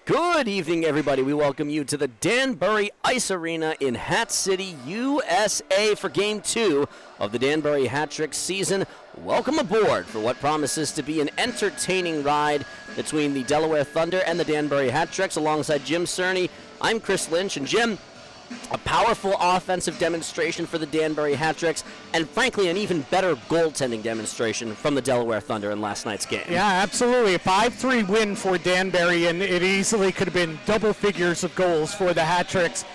Good evening, everybody. We welcome you to the Danbury Ice Arena in Hat City, USA for Game 2 of the Danbury Hat Trick season. Welcome aboard for what promises to be an entertaining ride between the Delaware Thunder and the Danbury Hat Tricks. Alongside Jim Cerny, I'm Chris Lynch. And Jim, a powerful offensive demonstration for the Danbury Hat Tricks, and frankly, an even better goaltending demonstration from the Delaware Thunder in last night's game. Yeah, absolutely. A 5-3 win for Danbury, and it easily could have been double figures of goals for the Hat Tricks.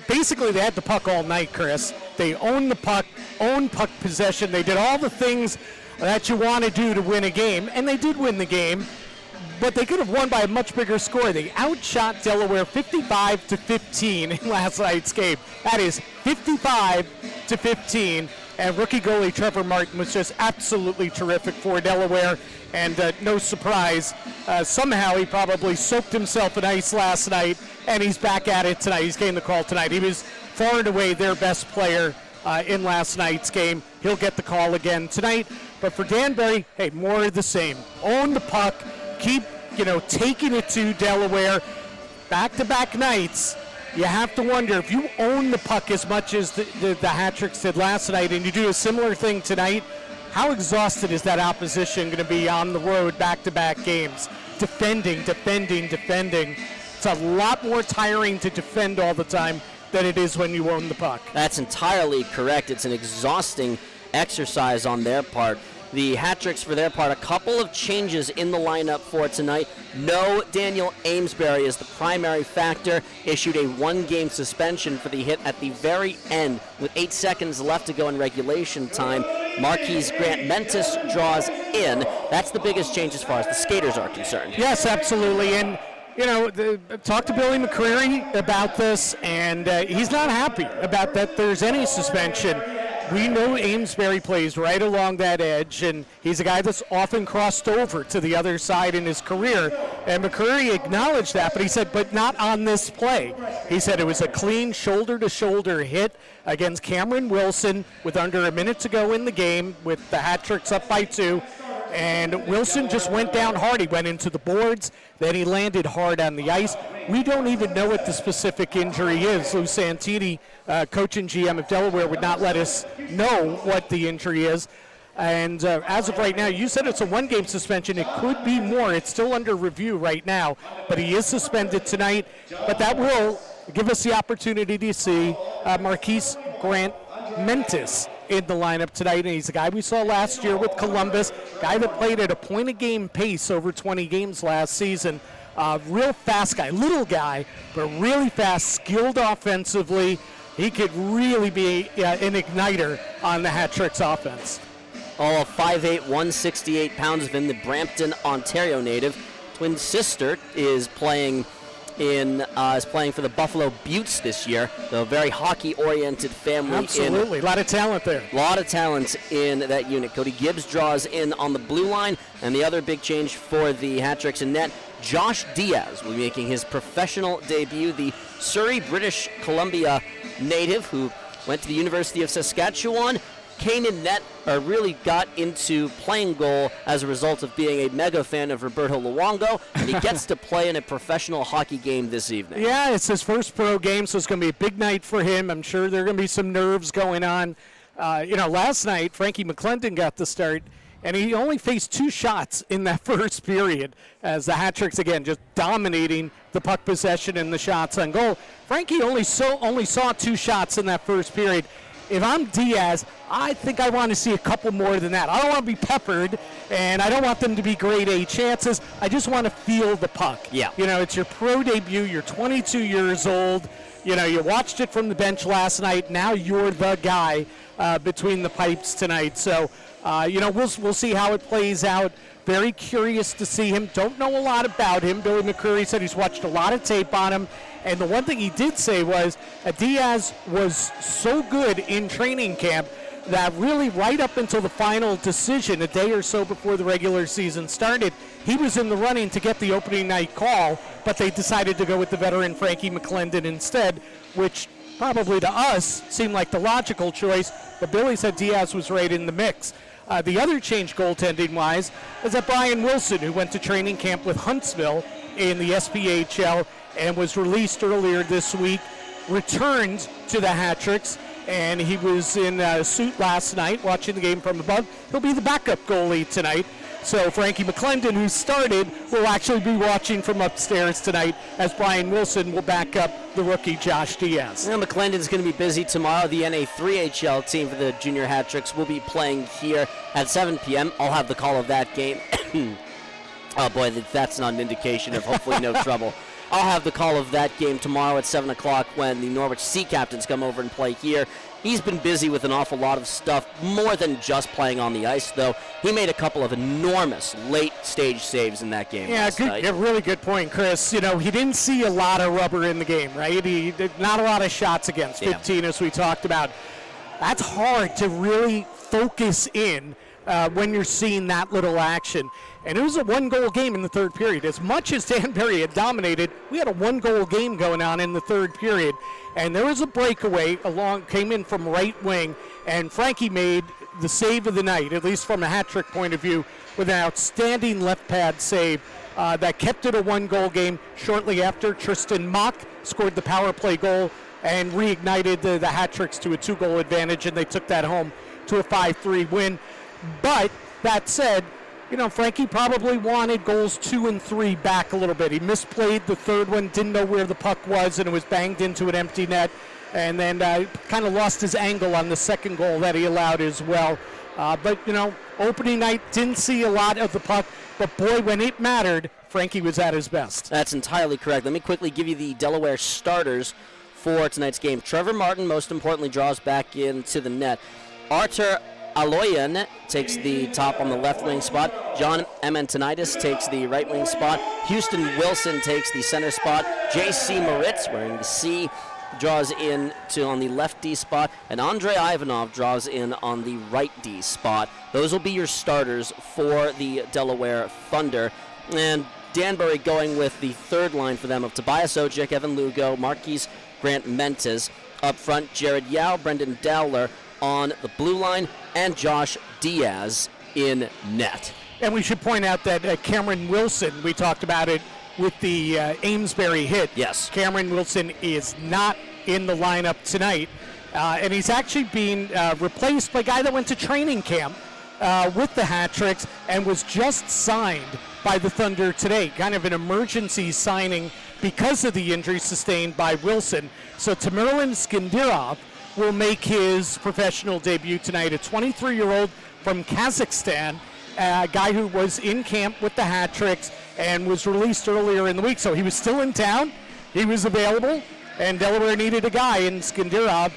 Basically, they had the puck all night, Chris. They owned the puck, owned puck possession. They did all the things that you want to do to win a game, and they did win the game. But they could have won by a much bigger score. They outshot Delaware 55-15 in last night's game. That is 55-15. And rookie goalie Trevor Martin was just absolutely terrific for Delaware. And no surprise, somehow he probably soaked himself in ice last night, and he's back at it tonight. He's getting the call tonight. He was far and away their best player in last night's game. He'll get the call again tonight. But for Danbury, hey, more of the same. Own the puck. Keep, taking it to Delaware. Back-to-back nights, you have to wonder, if you own the puck as much as the Hat Tricks did last night and you do a similar thing tonight, how exhausted is that opposition going to be on the road back-to-back games? Defending. It's a lot more tiring to defend all the time than it is when you own the puck. That's entirely correct. It's an exhausting exercise on their part. The Hat Tricks, for their part, a couple of changes in the lineup for tonight. No Daniel Amesbury is the primary factor. Issued a one-game suspension for the hit at the very end with 8 seconds left to go in regulation time. Marquise Grant Mentis draws in. That's the biggest change as far as the skaters are concerned. Yes, absolutely. And talked to Billy McCreary about this, and he's not happy about that there's any suspension. We know Amesbury plays right along that edge, and he's a guy that's often crossed over to the other side in his career. And McCreary acknowledged that, but he said, but not on this play. He said it was a clean shoulder-to-shoulder hit against Cameron Wilson with under a minute to go in the game with the Hat Tricks up by 2. And Wilson just went down hard. He went into the boards, then he landed hard on the ice. We don't even know what the specific injury is. Lou Santini, coach and GM of Delaware, would not let us know what the injury is. And as of right now, you said it's a one-game suspension. It could be more. It's still under review right now, but he is suspended tonight. But that will give us the opportunity to see Marquise Grant Mentis in the lineup tonight, and he's a guy we saw last year with Columbus, guy that played at a point-a-game pace over 20 games last season. Real fast guy, little guy, but really fast, skilled offensively. He could really be an igniter on the Hat Tricks offense. All of 5'8", 168 pounds of him, the Brampton, Ontario native. Twin sister is playing for the Buffalo Buttes this year. So a very hockey-oriented family. Absolutely, a lot of talent there. A lot of talent in that unit. Cody Gibbs draws in on the blue line, and the other big change for the Hat Tricks in net, Josh Diaz will be making his professional debut. The Surrey, British Columbia native who went to the University of Saskatchewan. Kane in net really got into playing goal as a result of being a mega fan of Roberto Luongo, and he gets to play in a professional hockey game this evening. Yeah, it's his first pro game, so it's going to be a big night for him. I'm sure there are going to be some nerves going on. Last night, Frankie McClendon got the start, and he only faced 2 shots in that first period as the Hat Tricks, again, just dominating the puck possession and the shots on goal. Frankie only saw 2 shots in that first period. If I'm Diaz, I think I want to see a couple more than that. I don't want to be peppered, and I don't want them to be grade A chances. I just want to feel the puck. Yeah. It's your pro debut. You're 22 years old. You watched it from the bench last night. Now you're the guy between the pipes tonight. So, we'll see how it plays out. Very curious to see him. Don't know a lot about him. Billy McCreary said he's watched a lot of tape on him. And the one thing he did say was Diaz was so good in training camp that really right up until the final decision, a day or so before the regular season started, he was in the running to get the opening night call, but they decided to go with the veteran Frankie McClendon instead, which probably to us seemed like the logical choice, but Billy said Diaz was right in the mix. The other change goaltending-wise is that Brian Wilson, who went to training camp with Huntsville, in the SPHL and was released earlier this week, returned to the Hat-Tricks, and he was in a suit last night watching the game from above. He'll be the backup goalie tonight. So Frankie McClendon, who started, will actually be watching from upstairs tonight as Brian Wilson will back up the rookie Josh Diaz. Well, McClendon's going to be busy tomorrow. The NA3HL team for the Junior Hat-Tricks will be playing here at 7 p.m. I'll have the call of that game. Oh, boy, that's not an indication of hopefully no trouble. I'll have the call of that game tomorrow at 7 o'clock when the Norwich Sea Captains come over and play here. He's been busy with an awful lot of stuff, more than just playing on the ice, though. He made a couple of enormous late-stage saves in that game last night. Yeah, really good point, Chris. You know, he didn't see a lot of rubber in the game, right? He did not a lot of shots against, 15 as we talked about. That's hard to really focus in when you're seeing that little action. And it was a one-goal game in the third period. As much as Danbury had dominated, we had a one-goal game going on in the third period. And there was a breakaway came in from right wing, and Frankie made the save of the night, at least from a hat-trick point of view, with an outstanding left pad save that kept it a one-goal game. Shortly after, Tristan Mock scored the power play goal and reignited the hat-tricks to a 2-goal advantage, and they took that home to a 5-3 win. But that said, you know, Frankie probably wanted goals 2 and 3 back a little bit. He misplayed the third one, didn't know where the puck was, and it was banged into an empty net, and then kind of lost his angle on the second goal that he allowed as well. But, you know, opening night, didn't see a lot of the puck, but boy, when it mattered, Frankie was at his best. That's entirely correct. Let me quickly give you the Delaware starters for tonight's game. Trevor Martin, most importantly, draws back into the net. Artur Aloyan takes the top on the left wing spot. John Emantonitis takes the right wing spot. Houston Wilson takes the center spot. J.C. Moritz, wearing the C, draws in on the left D spot. And Andrei Ivanov draws in on the right D spot. Those will be your starters for the Delaware Thunder. And Danbury going with the third line for them of Tobias Ojik, Evan Lugo, Marquise Grant Mentes. Up front, Jared Yao, Brendan Dowler on the blue line, and Josh Diaz in net. And we should point out that Cameron Wilson, we talked about it with the Amesbury hit. Yes. Cameron Wilson is not in the lineup tonight, and he's actually being replaced by a guy that went to training camp with the Hat-Tricks and was just signed by the Thunder today, kind of an emergency signing because of the injury sustained by Wilson. So Tamerlan Skendirov will make his professional debut tonight, a 23-year-old from Kazakhstan, a guy who was in camp with the Hat-Tricks and was released earlier in the week. So he was still in town, he was available, and Delaware needed a guy, and Skendirov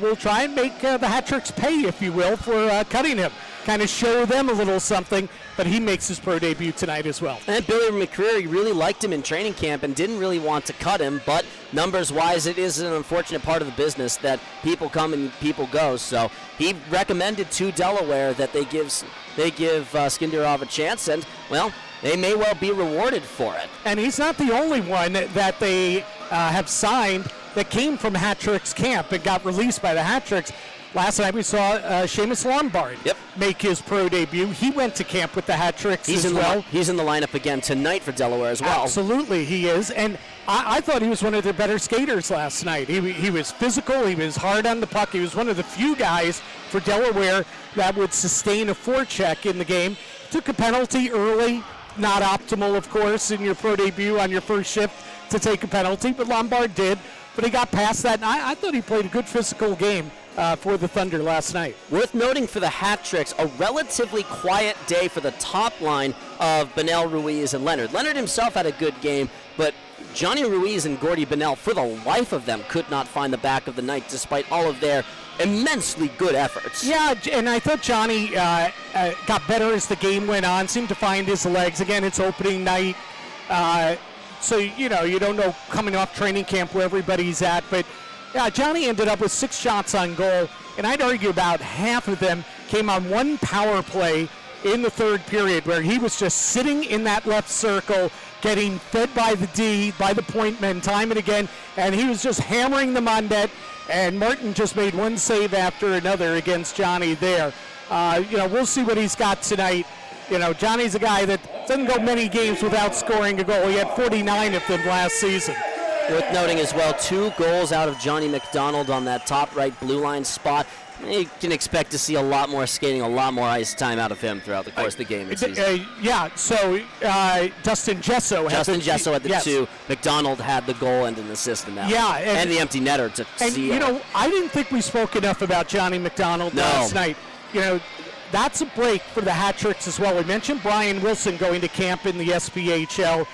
will try and make the Hat-Tricks pay, if you will, for cutting him. Kind of show them a little something, but he makes his pro debut tonight as well. And Billy McCreary really liked him in training camp and didn't really want to cut him, but numbers-wise, it is an unfortunate part of the business that people come and people go. So he recommended to Delaware that they give Skendirov a chance, and, well, they may well be rewarded for it. And he's not the only one that they have signed that came from Hat-Tricks camp and got released by the Hat-Tricks. Last night we saw Seamus Lombard make his pro debut. He went to camp with the Hat-Tricks as well. He's in the lineup again tonight for Delaware as well. Absolutely, he is. And I thought he was one of their better skaters last night. He was physical. He was hard on the puck. He was one of the few guys for Delaware that would sustain a forecheck in the game. Took a penalty early. Not optimal, of course, in your pro debut on your first shift to take a penalty, but Lombard did. But he got past that, and I thought he played a good physical game for the Thunder last night. Worth noting for the Hat-Tricks, a relatively quiet day for the top line of Benel, Ruiz, and Leonard. Leonard himself had a good game, but Johnny Ruiz and Gordy Benel, for the life of them, could not find the back of the net despite all of their immensely good efforts. Yeah, and I thought Johnny got better as the game went on, seemed to find his legs. Again, it's opening night, so, you know, you don't know coming off training camp where everybody's at, but Johnny ended up with 6 shots on goal, and I'd argue about half of them came on one power play in the third period where he was just sitting in that left circle, getting fed by the D, by the point men time and again, and he was just hammering them on net, and Martin just made one save after another against Johnny there. We'll see what he's got tonight. Johnny's a guy that doesn't go many games without scoring a goal. He had 49 of them last season. Worth noting as well, 2 goals out of Johnny McDonald on that top right blue line spot. You can expect to see a lot more skating, a lot more ice time out of him throughout the course of the game. So Justin Gesso had the 2. McDonald had the goal and an assist in that. Yeah, and the empty netter to see. I didn't think we spoke enough about Johnny McDonald last night. That's a break for the hat tricks as well. We mentioned Brian Wilson going to camp in the SPHL,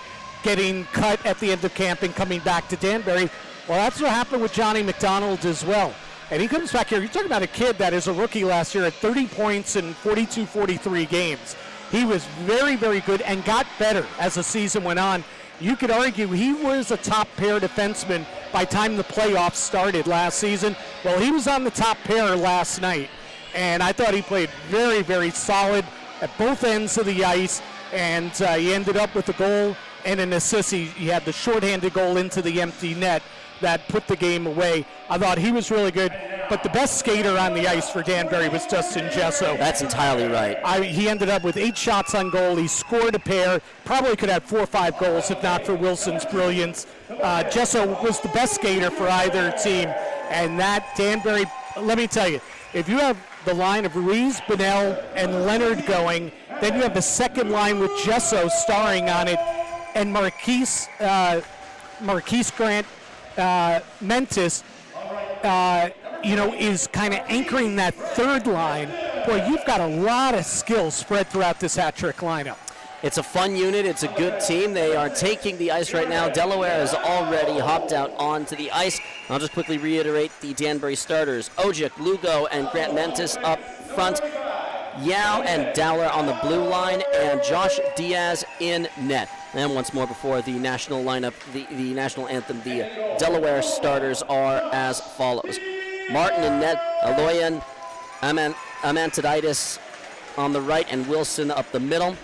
getting cut at the end of camp and coming back to Danbury. Well, that's what happened with Johnny McDonald as well. And he comes back here. You're talking about a kid that is a rookie last year at 30 points in 43 games. He was very, very good and got better as the season went on. You could argue he was a top pair defenseman by the time the playoffs started last season. Well, he was on the top pair last night. And I thought he played very, very solid at both ends of the ice. And he ended up with a goal and an assist. He had the shorthanded goal into the empty net that put the game away. I thought he was really good. But the best skater on the ice for Danbury was Justin Gesso. That's entirely right. He ended up with 8 shots on goal. He scored a pair. Probably could have 4 or 5 goals if not for Wilson's brilliance. Gesso was the best skater for either team. And that Danbury, let me tell you, if you have the line of Ruiz, Bonnell, and Leonard going, then you have the second line with Gesso starring on it, and Marquise Grant Mentis, is kind of anchoring that third line. Boy, you've got a lot of skills spread throughout this hat trick lineup. It's a fun unit. It's a good team. They are taking the ice right now. Delaware has already hopped out onto the ice. I'll just quickly reiterate the Danbury starters. Ojic, Lugo, and Grant Mentis up front. Yao and Dowler on the blue line, and Josh Diaz in net. And once more before the national lineup, the national anthem, the Delaware starters are as follows. Martin in net, Aloyan, Amantididis on the right, and Wilson up the middle.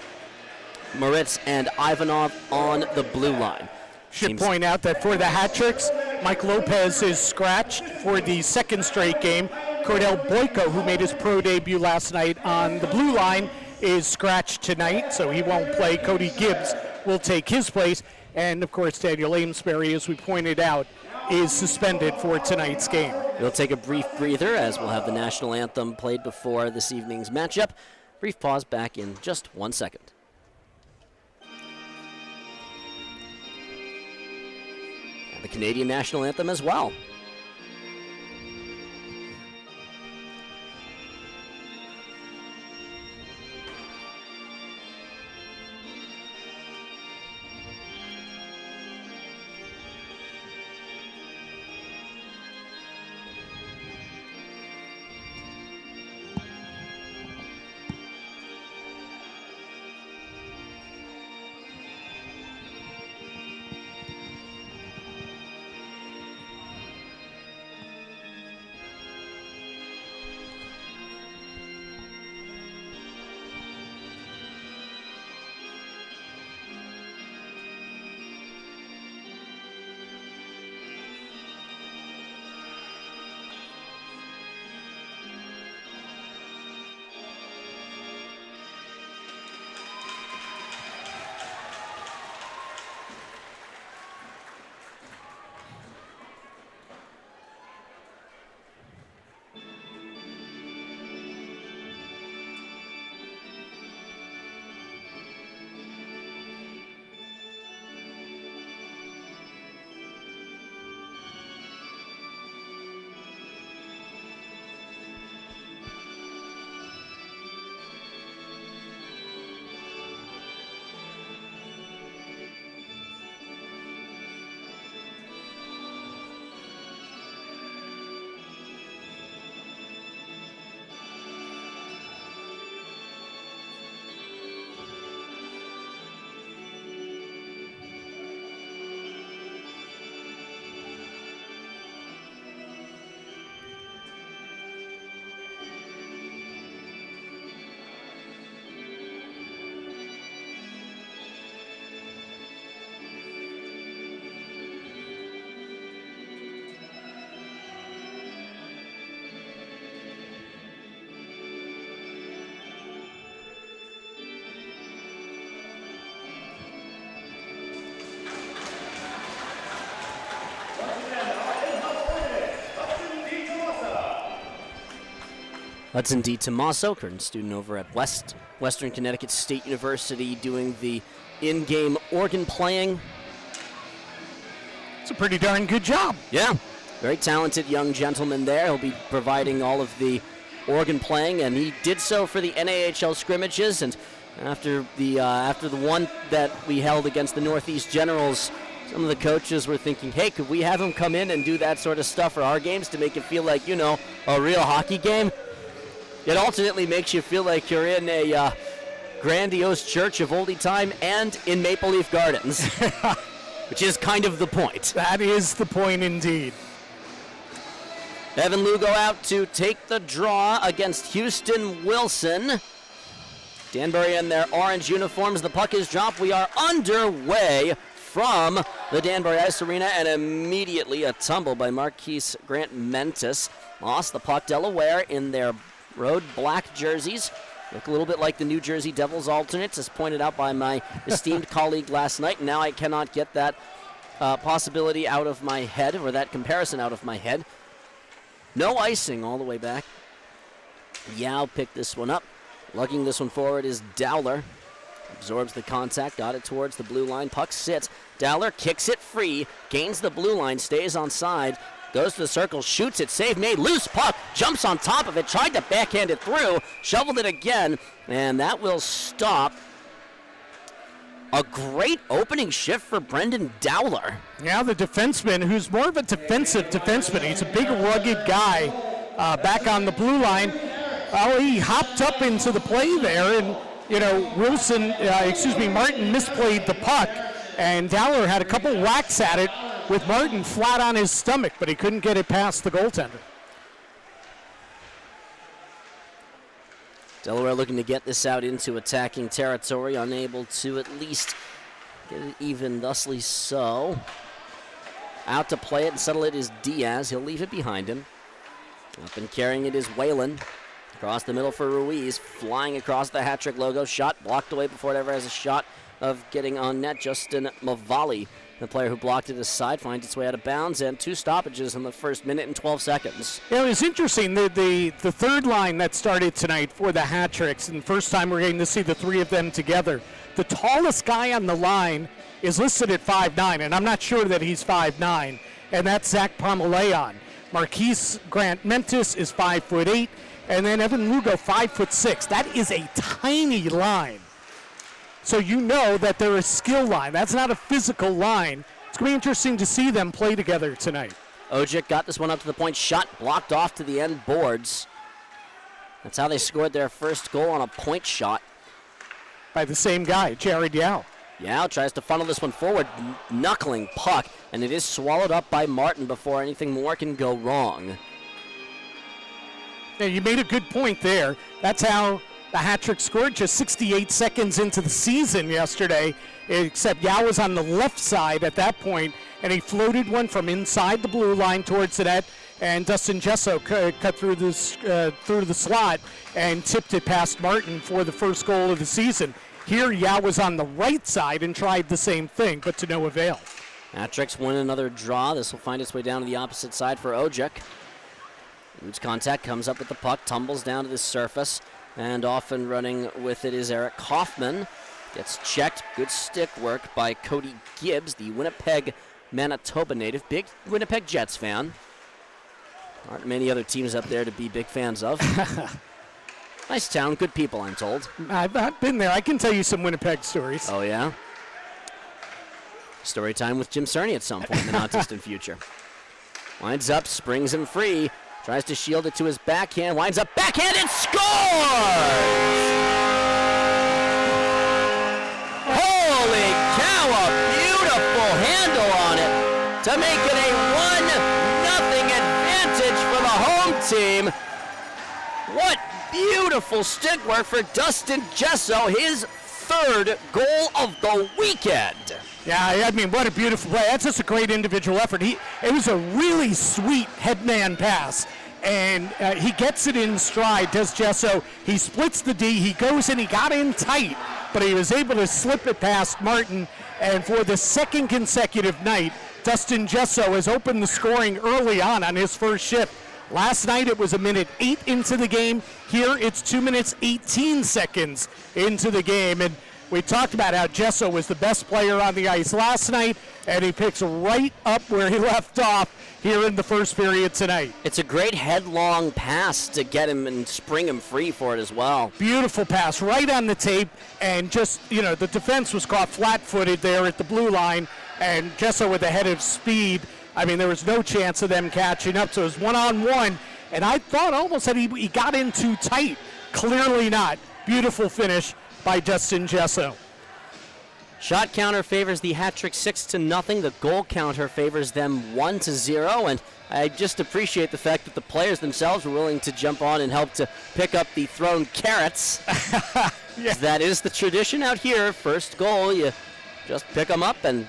Moritz and Ivanov on the blue line. Should point out that for the hat tricks, Mike Lopez is scratched for the second straight game. Cordell Boyko, who made his pro debut last night on the blue line, is scratched tonight, so he won't play. Cody Gibbs will take his place. And, of course, Daniel Amesbury, as we pointed out, is suspended for tonight's game. We'll take a brief breather as we'll have the national anthem played before this evening's matchup. Brief pause, back in just 1 second. The Canadian national anthem as well. Hudson D. Tomaso, current student over at Western Connecticut State University, doing the in-game organ playing. It's a pretty darn good job. Yeah, very talented young gentleman there. He'll be providing all of the organ playing, and he did so for the NAHL scrimmages. And after the one that we held against the Northeast Generals, some of the coaches were thinking, hey, could we have him come in and do that sort of stuff for our games to make it feel like, a real hockey game? It ultimately makes you feel like you're in a grandiose church of oldie time and in Maple Leaf Gardens, which is kind of the point. That is the point indeed. Evan Lugo out to take the draw against Houston Wilson. Danbury in their orange uniforms. The puck is dropped. We are underway from the Danbury Ice Arena, and immediately a tumble by Marquise Grant Mentis. Lost the puck. Delaware in their road black jerseys. Look a little bit like the New Jersey Devils alternates, as pointed out by my esteemed colleague last night. Now I cannot get that possibility out of my head, or that comparison out of my head. No icing all the way back. Yao picked this one up. Lugging this one forward is Dowler. Absorbs the contact, got it towards the blue line. Puck sits. Dowler kicks it free, gains the blue line, stays on side, goes to the circle, shoots it, save made, loose puck, jumps on top of it, tried to backhand it through, shoveled it again, and that will stop. A great opening shift for Brendan Dowler. Yeah, the defenseman, who's more of a defensive defenseman. He's a big, rugged guy back on the blue line. Well, he hopped up into the play there, and, Martin misplayed the puck, and Dowler had a couple whacks at it with Martin flat on his stomach, but he couldn't get it past the goaltender. Delaware looking to get this out into attacking territory, unable to at least get it even, thusly so. Out to play it and settle it is Diaz. He'll leave it behind him. Up and carrying it is Whalen. Across the middle for Ruiz, flying across the hat-trick logo. Shot blocked away before it ever has a shot of getting on net. Justin Mavali, the player who blocked it aside, finds its way out of bounds, and 2 stoppages in the first minute and 12 seconds. Yeah, it was interesting. The third line that started tonight for the hat-tricks, and the first time we're getting to see the 3 of them together. The tallest guy on the line is listed at 5'9", and I'm not sure that he's 5'9", and that's Zach Pomeleon. Marquise Grant Mentis is 5'8", and then Evan Lugo 5'6". That is a tiny line. So you know that they're a skill line. That's not a physical line. It's going to be interesting to see them play together tonight. Ojic got this one up to the point. Shot blocked off to the end boards. That's how they scored their first goal, on a point shot. By the same guy, Jared Yao. Yao tries to funnel this one forward. Knuckling puck. And it is swallowed up by Martin before anything more can go wrong. Yeah, you made a good point there. That's how the hat-trick scored just 68 seconds into the season yesterday, except Yao was on the left side at that point, and he floated one from inside the blue line towards the net, and Dustin Gesso cut through the slot and tipped it past Martin for the first goal of the season. Here, Yao was on the right side and tried the same thing, but to no avail. Hat-tricks win another draw. This will find its way down to the opposite side for Ojic. Huge contact, comes up with the puck, tumbles down to the surface, and off and running with it is Eric Kaufman. Gets checked. Good stick work by Cody Gibbs, the Winnipeg, Manitoba native. Big Winnipeg Jets fan. Aren't many other teams up there to be big fans of. Nice town, good people, I'm told. I've been there. I can tell you some Winnipeg stories. Oh, yeah? Story time with Jim Cerny at some point in the not-distant future. Winds up, springs him free. Tries to shield it to his backhand. Winds up, backhand, and scores! Holy cow, a beautiful handle on it to make it a 1-0 advantage for the home team. What beautiful stick work for Dustin Gesso, his 3rd goal of the weekend. Yeah, I mean, what a beautiful play. That's just a great individual effort. It was a really sweet headman pass, and he gets it in stride, does Gesso. He splits the D. He goes in. He got in tight, but he was able to slip it past Martin, and for the 2nd consecutive night, Dustin Gesso has opened the scoring early on his first shift Last night it was 1:08 into the game. Here it's 2 minutes 18 seconds into the game. And we talked about how Gesso was the best player on the ice last night, and he picks right up where he left off here in the first period tonight. It's a great headlong pass to get him and spring him free for it as well. Beautiful pass right on the tape, and just, the defense was caught flat-footed there at the blue line, and Gesso with a head of speed. I mean, there was no chance of them catching up, so it was one-on-one, and I thought almost that he got in too tight. Clearly not. Beautiful finish by Justin Gesso. Shot counter favors the hat trick 6-0. The goal counter favors them 1-0, and I just appreciate the fact that the players themselves were willing to jump on and help to pick up the thrown carrots. Yeah. That is the tradition out here. First goal, you just pick them up and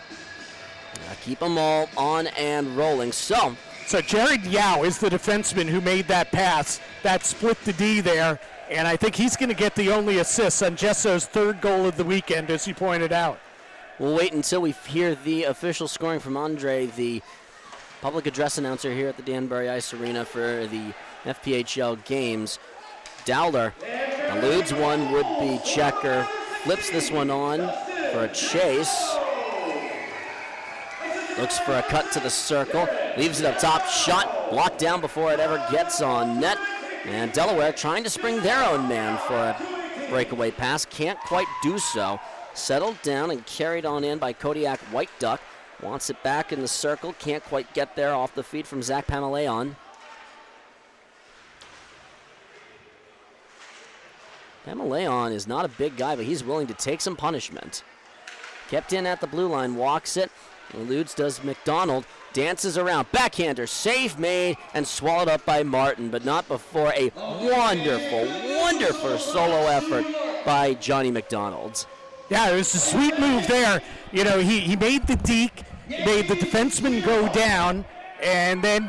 keep them all on and rolling. So Jared Yao is the defenseman who made that pass. That split the D there, and I think he's going to get the only assist on Gesso's third goal of the weekend, as you pointed out. We'll wait until we hear the official scoring from Andre, the public address announcer here at the Danbury Ice Arena for the FPHL games. Dowler eludes one would-be checker, flips this one on for a chase. Looks for a cut to the circle, leaves it up top, shot blocked down before it ever gets on net. And Delaware trying to spring their own man for a breakaway pass, can't quite do so. Settled down and carried on in by Kodiak White Duck. Wants it back in the circle, can't quite get there off the feed from Zach Pamaleon. Pamaleon is not a big guy, but he's willing to take some punishment. Kept in at the blue line, walks it. Eludes does McDonald, dances around, backhander, save made, and swallowed up by Martin, but not before a wonderful solo effort by Johnny McDonald. Yeah, it was a sweet move there. He made the deke, made the defenseman go down, and then,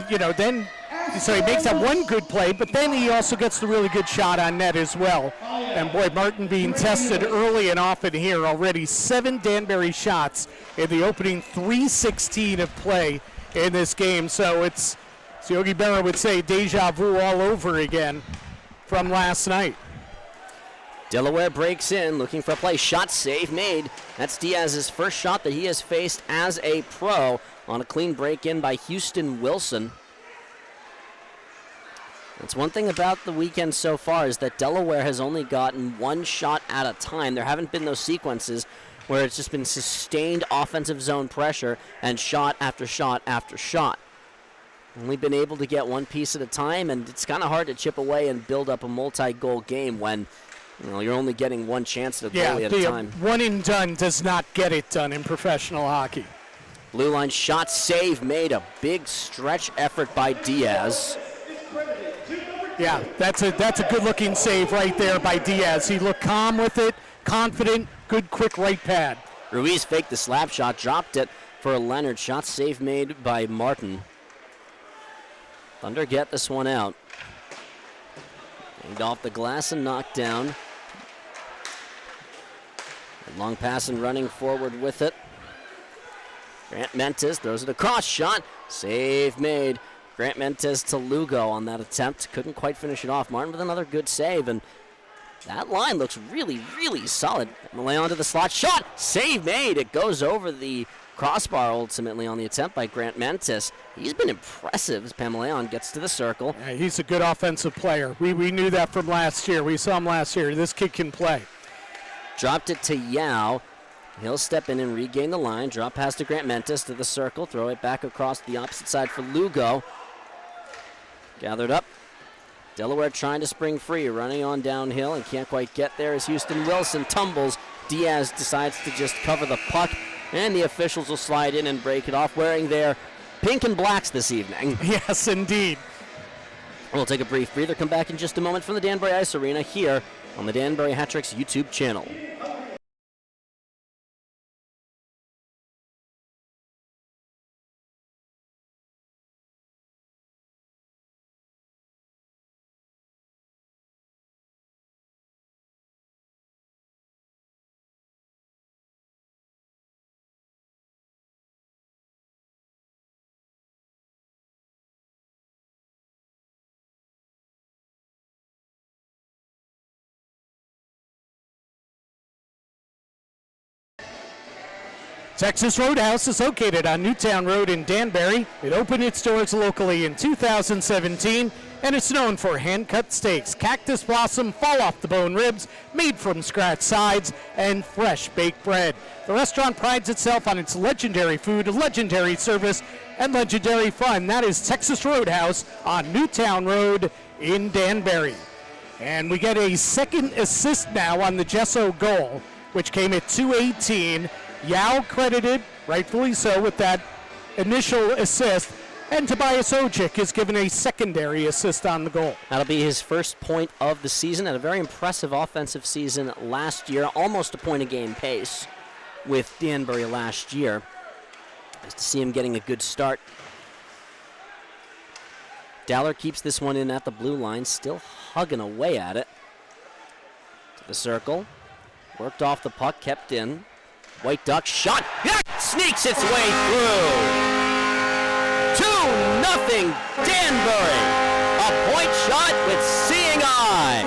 so he makes that one good play, but then he also gets the really good shot on net as well. And boy, Martin being tested early and often here. Already 7 Danbury shots in the opening 3:16 of play in this game. So it's, as Yogi Berra would say, deja vu all over again from last night. Delaware breaks in, looking for a play. Shot save made. That's Diaz's first shot that he has faced as a pro on a clean break in by Houston Wilson. That's one thing about the weekend so far, is that Delaware has only gotten one shot at a time. There haven't been those sequences where it's just been sustained offensive zone pressure and shot after shot after shot. Only been able to get one piece at a time, and it's kind of hard to chip away and build up a multi-goal game when you're only getting one chance at a goalie at a time. One and done does not get it done in professional hockey. Blue line shot save made. A big stretch effort by Diaz. Yeah, that's a good-looking save right there by Diaz. He looked calm with it, confident, good quick right pad. Ruiz faked the slap shot, dropped it for Leonard. Shot save made by Martin. Thunder get this one out. Aimed off the glass and knocked down. A long pass and running forward with it. Grant Mentes throws it across, shot, save made. Grant Mentes to Lugo on that attempt. Couldn't quite finish it off. Martin with another good save, and that line looks really solid. Malay onto the slot. Shot! Save made! It goes over the crossbar ultimately on the attempt by Grant Mentes. He's been impressive as Pamaleon gets to the circle. Yeah, he's a good offensive player. We knew that from last year. We saw him last year. This kid can play. Dropped it to Yao. He'll step in and regain the line. Drop pass to Grant Mentes to the circle. Throw it back across the opposite side for Lugo. Gathered up. Delaware trying to spring free, running on downhill and can't quite get there as Houston Wilson tumbles. Diaz decides to just cover the puck, and the officials will slide in and break it off, wearing their pink and blacks this evening. Yes, indeed. We'll take a brief breather, come back in just a moment from the Danbury Ice Arena here on the Danbury Hat Tricks YouTube channel. Texas Roadhouse is located on Newtown Road in Danbury. It opened its doors locally in 2017, and it's known for hand-cut steaks, cactus blossom, fall-off-the-bone ribs, made-from-scratch sides, and fresh baked bread. The restaurant prides itself on its legendary food, legendary service, and legendary fun. That is Texas Roadhouse on Newtown Road in Danbury. And we get a second assist now on the Gesso goal, which came at 2:18. Yao credited, rightfully so, with that initial assist, and Tobias Ojic is given a secondary assist on the goal. That'll be his first point of the season. Had a very impressive offensive season last year, almost a point-a-game pace with Danbury last year. Nice to see him getting a good start. Dowler keeps this one in at the blue line, still hugging away at it. To the circle, worked off the puck, kept in. White Duck shot, yeah, sneaks its way through. 2-0 Danbury. A point shot with seeing eyes.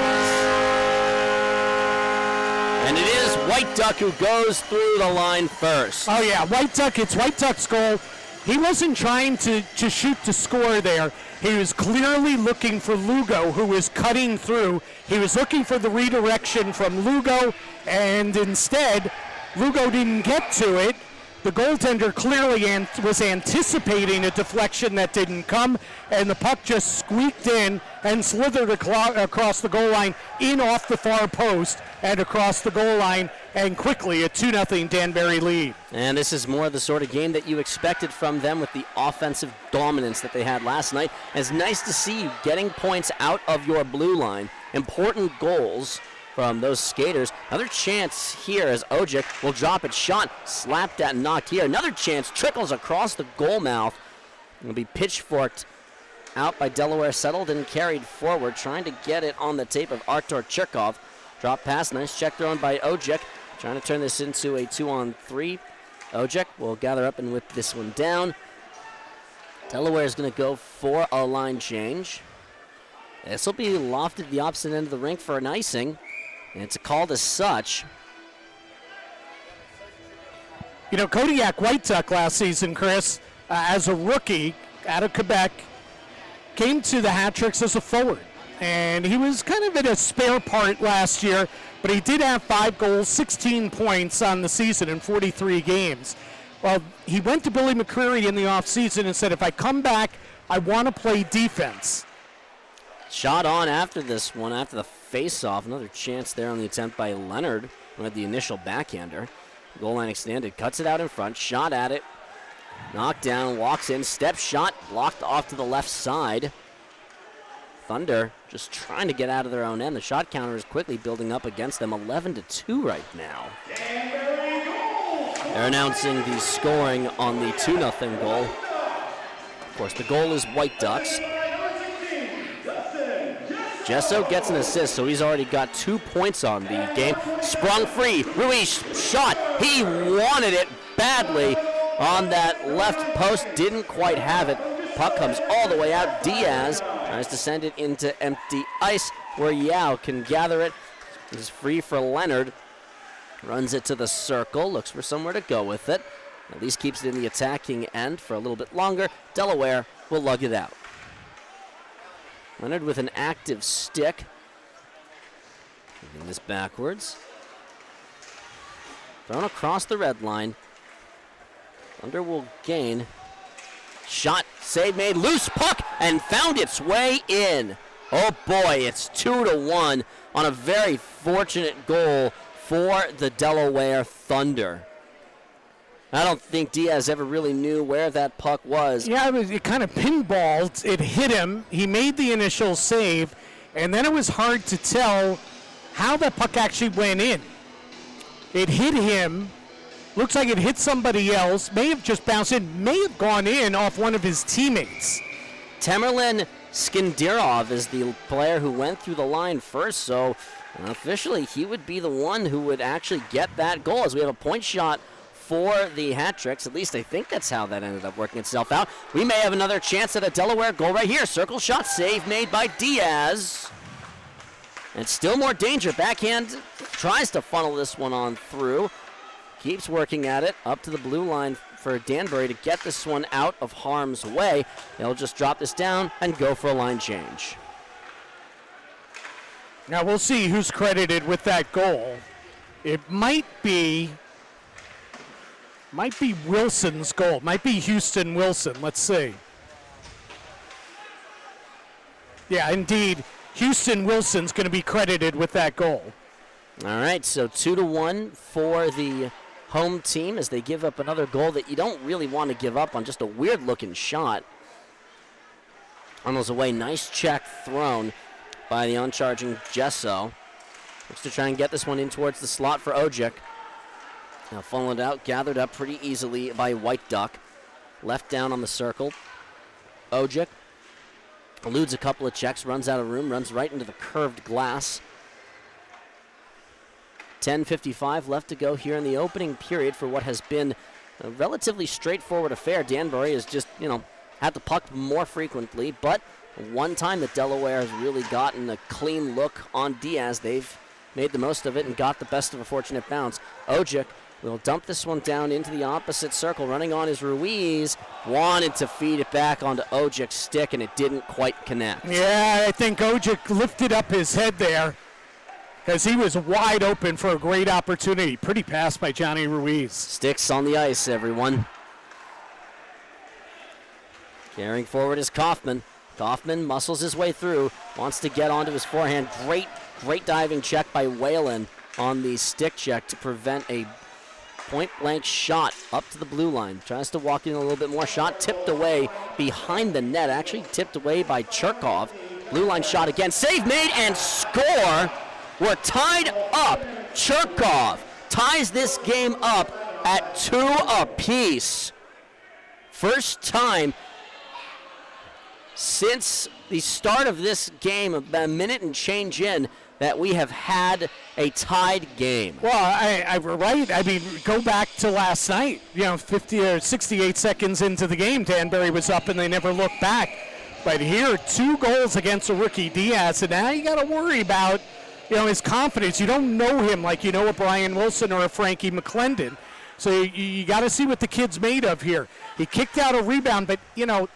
And it is White Duck who goes through the line first. Oh yeah, White Duck, it's White Duck's goal. He wasn't trying to shoot to score there. He was clearly looking for Lugo, who was cutting through. He was looking for the redirection from Lugo, and instead, Lugo didn't get to it. The goaltender clearly was anticipating a deflection that didn't come, and the puck just squeaked in and slithered across the goal line, in off the far post, and across the goal line, and quickly a 2-0 Danbury lead. And this is more the sort of game that you expected from them with the offensive dominance that they had last night. It's nice to see you getting points out of your blue line. Important goals from those skaters. Another chance here as Ojic will drop it, shot, slapped at and knocked here. Another chance trickles across the goal mouth. It'll be pitchforked out by Delaware, settled and carried forward, trying to get it on the tape of Artur Chirkov. Drop pass, nice check thrown by Ojic, trying to turn this into a 2-on-3. Ojic will gather up and whip this one down. Delaware is going to go for a line change. This will be lofted the opposite end of the rink for an icing. And it's a call as such. You know, Kodiak White Duck last season, Chris, as a rookie out of Quebec, came to the Hat-Tricks as a forward. And he was kind of in a spare part last year, but he did have 5 goals, 16 points on the season in 43 games. Well, he went to Billy McCreary in the offseason and said, if I come back, I want to play defense. Shot on after this one, after the face-off. Another chance there on the attempt by Leonard, who had the initial backhander. Goal line extended, cuts it out in front, shot at it, knocked down, walks in, step shot, blocked off to the left side. Thunder just trying to get out of their own end. The shot counter is quickly building up against them, 11-2 right now. They're announcing the scoring on the 2-0 goal. Of course, the goal is White Ducks. Gesso gets an assist, so he's already got 2 points on the game. Sprung free, Ruiz shot. He wanted it badly on that left post, didn't quite have it. Puck comes all the way out. Diaz tries to send it into empty ice where Yao can gather it. He's free for Leonard. Runs it to the circle, looks for somewhere to go with it. At least keeps it in the attacking end for a little bit longer. Delaware will lug it out. Leonard with an active stick. Moving this backwards. Thrown across the red line. Thunder will gain. Shot, save made, loose puck, and found its way in. Oh boy, it's 2-1 on a very fortunate goal for the Delaware Thunder. I don't think Diaz ever really knew where that puck was. Yeah, it kind of pinballed. It hit him. He made the initial save, and then it was hard to tell how that puck actually went in. It hit him. Looks like it hit somebody else. May have just bounced in. May have gone in off one of his teammates. Temerlin Skindirov is the player who went through the line first, so officially he would be the one who would actually get that goal, as we have a point shot for the Hat-Tricks. At least I think that's how that ended up working itself out. We may have another chance at a Delaware goal right here. Circle shot, save made by Diaz. And still more danger. Backhand tries to funnel this one on through. keeps working at it, up to the blue line for Danbury to get this one out of harm's way. They'll just drop this down and go for a line change. Now we'll see who's credited with that goal. It might be Wilson's goal. Might be Houston Wilson. Let's see. Yeah, indeed. Houston Wilson's going to be credited with that goal. All right, so 2-1 for the home team as they give up another goal that you don't really want to give up on. Just a weird-looking shot. Almost away. Nice check thrown by the on-charging Gesso. Looks to try and get this one in towards the slot for Ojic. Now funneled out, gathered up pretty easily by White Duck. Left down on the circle. Ojic eludes a couple of checks, runs out of room, runs right into the curved glass. 10:55 left to go here in the opening period for what has been a relatively straightforward affair. Danbury has just, had the puck more frequently, but one time that Delaware has really gotten a clean look on Diaz, they've made the most of it and got the best of a fortunate bounce. Ojic will dump this one down into the opposite circle. Running on is Ruiz. Wanted to feed it back onto Ojic's stick, and it didn't quite connect. Yeah, I think Ojic lifted up his head there because he was wide open for a great opportunity. Pretty pass by Johnny Ruiz. Sticks on the ice, everyone. Carrying forward is Kaufman. Kaufman muscles his way through, wants to get onto his forehand. Great diving check by Whalen on the stick check to prevent a point-blank shot up to the blue line. Tries to walk in a little bit more. Shot tipped away behind the net. Actually tipped away by Cherkov. Blue line shot again. Save made and score. We're tied up. Cherkov ties this game up at 2 apiece. First time since the start of this game, about a minute and change in, that we have had a tied game. Well, right. I mean, go back to last night. 50 or 68 seconds into the game, Danbury was up and they never looked back. But here, 2 goals against a rookie Diaz, and now you got to worry about, his confidence. You don't know him like you know a Brian Wilson or a Frankie McClendon. So you got to see what the kid's made of here. He kicked out a rebound, but,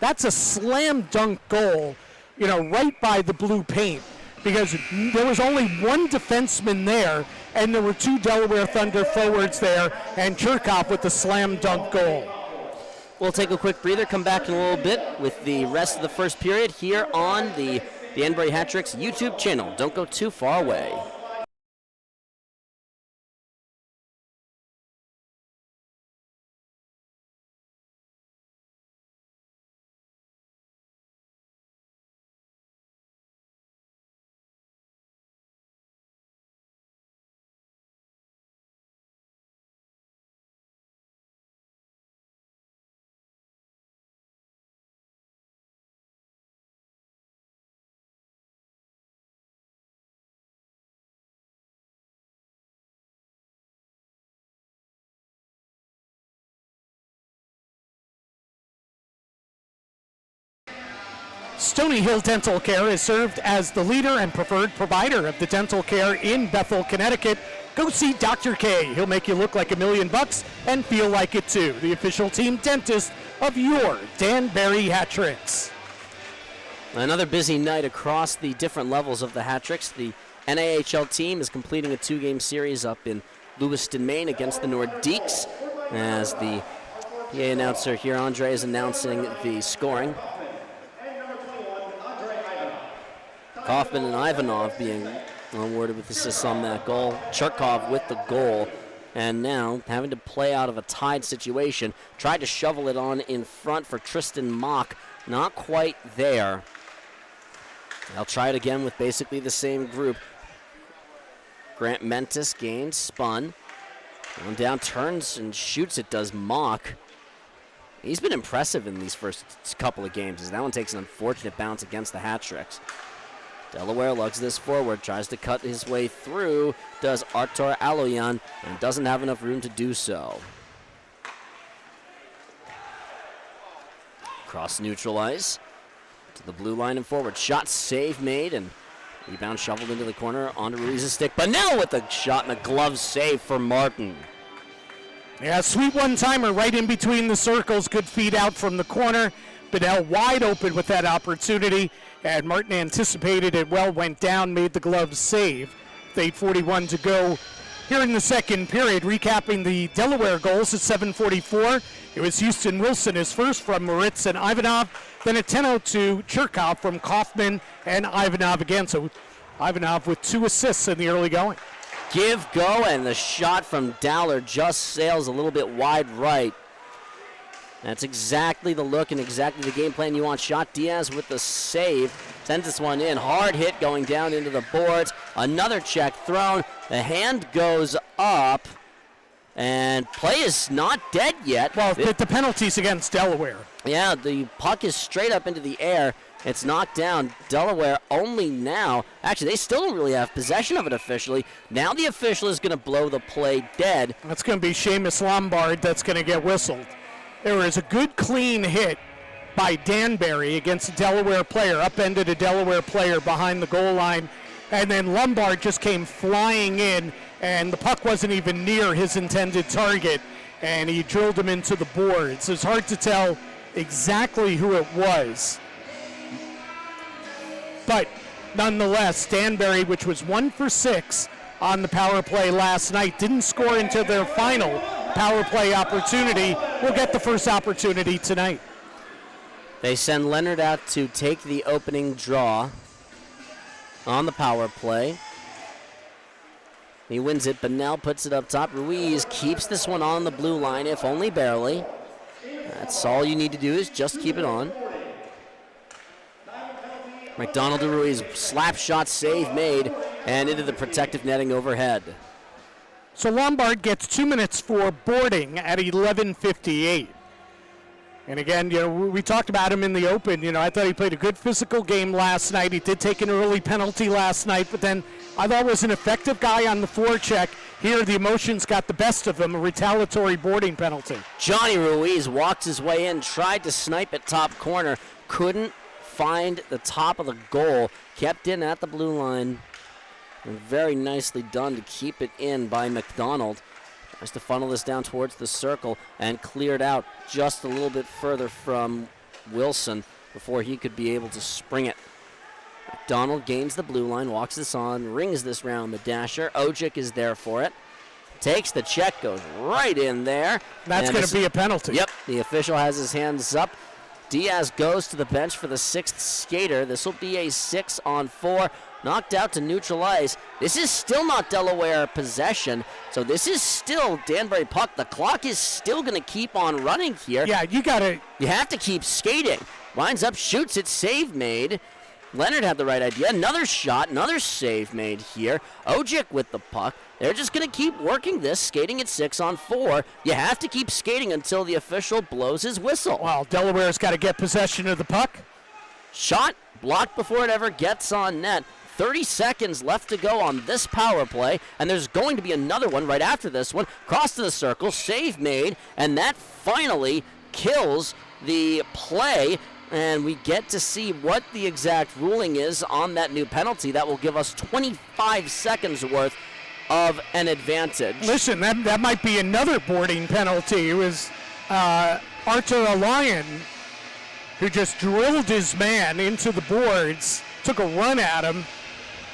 that's a slam dunk goal, right by the blue paint. Because there was only one defenseman there, and there were 2 Delaware Thunder forwards there, and Cherkov with the slam dunk goal. We'll take a quick breather, come back in a little bit with the rest of the first period here on the Danbury Hat Tricks YouTube channel. Don't go too far away. Stony Hill Dental Care has served as the leader and preferred provider of the dental care in Bethel, Connecticut. Go see Dr. K. He'll make you look like $1 million and feel like it too. The official team dentist of your Danbury Hat Tricks. Another busy night across the different levels of the Hat Tricks. The NAHL team is completing a 2-game series up in Lewiston, Maine against the Nordiques. As the PA announcer here, Andre, is announcing the scoring. Kaufman and Ivanov being awarded with assists on that goal. Cherkov with the goal. And now having to play out of a tied situation. Tried to shovel it on in front for Tristan Mock. Not quite there. They'll try it again with basically the same group. Grant Mentis gains, spun. On down, turns and shoots it, does Mock. He's been impressive in these first couple of games, as that one takes an unfortunate bounce against the Hat Tricks. Delaware lugs this forward, tries to cut his way through, does Artur Aloyan, and doesn't have enough room to do so. Cross neutral ice, to the blue line and forward. Shot save made, and rebound shoveled into the corner onto Ruiz's stick. But now with the shot and a glove save for Martin. Yeah, sweet one-timer right in between the circles. Good feed out from the corner. Bedell wide open with that opportunity, and Martin anticipated it well, went down, made the glove save. With 8:41 to go here in the second period. Recapping the Delaware goals at 7:44. It was Houston Wilson, his first from Moritz and Ivanov. Then at 10:02, Cherkov from Kaufman and Ivanov again. So Ivanov with 2 assists in the early going. Give, go, and the shot from Dowler just sails a little bit wide right. That's exactly the look and exactly the game plan you want. Shot Diaz with the save. Sends this one in. Hard hit going down into the boards. Another check thrown. The hand goes up. And play is not dead yet. Well, the penalties against Delaware. Yeah, the puck is straight up into the air. It's knocked down. Delaware only now. Actually, they still don't really have possession of it officially. Now the official is going to blow the play dead. That's going to be Seamus Lombard that's going to get whistled. There was a good clean hit by Danbury against a Delaware player, upended a Delaware player behind the goal line, and then Lombard just came flying in, and the puck wasn't even near his intended target, and he drilled him into the boards. It's hard to tell exactly who it was. But nonetheless, Danbury, which was 1 for 6 on the power play last night, didn't score into their final power play opportunity. Will get the first opportunity tonight. They send Leonard out to take the opening draw on the power play. He wins it. Bennell puts it up top. Ruiz keeps this one on the blue line, if only barely. That's all you need to do is just keep it on. McDonald to Ruiz, slap shot, save made, and into the protective netting overhead. So Lombard gets 2 minutes for boarding at 11:58. And again, we talked about him in the open. I thought he played a good physical game last night. He did take an early penalty last night, but then I thought was an effective guy on the forecheck. Here, the emotions got the best of him, a retaliatory boarding penalty. Johnny Ruiz walked his way in, tried to snipe at top corner, couldn't find the top of the goal, kept in at the blue line. And very nicely done to keep it in by McDonald. Tries to funnel this down towards the circle and cleared out just a little bit further from Wilson before he could be able to spring it. McDonald gains the blue line, walks this on, rings this round the dasher. Ojic is there for it. Takes the check, goes right in there. That's going to be a penalty. Yep, the official has his hands up. Diaz goes to the bench for the 6th skater. This will be a 6-on-4. Knocked out to neutralize. This is still not Delaware possession, so this is still Danbury puck. The clock is still going to keep on running here. Yeah, you have to keep skating. Lines up, shoots it, save made. Leonard had the right idea. Another shot, another save made here. Ojic with the puck. They're just going to keep working this, skating at 6-on-4. You have to keep skating until the official blows his whistle. Well, Delaware's got to get possession of the puck. Shot blocked before it ever gets on net. 30 seconds left to go on this power play, and there's going to be another one right after this one. Cross to the circle, save made, and that finally kills the play, and we get to see what the exact ruling is on that new penalty. That will give us 25 seconds worth of an advantage. Listen, that might be another boarding penalty. It was Artur Alayan who just drilled his man into the boards, took a run at him,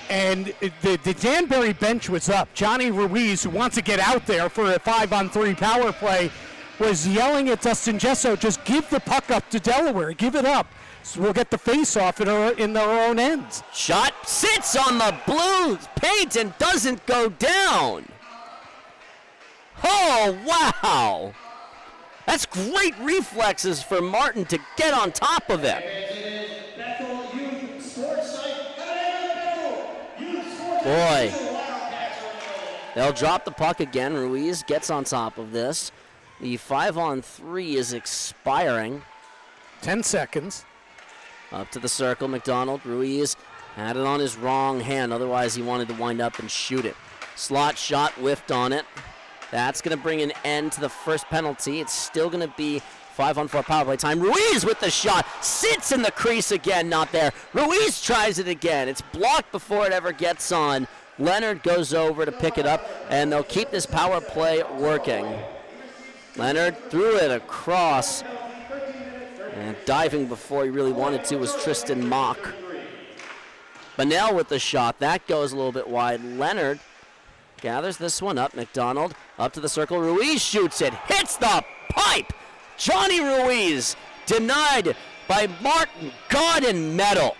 and the Danbury bench was up. Johnny Ruiz, who wants to get out there for a 5-on-3 power play, was yelling at Dustin Gesso, just give the puck up to Delaware, give it up. So we'll get the face-off in their own ends. Shot sits on the blue paint and doesn't go down. Oh, wow. That's great reflexes for Martin to get on top of it. Boy, they'll drop the puck again. Ruiz gets on top of this. The 5-on-3 is expiring. 10 seconds. Up to the circle, McDonald. Ruiz had it on his wrong hand. Otherwise, he wanted to wind up and shoot it. Slot shot, whiffed on it. That's going to bring an end to the first penalty. It's still going to be 5-on-4 power play time. Ruiz with the shot. Sits in the crease again. Not there. Ruiz tries it again. It's blocked before it ever gets on. Leonard goes over to pick it up, and they'll keep this power play working. Leonard threw it across. And diving before he really wanted to was Tristan Mock. Bunnell with the shot. That goes a little bit wide. Leonard gathers this one up. McDonald up to the circle. Ruiz shoots it. Hits the pipe. Johnny Ruiz denied by Martin. Garden medal.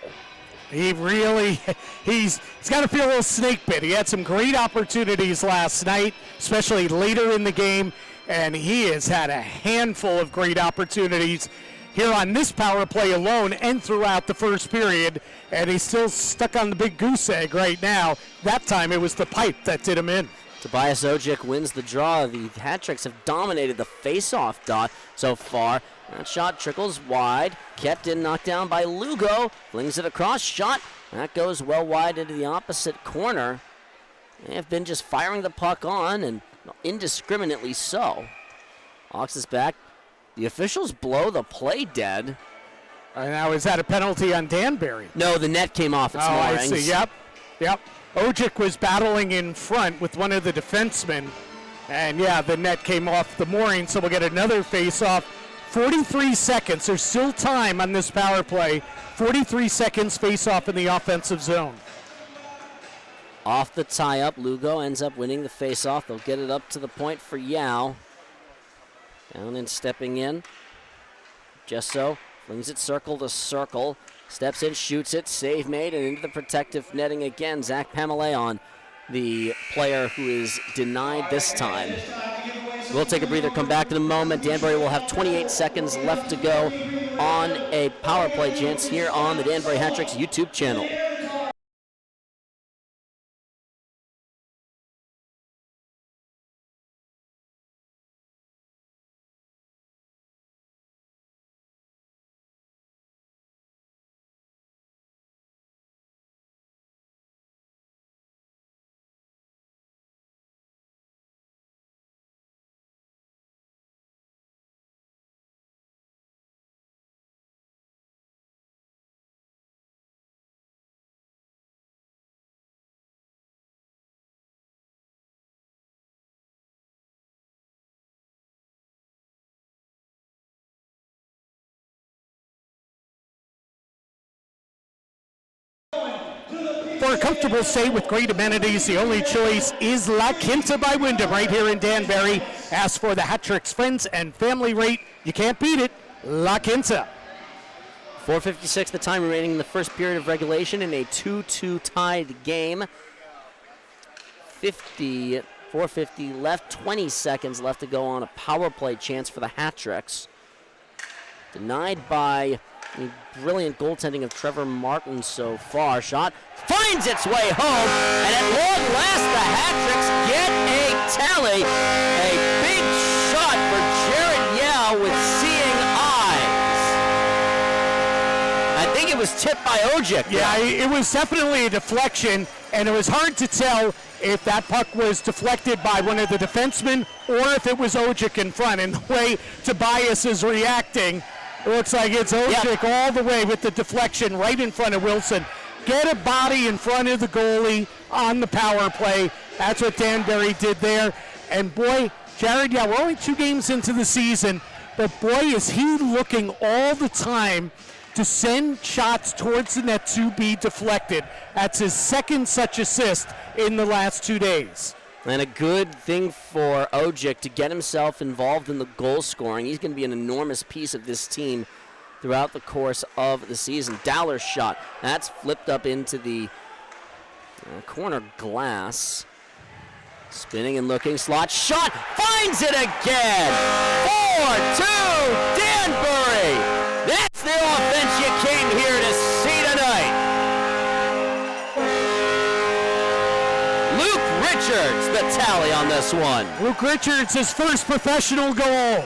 He really, he's got to feel a little snake bit. He had some great opportunities last night, especially later in the game, and he has had a handful of great opportunities here on this power play alone and throughout the first period, and he's still stuck on the big goose egg right now. That time it was the pipe that did him in. Tobias Ojic wins the draw. The Hat-Tricks have dominated the face-off dot so far. That shot trickles wide, kept in, knocked down by Lugo. Flings it across, shot. That goes well wide into the opposite corner. They have been just firing the puck on, and indiscriminately so. Hawks is back. The officials blow the play dead. Now, is that a penalty on Danbury? No, the net came off. It's I see. Yep. Ojic was battling in front with one of the defensemen. And, yeah, the net came off the mooring, so we'll get another face-off. 43 seconds. There's still time on this power play. 43 seconds face-off in the offensive zone. Off the tie-up, Lugo ends up winning the face-off. They'll get it up to the point for Yao. Down and stepping in. Gesso flings it circle to circle. Steps in, shoots it, save made, and into the protective netting again. Zach Pameleon, the player who is denied this time. We'll take a breather, come back in a moment. Danbury will have 28 seconds left to go on a power play chance here on the Danbury Hat-Tricks YouTube channel. For a comfortable stay with great amenities, the only choice is La Quinta by Wyndham right here in Danbury. Ask for the Hat-Tricks friends and family rate. You can't beat it. La Quinta. 4:56 the time remaining in the first period of regulation in a 2-2 tied game. 4:50 left, 20 seconds left to go on a power play chance for the Hat-Tricks. Denied by the brilliant goaltending of Trevor Martin so far. Shot finds its way home, and at long last the Hat-Tricks get a tally. A big shot for Jared Yao with seeing eyes. I think it was tipped by Ojic. Yeah, it was definitely a deflection, and it was hard to tell if that puck was deflected by one of the defensemen or if it was Ojic in front. And the way Tobias is reacting, it looks like it's Ojic all the way with the deflection right in front of Wilson. Get a body in front of the goalie on the power play. That's what Danbury did there. And boy, Jared, yeah, we're only 2 games into the season, but boy, is he looking all the time to send shots towards the net to be deflected. That's his second such assist in the last 2 days. And a good thing for Ojic to get himself involved in the goal scoring. He's going to be an enormous piece of this team throughout the course of the season. Dowler's shot. That's flipped up into the corner glass. Spinning and looking. Slot shot. Finds it again. 4-2 Danbury. That's the offense you came here to see tonight. Luke Richards, the tally on this one. Luke Richards, his first professional goal.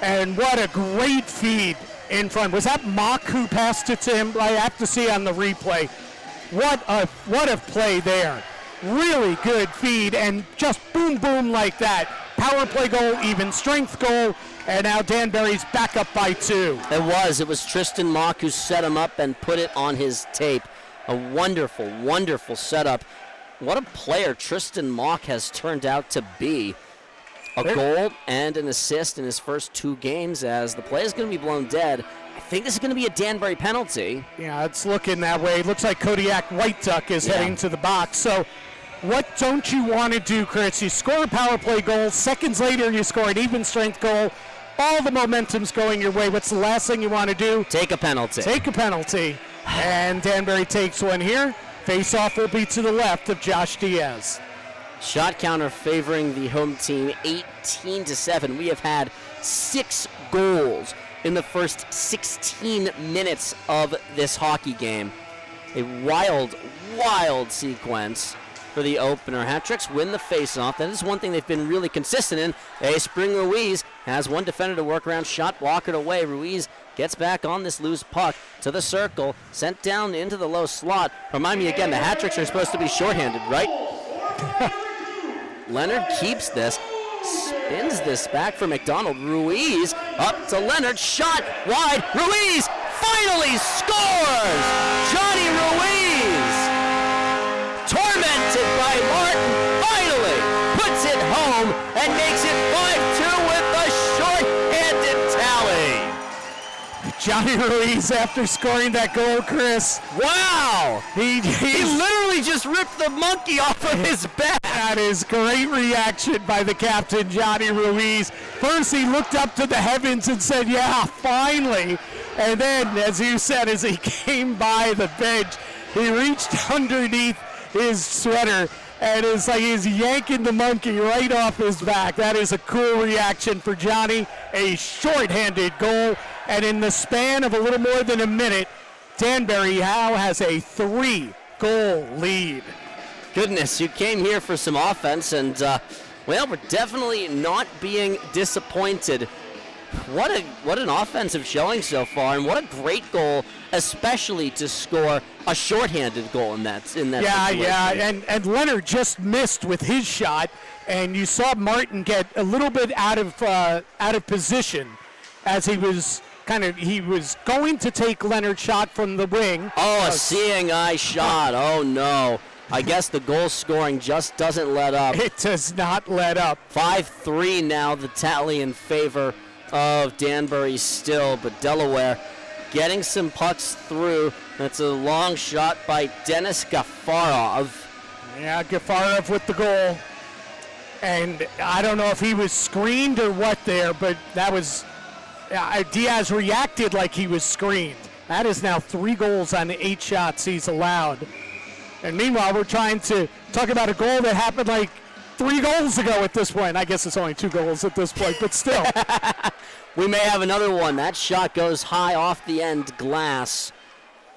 And what a great feed in front. Was that Mock who passed it to him? I have to see on the replay. What a play there. Really good feed, and just boom, boom like that. Power play goal, even strength goal, and now Danbury's back up by 2. It was Tristan Mock who set him up and put it on his tape. A wonderful, wonderful setup. What a player Tristan Mock has turned out to be. a goal and an assist in his first 2 games, as the play is going to be blown dead. I think this is going to be a Danbury penalty. Yeah, it's looking that way. It looks like Kodiak White Duck is heading to the box. So what don't you want to do, Chris? You score a power play goal. Seconds later, you score an even strength goal. All the momentum's going your way. What's the last thing you want to do? Take a penalty. Take a penalty. And Danbury takes one here. Face-off will be to the left of Josh Diaz. Shot counter favoring the home team, 18-7. We have had 6 goals in the first 16 minutes of this hockey game. A wild, wild sequence for the opener. Hat-tricks win the face-off. That is one thing they've been really consistent in. Spring Ruiz has one defender to work around, shot blockered away. Ruiz gets back on this loose puck to the circle, sent down into the low slot. Remind me again, the hat-tricks are supposed to be shorthanded, right? Leonard keeps this, spins this back for McDonald. Ruiz up to Leonard, shot wide. Ruiz finally scores! Johnny Ruiz, tormented by Martin, finally puts it home and makes it 5-2 with a short-handed tally. Johnny Ruiz, after scoring that goal, Chris. Wow! He literally just ripped the monkey off of his back. That is great reaction by the captain, Johnny Ruiz. First, he looked up to the heavens and said, yeah, finally. And then, as you said, as he came by the bench, he reached underneath his sweater, and it's like he's yanking the monkey right off his back. That is a cool reaction for Johnny. A short-handed goal, and in the span of a little more than a minute, Danbury now has a 3-goal lead. Goodness, you came here for some offense, and, well, we're definitely not being disappointed. What an offensive showing so far, and what a great goal, especially to score a shorthanded goal in that situation. Yeah, and Leonard just missed with his shot, and you saw Martin get a little bit out of position as he was going to take Leonard's shot from the wing. Oh, a seeing eye shot. Oh no. I guess the goal scoring just doesn't let up. It does not let up. 5-3 now, the tally in favor of Danbury still, but Delaware getting some pucks through. That's a long shot by Dennis Gafarov. Yeah, Gafarov with the goal. And I don't know if he was screened or what there, but that was, Diaz reacted like he was screened. That is now 3 goals on 8 shots he's allowed. And meanwhile, we're trying to talk about a goal that happened like 3 goals ago at this point. I guess it's only 2 goals at this point, but still. We may have another one. That shot goes high off the end glass.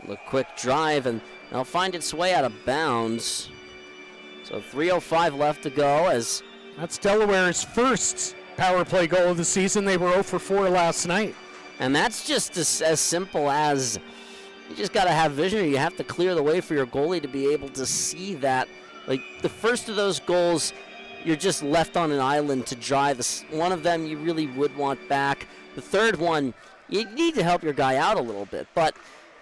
A quick drive, and they'll find its way out of bounds. So 3:05 left to go. As that's Delaware's first power play goal of the season. They were 0 for 4 last night. And that's just as simple as you just got to have vision, or you have to clear the way for your goalie to be able to see that. Like the first of those goals, you're just left on an island to dry. One of them you really would want back. The third one, you need to help your guy out a little bit. But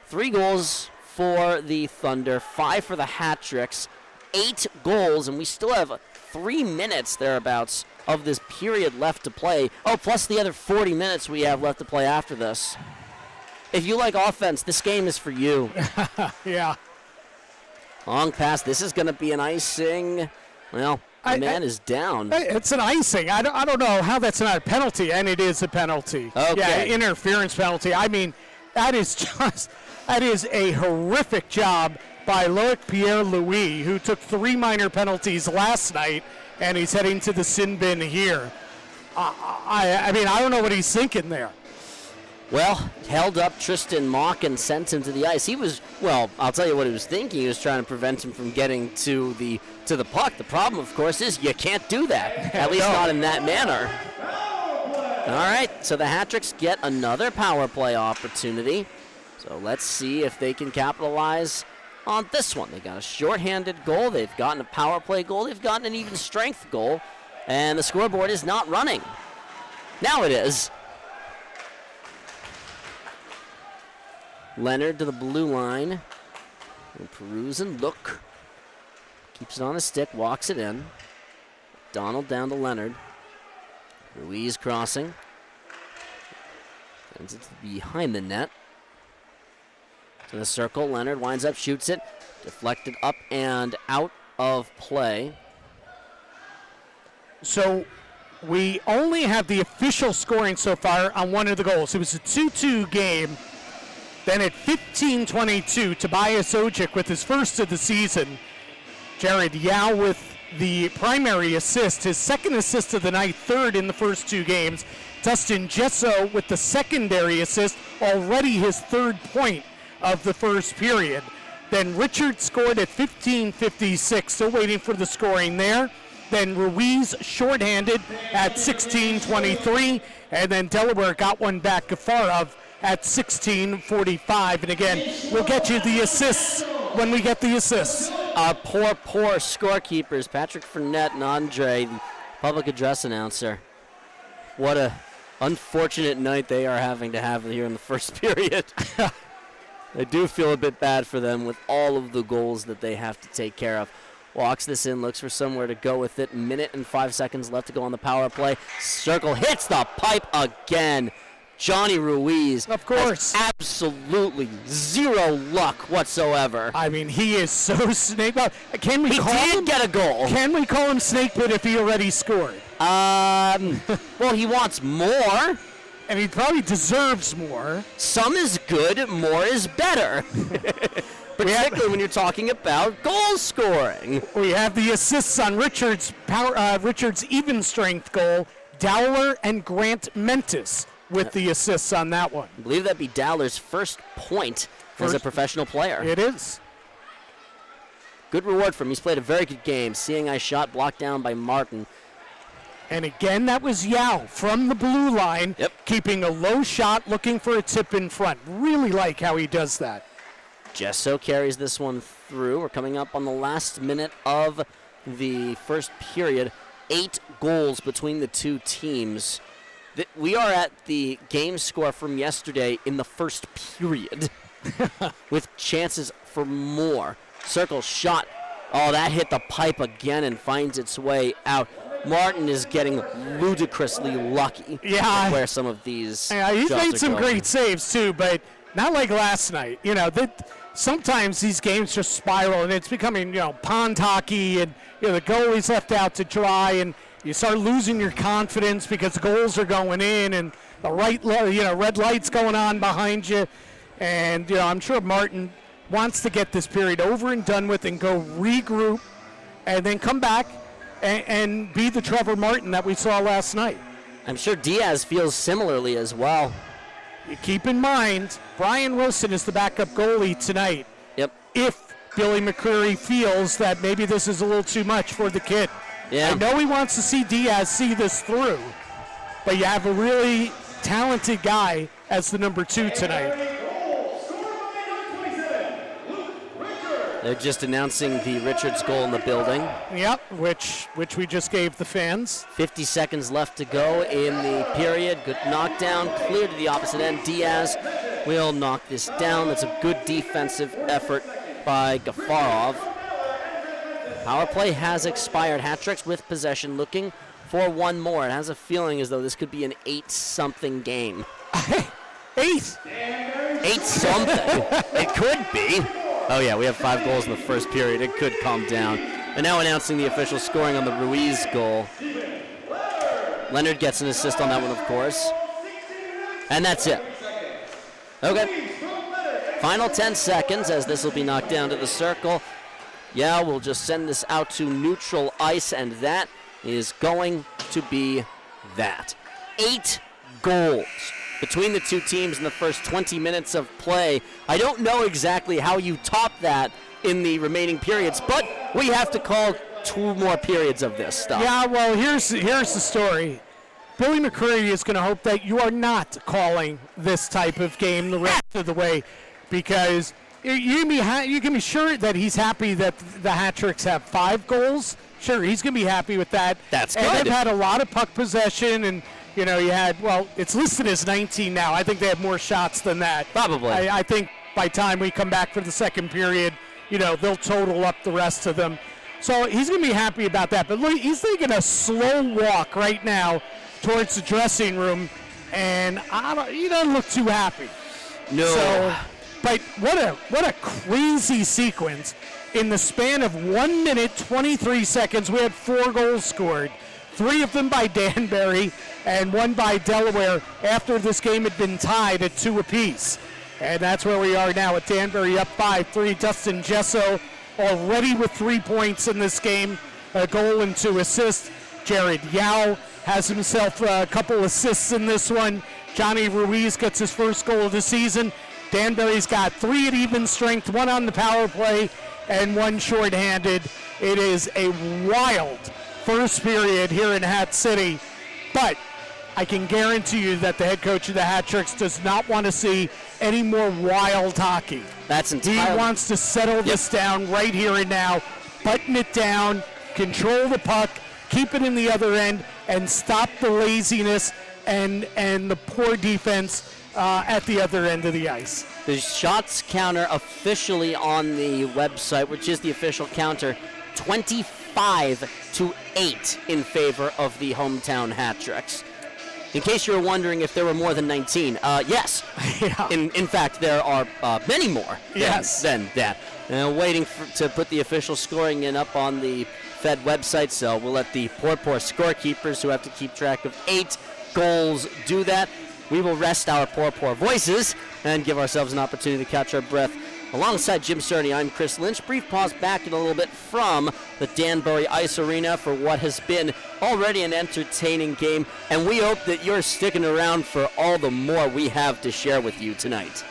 3 goals for the Thunder, 5 for the Hat-Tricks, 8 goals, and we still have 3 minutes thereabouts of this period left to play. Oh, plus the other 40 minutes we have left to play after this. If you like offense, this game is for you. Yeah. Long pass. This is going to be an icing. Well, the man is down. It's an icing. I don't know how that's not a penalty, and it is a penalty. Okay. Yeah, interference penalty. I mean, that is a horrific job by Loic Pierre-Louis, who took 3 minor penalties last night, and he's heading to the sin bin here. I mean, I don't know what he's thinking there. Well, held up Tristan Mock and sent him to the ice. He was, well, I'll tell you what he was thinking. He was trying to prevent him from getting to the puck. The problem, of course, is you can't do that, at least not in that manner. All right, so the Hat-Tricks get another power play opportunity. So let's see if they can capitalize on this one. They got a shorthanded goal. They've gotten a power play goal. They've gotten an even strength goal. And the scoreboard is not running. Now it is. Leonard to the blue line. And Peruzin, look. Keeps it on his stick, walks it in. Donald down to Leonard. Ruiz crossing. Sends it behind the net. To the circle. Leonard winds up, shoots it. Deflected up and out of play. So we only have the official scoring so far on one of the goals. It was a 2-2 game. Then at 15:22, Tobias Ojic with his first of the season. Jared Yao with the primary assist, his second assist of the night, third in the first two games. Dustin Gesso with the secondary assist, already his third point of the first period. Then Richard scored at 15:56, still waiting for the scoring there. Then Ruiz shorthanded at 16:23, and then Delaware got one back, Gafarov at 16:45. And again, we'll get you the assists when we get the assists. Poor scorekeepers, Patrick Fournette and Andre, the public address announcer. What a unfortunate night they are having to have here in the first period. I do feel a bit bad for them with all of the goals that they have to take care of. Walks this in, looks for somewhere to go with it. Minute and 5 seconds left to go on the power play. Circle hits the pipe again. Johnny Ruiz. Of course. Has absolutely zero luck whatsoever. I mean, he is so snake. Can we He call did him? get a goal. Can we call him Snakebit if he already scored? Well, he wants more. And he probably deserves more. Some is good, more is better. Particularly when you're talking about goal scoring. We have the assists on Richard's even strength goal. Dowler and Grant Mentis with the assists on that one. I believe that'd be Dowler's first point as a professional player. It is. Good reward for him. He's played a very good game. Seeing eye shot blocked down by Martin. And again, that was Yao from the blue line, Yep. keeping a low shot, looking for a tip in front. Really like how he does that. Gesso carries this one through. We're coming up on the last minute of the first period. 8 goals between the two teams. We are at the game score from yesterday in the first period with chances for more. Circle shot. Oh, that hit the pipe again and finds its way out. Martin is getting ludicrously lucky. Yeah. Where some of these. Yeah, he's shots made are some going. great saves too, but not like last night. You know, sometimes these games just spiral and it's becoming, pond hockey, and the goalie's left out to dry, and you start losing your confidence because the goals are going in and the red lights going on behind you. And I'm sure Martin wants to get this period over and done with and go regroup and then come back and be the Trevor Martin that we saw last night. I'm sure Diaz feels similarly as well. You keep in mind, Brian Wilson is the backup goalie tonight. Yep. If Billy McCreary feels that maybe this is a little too much for the kid. Yeah. I know he wants to see Diaz see this through, but you have a really talented guy as the number 2 tonight. They're just announcing the Richards goal in the building. Yep, which we just gave the fans. 50 seconds left to go in the period. Good knockdown, clear to the opposite end. Diaz will knock this down. That's a good defensive effort by Gafarov. Power play has expired. Hat-tricks with possession, looking for one more. It has a feeling as though this could be an 8-something game. 8? 8-something. It could be. Oh, yeah, we have 5 goals in the first period. It could calm down. And now announcing the official scoring on the Ruiz goal. Leonard gets an assist on that one, of course. And that's it. Okay. Final 10 seconds as this will be knocked down to the circle. Yeah, we'll just send this out to neutral ice, and that is going to be that. 8 goals between the two teams in the first 20 minutes of play. I don't know exactly how you top that in the remaining periods, but we have to call 2 more periods of this stuff. Yeah, well, here's the story. Billy McCreary is going to hope that you are not calling this type of game the rest of the way, because you can be sure that he's happy that the hat-tricks have 5 goals. Sure, he's going to be happy with that. That's and good. And they've had a lot of puck possession, and you had, it's listed as 19 now. I think they have more shots than that. Probably. I think by time we come back for the second period, they'll total up the rest of them. So he's going to be happy about that. But look, he's taking a slow walk right now towards the dressing room, and he doesn't look too happy. No. So, but what a crazy sequence. In the span of 1 minute, 23 seconds, we had 4 goals scored. 3 of them by Danbury and 1 by Delaware after this game had been tied at 2 apiece. And that's where we are now, at Danbury up 5-3. Dustin Gesso already with 3 points in this game, a goal and 2 assists. Jared Yao has himself a couple assists in this one. Johnny Ruiz gets his first goal of the season. Danbury's got 3 at even strength, 1 on the power play and 1 shorthanded. It is a wild first period here in Hat City, but I can guarantee you that the head coach of the Hat Tricks does not want to see any more wild hockey. That's entirely. He wants to settle this down right here and now, button it down, control the puck, keep it in the other end, and stop the laziness and the poor defense at the other end of the ice. The shots counter officially on the website, which is the official counter, 25-8 in favor of the hometown Hat Tricks. In case you were wondering if there were more than 19, yes. Yeah. In fact, there are many more than that. Waiting to put the official scoring in up on the Fed website, so we'll let the poor scorekeepers who have to keep track of 8 goals do that. We will rest our poor voices and give ourselves an opportunity to catch our breath. Alongside Jim Cerny, I'm Chris Lynch. Brief pause back in a little bit from the Danbury Ice Arena for what has been already an entertaining game, and we hope that you're sticking around for all the more we have to share with you tonight.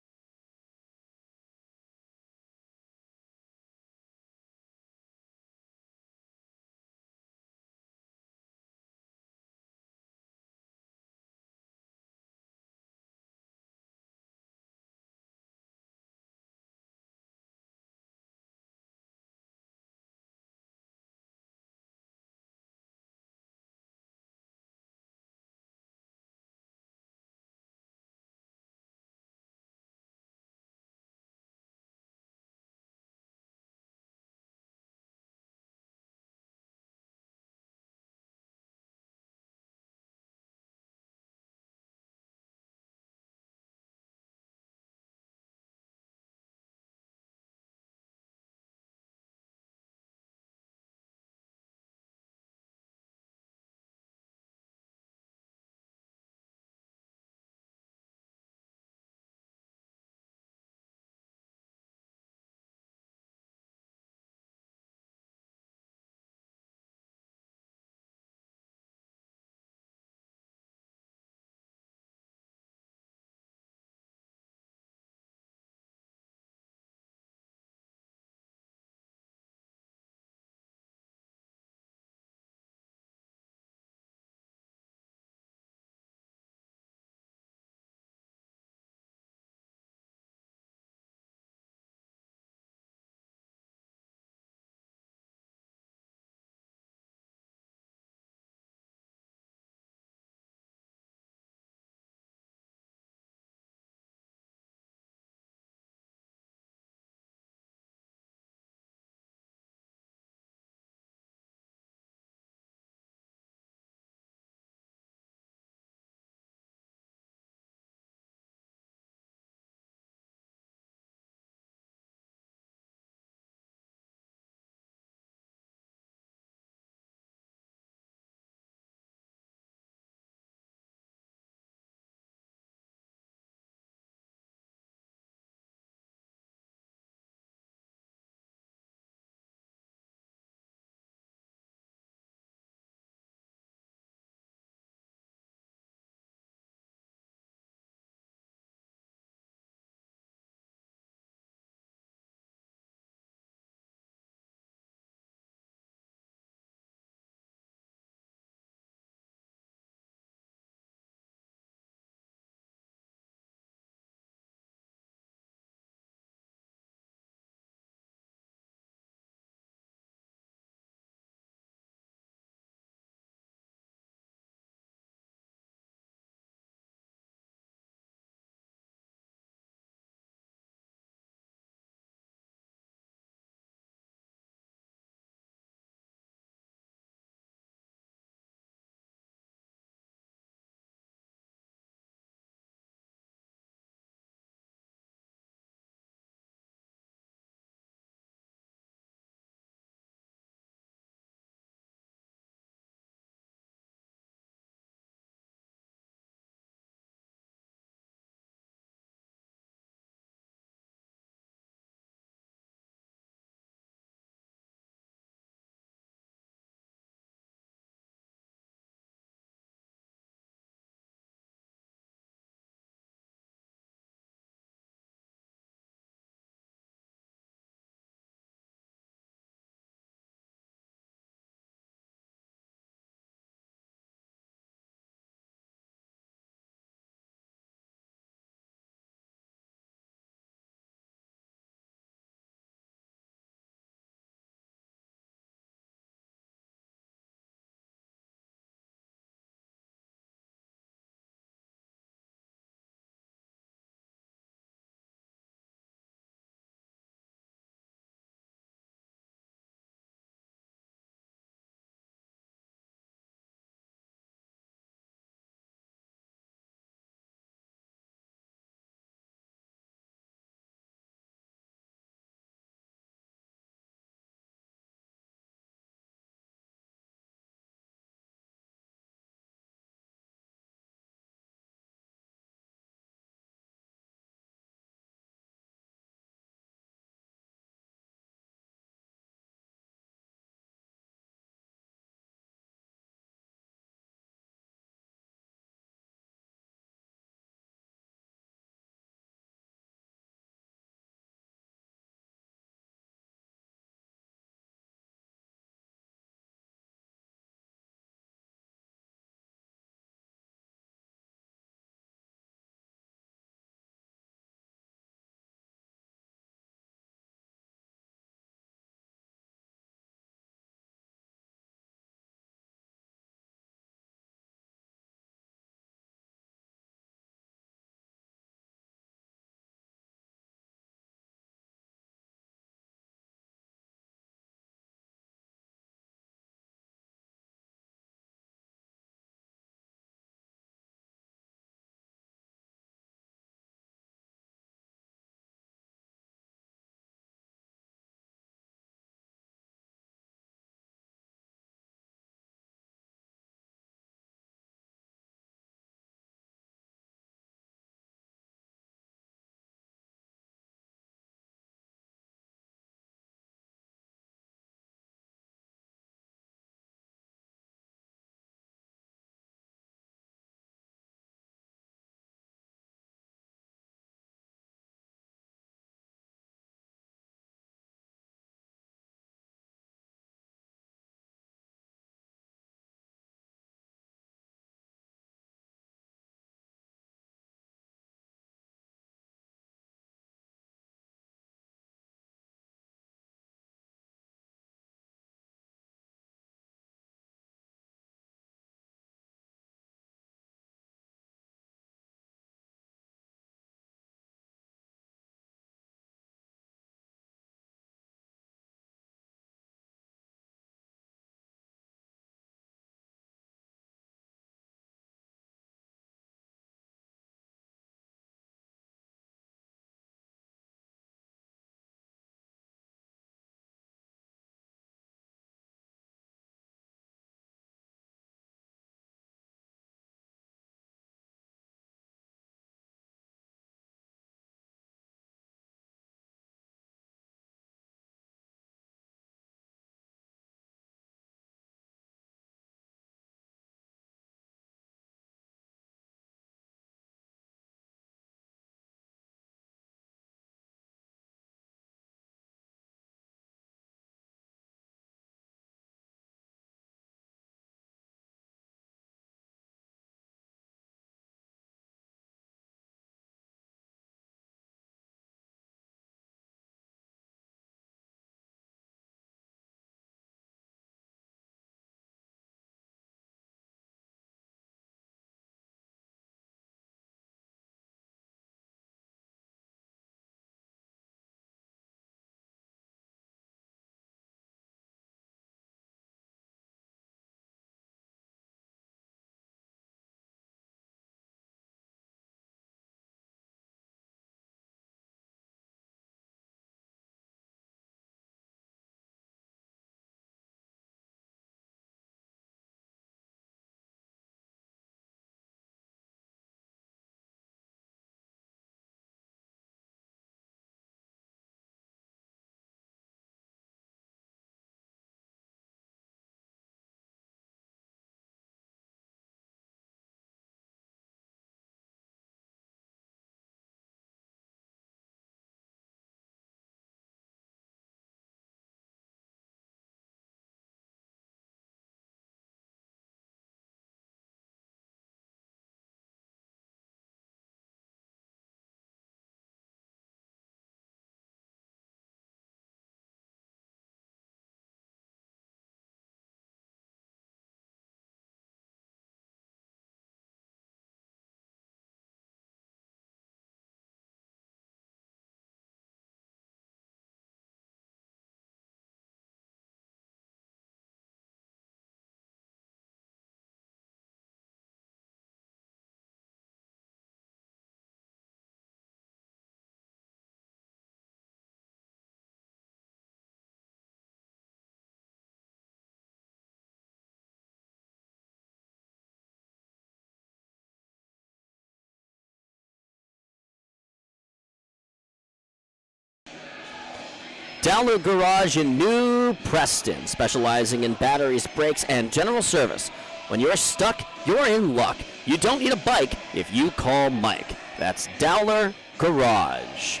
Delaware Garage in New Preston, specializing in batteries, brakes, and general service. When you're stuck, you're in luck. You don't need a bike if you call Mike. That's Delaware Garage.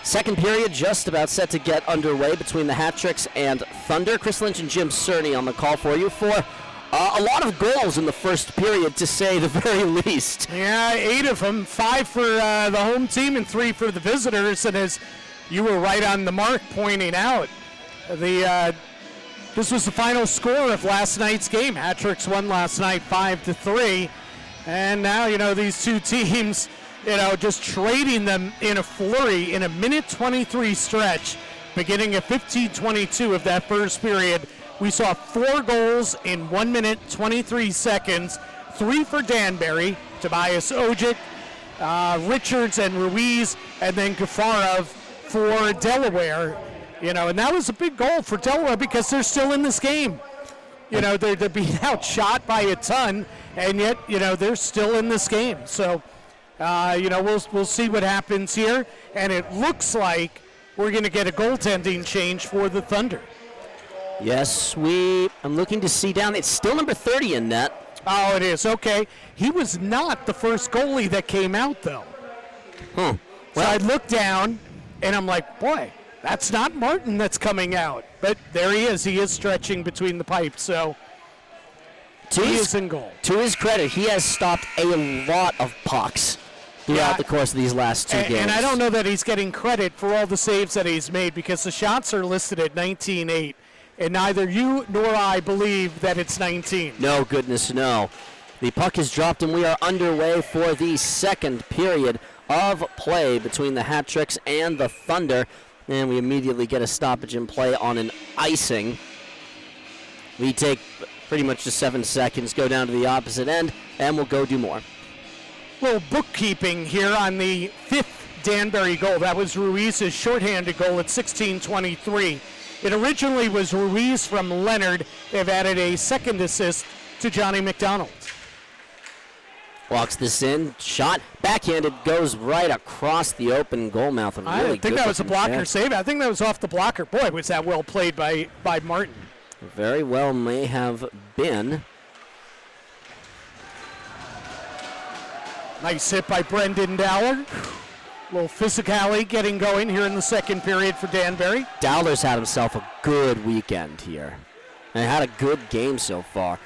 Second period just about set to get underway between the Hat-Tricks and Thunder. Chris Lynch and Jim Cerny on the call for you for a lot of goals in the first period, to say the very least. Yeah, 8 of them, 5 for the home team and 3 for the visitors. And as you were right on the mark pointing out, this was the final score of last night's game. Hat-Tricks won last night 5-3. And now, these two teams, just trading them in a flurry in a minute 23 stretch, beginning at 15:22 of that first period. We saw 4 goals in 1 minute 23 seconds, 3 for Danbury, Tobias Ojic, Richards and Ruiz, and then Gafarov for Delaware. And that was a big goal for Delaware because they're still in this game. They're being outshot by a ton, and yet, they're still in this game. So, we'll see what happens here, and it looks like we're going to get a goaltending change for the Thunder. Yes, I'm looking to see down. It's still number 30 in net. Oh, it is. Okay. He was not the first goalie that came out, though. Well, so I looked down, and I'm like, boy, that's not Martin that's coming out. But there he is. He is stretching between the pipes, so he is in goal. To his credit, he has stopped a lot of pucks throughout the course of these last 2 games. And I don't know that he's getting credit for all the saves that he's made, because the shots are listed at 19-8. And neither you nor I believe that it's 19. No, goodness, no. The puck is dropped, and we are underway for the second period of play between the Hat-Tricks and the Thunder. And we immediately get a stoppage in play on an icing. We take pretty much just 7 seconds, go down to the opposite end, and we'll go do more. Little bookkeeping here on the 5th Danbury goal. That was Ruiz's shorthanded goal at 16:23. It originally was Ruiz from Leonard. They've added a second assist to Johnny McDonald. Walks this in, shot, backhanded, goes right across the open goal mouth. I think that was a blocker save. I think that was off the blocker. Boy, was that well played by Martin. Very well may have been. Nice hit by Brendan Dowler. A little physicality getting going here in the second period for Danbury. Dowler's had himself a good weekend here and had a good game so far.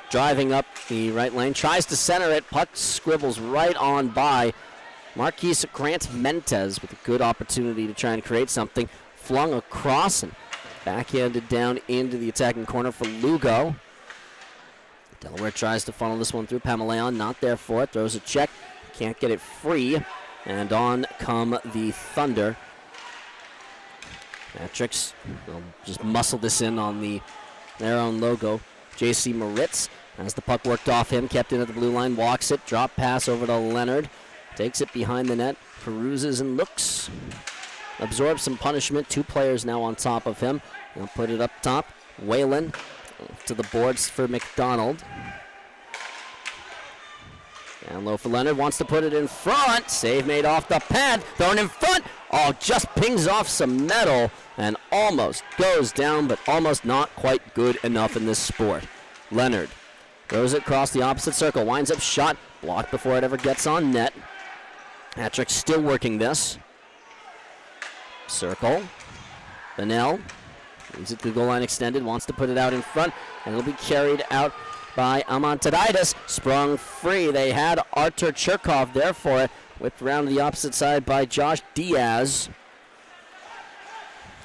Driving up the right lane, tries to center it. Puck scribbles right on by Marquise Grant-Mentes with a good opportunity to try and create something. Flung across and backhanded down into the attacking corner for Lugo. Delaware tries to funnel this one through. Pamaleon not there for it. Throws a check. Can't get it free. And on come the Thunder. Hat-Tricks will just muscle this in on their own logo. J.C. Moritz has the puck worked off him, kept in at the blue line, walks it, drop pass over to Leonard. Takes it behind the net, peruses and looks. Absorbs some punishment. 2 players now on top of him. They'll put it up top. Whalen to the boards for McDonald. Down low for Leonard, wants to put it in front. Save made off the pad, thrown in front. Oh, just pings off some metal and almost goes down, but almost not quite good enough in this sport. Leonard throws it across the opposite circle, winds up shot, blocked before it ever gets on net. Hat-Trick still working this. Circle. Benell leaves it to the goal line extended, wants to put it out in front, and it'll be carried out by Amantadaitis. Sprung free. They had Artur Cherkov there for it. Whipped around to the opposite side by Josh Diaz.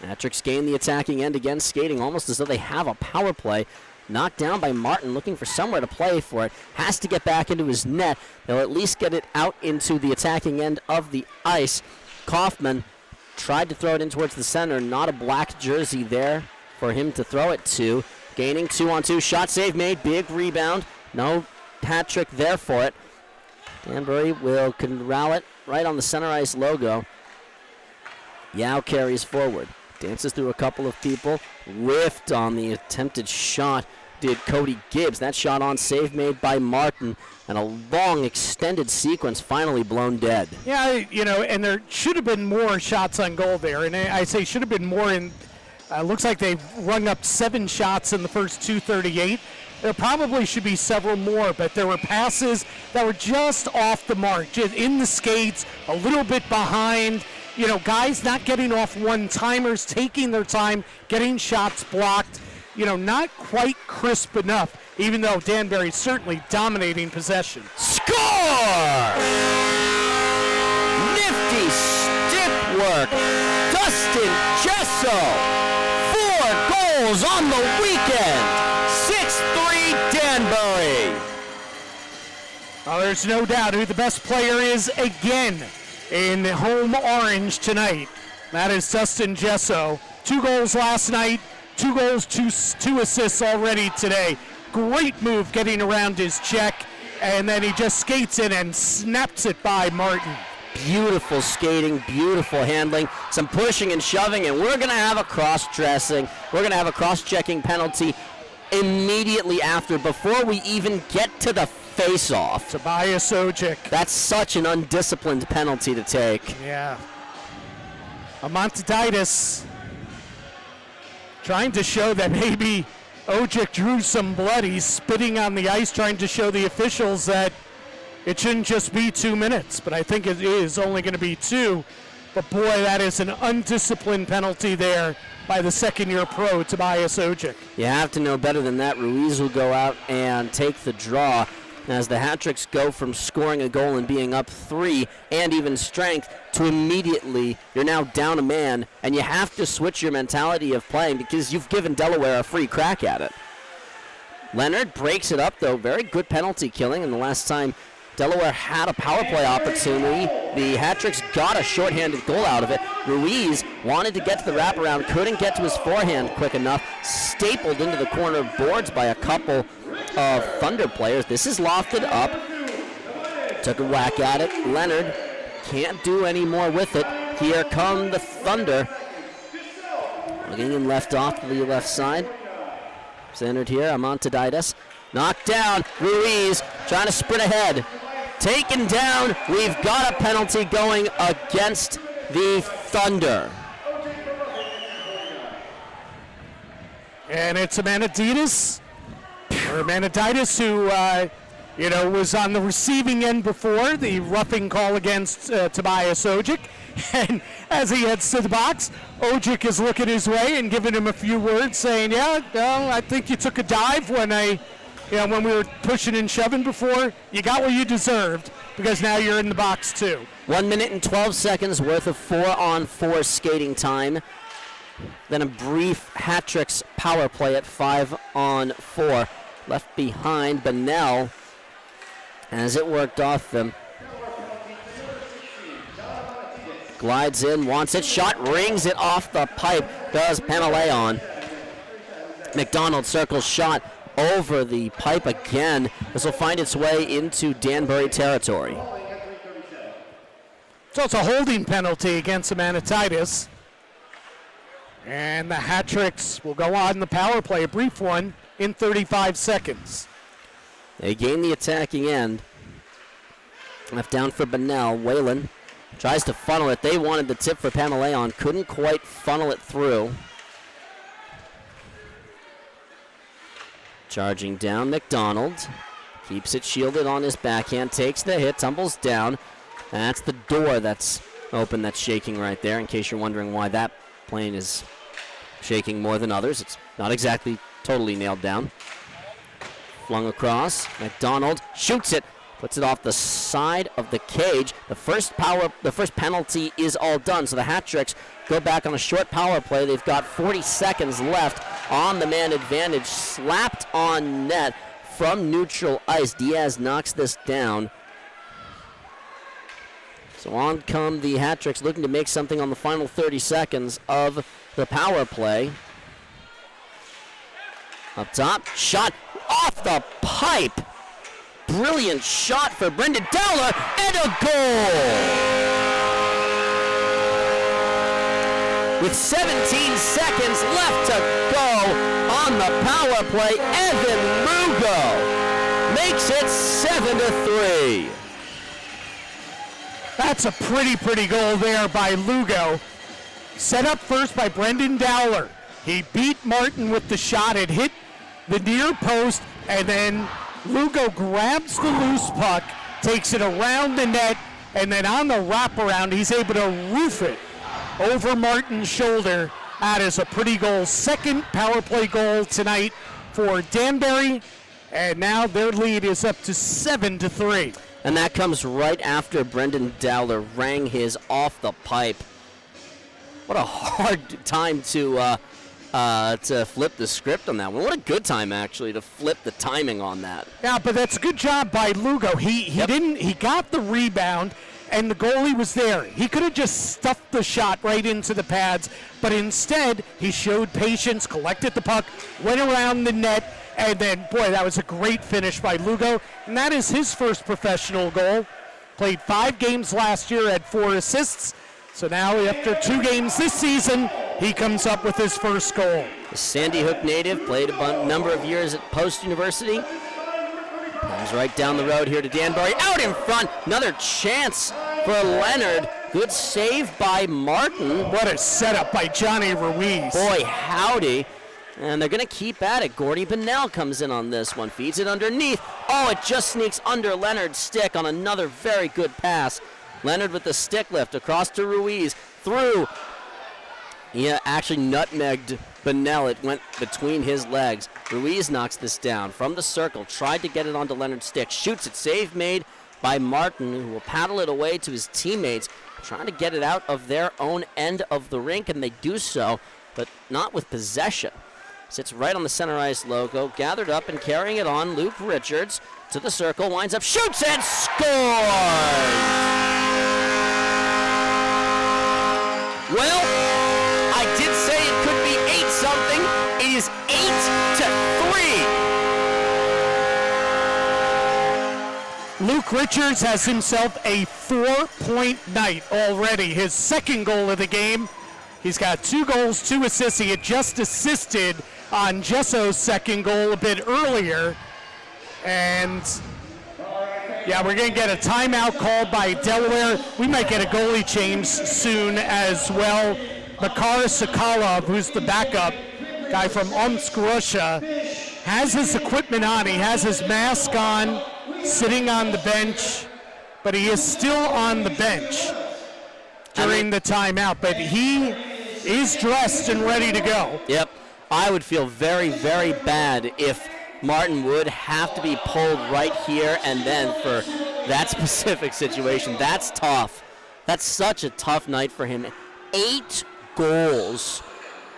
Hat-Tricks gain the attacking end again, skating almost as though they have a power play. Knocked down by Martin, looking for somewhere to play for it. Has to get back into his net. They'll at least get it out into the attacking end of the ice. Kaufman tried to throw it in towards the center. Not a black jersey there for him to throw it to. Gaining 2-on-2. Shot save made. Big rebound. No hat-trick there for it. Danbury will corral it right on the center ice logo. Yao carries forward. Dances through a couple of people. Whiffed on the attempted shot did Cody Gibbs. That shot on save made by Martin, and a long extended sequence finally blown dead. Yeah, and there should have been more shots on goal there, and I say should have been more in. Looks like they've rung up 7 shots in the first 2:38. There probably should be several more, but there were passes that were just off the mark, just in the skates, a little bit behind. Guys not getting off one-timers, taking their time, getting shots blocked. Not quite crisp enough, even though Danbury's certainly dominating possession. Score! Nifty stick work. Dustin Gesso. 4 goals on the weekend. 6-3 Danbury. Oh, there's no doubt who the best player is again in home orange tonight. That is Dustin Gesso. 2 goals last night. 2 goals, 2 assists already today. Great move getting around his check, and then he just skates in and snaps it by Martin. Beautiful skating, beautiful handling, some pushing and shoving, and we're going to have a cross-dressing. We're going to have a cross-checking penalty immediately after, before we even get to the face-off. Tobias Ojic. That's such an undisciplined penalty to take. Yeah. Amontaditis trying to show that maybe Ojic drew some blood. He's spitting on the ice, trying to show the officials that it shouldn't just be 2 minutes, but I think it is only going to be 2. But boy, that is an undisciplined penalty there by the second-year pro, Tobias Ojic. You have to know better than that. Ruiz will go out and take the draw as the Hat-Tricks go from scoring a goal and being up 3 and even strength to immediately you're now down a man, and you have to switch your mentality of playing because you've given Delaware a free crack at it. Leonard breaks it up, though. Very good penalty killing, and the last time Delaware had a power play opportunity, the Hat-Tricks got a shorthanded goal out of it. Ruiz wanted to get to the wraparound, couldn't get to his forehand quick enough, stapled into the corner boards by a couple of Thunder players. This is lofted up, took a whack at it. Leonard can't do any more with it. Here come the Thunder. Looking in left off to the left side. Centered here, Amontaditis. Knocked down, Ruiz trying to sprint ahead. Taken down, we've got a penalty going against the Thunder. And it's Amontaditis, who, was on the receiving end before the roughing call against Tobias Ojic. And as he heads to the box, Ojic is looking his way and giving him a few words, saying, I think you took a dive when when we were pushing and shoving before. You got what you deserved because now you're in the box too. 1 minute and 12 seconds worth of 4-on-4 skating time. Then a brief Hat-Tricks power play at 5-on-4. Left behind Bonnell as it worked off them. Glides in, wants it, shot, rings it off the pipe, does Pamaleon. McDonald circles shot over the pipe again. This will find its way into Danbury territory. So it's a holding penalty against Amontaditis. And the Hat-Tricks will go on the power play, a brief one, in 35 seconds. They gain the attacking end. Left down for Bonnell. Whalen tries to funnel it. They wanted the tip for Pamaleon. Couldn't quite funnel it through. Charging down, McDonald. Keeps it shielded on his backhand. Takes the hit, tumbles down. That's the door that's open, that's shaking right there. In case you're wondering why that plane is shaking more than others. It's not exactly totally nailed down. Flung across. McDonald shoots it. Puts it off the side of the cage. The first penalty is all done. So the Hat-Tricks go back on a short power play. They've got 40 seconds left on the man advantage. Slapped on net from neutral ice. Diaz knocks this down. So on come the Hat-Tricks looking to make something on the final 30 seconds of the power play. Up top, shot off the pipe. Brilliant shot for Brendan Dowler, and a goal! With 17 seconds left to go on the power play, Evan Lugo makes it 7-3. That's a pretty goal there by Lugo. Set up first by Brendan Dowler. He beat Martin with the shot. It hit the near post, and then Lugo grabs the loose puck, takes it around the net, and then on the wraparound, he's able to roof it over Martin's shoulder. That is a pretty goal. Second power play goal tonight for Danbury, and now their lead is up to 7-3. And that comes right after Brendan Dowler rang his off the pipe. What a hard time to flip the script on that one. What a good time, actually, to flip the timing on that. Yeah, but that's a good job by Lugo. He got the rebound, and the goalie was there. He could have just stuffed the shot right into the pads, but instead he showed patience, collected the puck, went around the net, and then, boy, that was a great finish by Lugo. And that is his first professional goal. Played 5 games last year, had 4 assists. So now, after 2 games this season, he comes up with his first goal. The Sandy Hook native, played a number of years at Post University. Comes right down the road here to Danbury. Out in front, another chance for Leonard. Good save by Martin. What a setup by Johnny Ruiz. Boy, howdy. And they're going to keep at it. Gordy Bonnell comes in on this one. Feeds it underneath. Oh, it just sneaks under Leonard's stick on another very good pass. Leonard with the stick lift across to Ruiz. Through. Yeah, actually nutmegged Bonnell. It went between his legs. Ruiz knocks this down from the circle. Tried to get it onto Leonard's stick. Shoots it. Save made by Martin, who will paddle it away to his teammates. Trying to get it out of their own end of the rink, and they do so, but not with possession. Sits right on the center ice logo, gathered up and carrying it on. Luke Richards to the circle, winds up, shoots and scores! Well, I did say it could be 8-something. It is 8-3. Luke Richards has himself a 4-point night already. His second goal of the game. He's got 2 goals, 2 assists. He had just assisted on Jesso's second goal a bit earlier. And, yeah, we're going to get a timeout called by Delaware. We might get a goalie change soon as well. Makar Sokolov, who's the backup guy from Omsk, Russia, has his equipment on. He has his mask on, sitting on the bench, but he is still on the bench during the timeout. But he is dressed and ready to go. Yep. I would feel very, very bad if Martin would have to be pulled right here and then for that specific situation. That's tough. That's such a tough night for him. 8 goals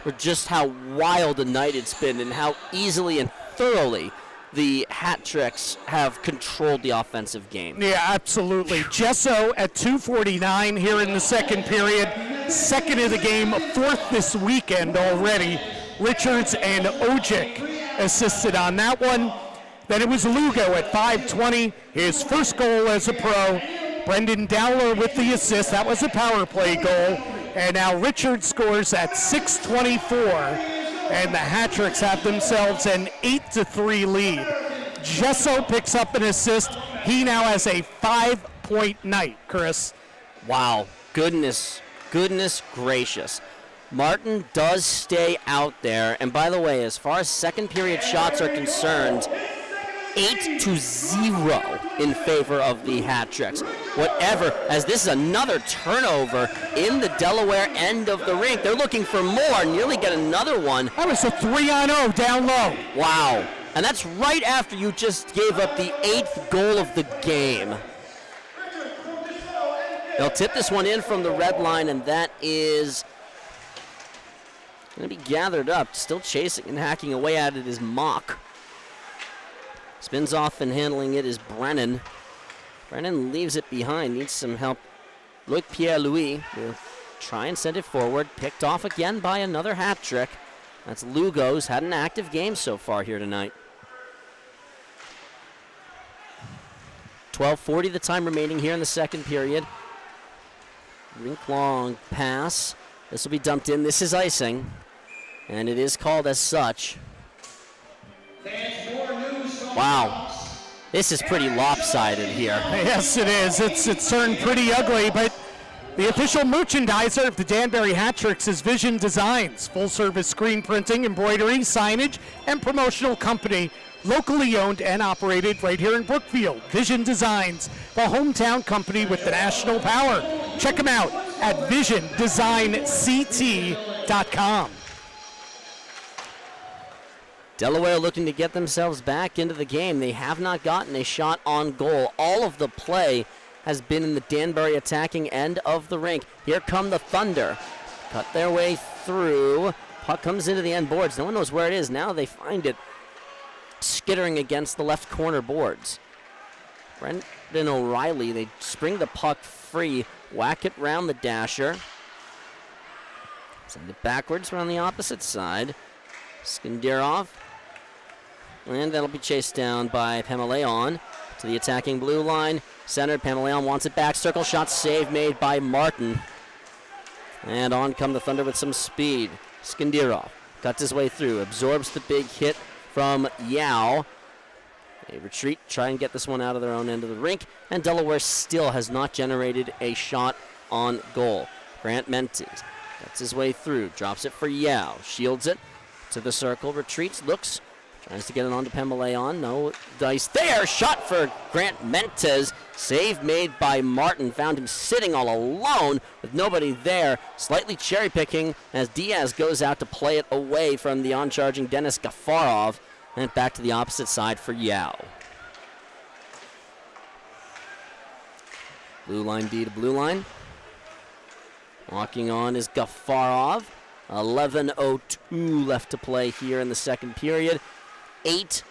for just how wild a night it's been and how easily and thoroughly the hat tricks have controlled the offensive game. Yeah, absolutely. Jesso at 2:49 here in the second period. Second of the game, 4th this weekend already. Richards and Ojic assisted on that one. Then it was Lugo at 5:20, his first goal as a pro. Brendan Dowler with the assist. That was a power play goal. And now Richards scores at 6:24. And the Hat-Tricks have themselves an 8-3 lead. Jesso picks up an assist. He now has a 5-point night, Chris. Wow. Goodness gracious. Martin does stay out there. And by the way, as far as second period shots are concerned, 8-0 in favor of the Hat-Tricks. Whatever, as this is another turnover in the Delaware end of the rink. They're looking for more, nearly get another one. That was a 3-0 down low. Wow. And that's right after you just gave up the 8th goal of the game. They'll tip this one in from the red line, and that is going to be gathered up. Still chasing and hacking away at it is Mock. Spins off and handling it is Brennan. Brennan leaves it behind, needs some help. Loic Pierre-Louis will try and send it forward. Picked off again by another hat trick. That's Lugo's had an active game so far here tonight. 12:40 the time remaining here in the second period. Rink long pass This will be dumped in. This is icing, and it is called as such. Wow. This is pretty lopsided here. Yes, it is. It's turned pretty ugly, but the official merchandiser of the Danbury Hat Tricks is Vision Designs, full-service screen printing, embroidery, signage, and promotional company, locally owned and operated right here in Brookfield. Vision Designs, the hometown company with the national power. Check them out at visiondesignsct.com. Delaware looking to get themselves back into the game. They have not gotten a shot on goal. All of the play has been in the Danbury attacking end of the rink. Here come the Thunder. Cut their way through. Puck comes into the end boards. No one knows where it is. Now they find it skittering against the left corner boards. Brendan O'Reilly, they spring the puck free, whack it round the dasher. Send it backwards around the opposite side. Skindirov. And that'll be chased down by Pamaleon to the attacking blue line. Centered, Pamaleon wants it back. Circle shot save made by Martin. And on come the Thunder with some speed. Skindirov cuts his way through, absorbs the big hit from Yao. They retreat, try and get this one out of their own end of the rink. And Delaware still has not generated a shot on goal. Grant Mentes cuts his way through, drops it for Yao, shields it to the circle, retreats, looks, tries to get it onto Pamaleon. No dice there. Shot for Grant Mentes. Save made by Martin. Found him sitting all alone with nobody there. Slightly cherry picking as Diaz goes out to play it away from the on-charging Denis Gafarov. And back to the opposite side for Yao. Blue line D to blue line. Walking on is Gafarov. 11:02 left to play here in the second period. 8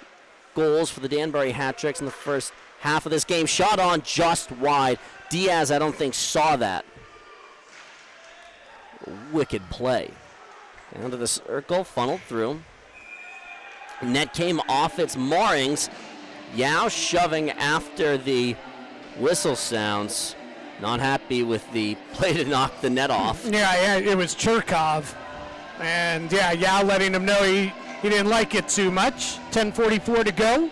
goals for the Danbury Hat Tricks in the first half of this game. Shot on just wide. Diaz, I don't think, saw that. Wicked play. Down to the circle, funneled through. Net came off its moorings. Yao shoving after the whistle sounds. Not happy with the play to knock the net off. Yeah, it was Cherkov. And yeah, Yao letting him know he didn't like it too much. 10:44 to go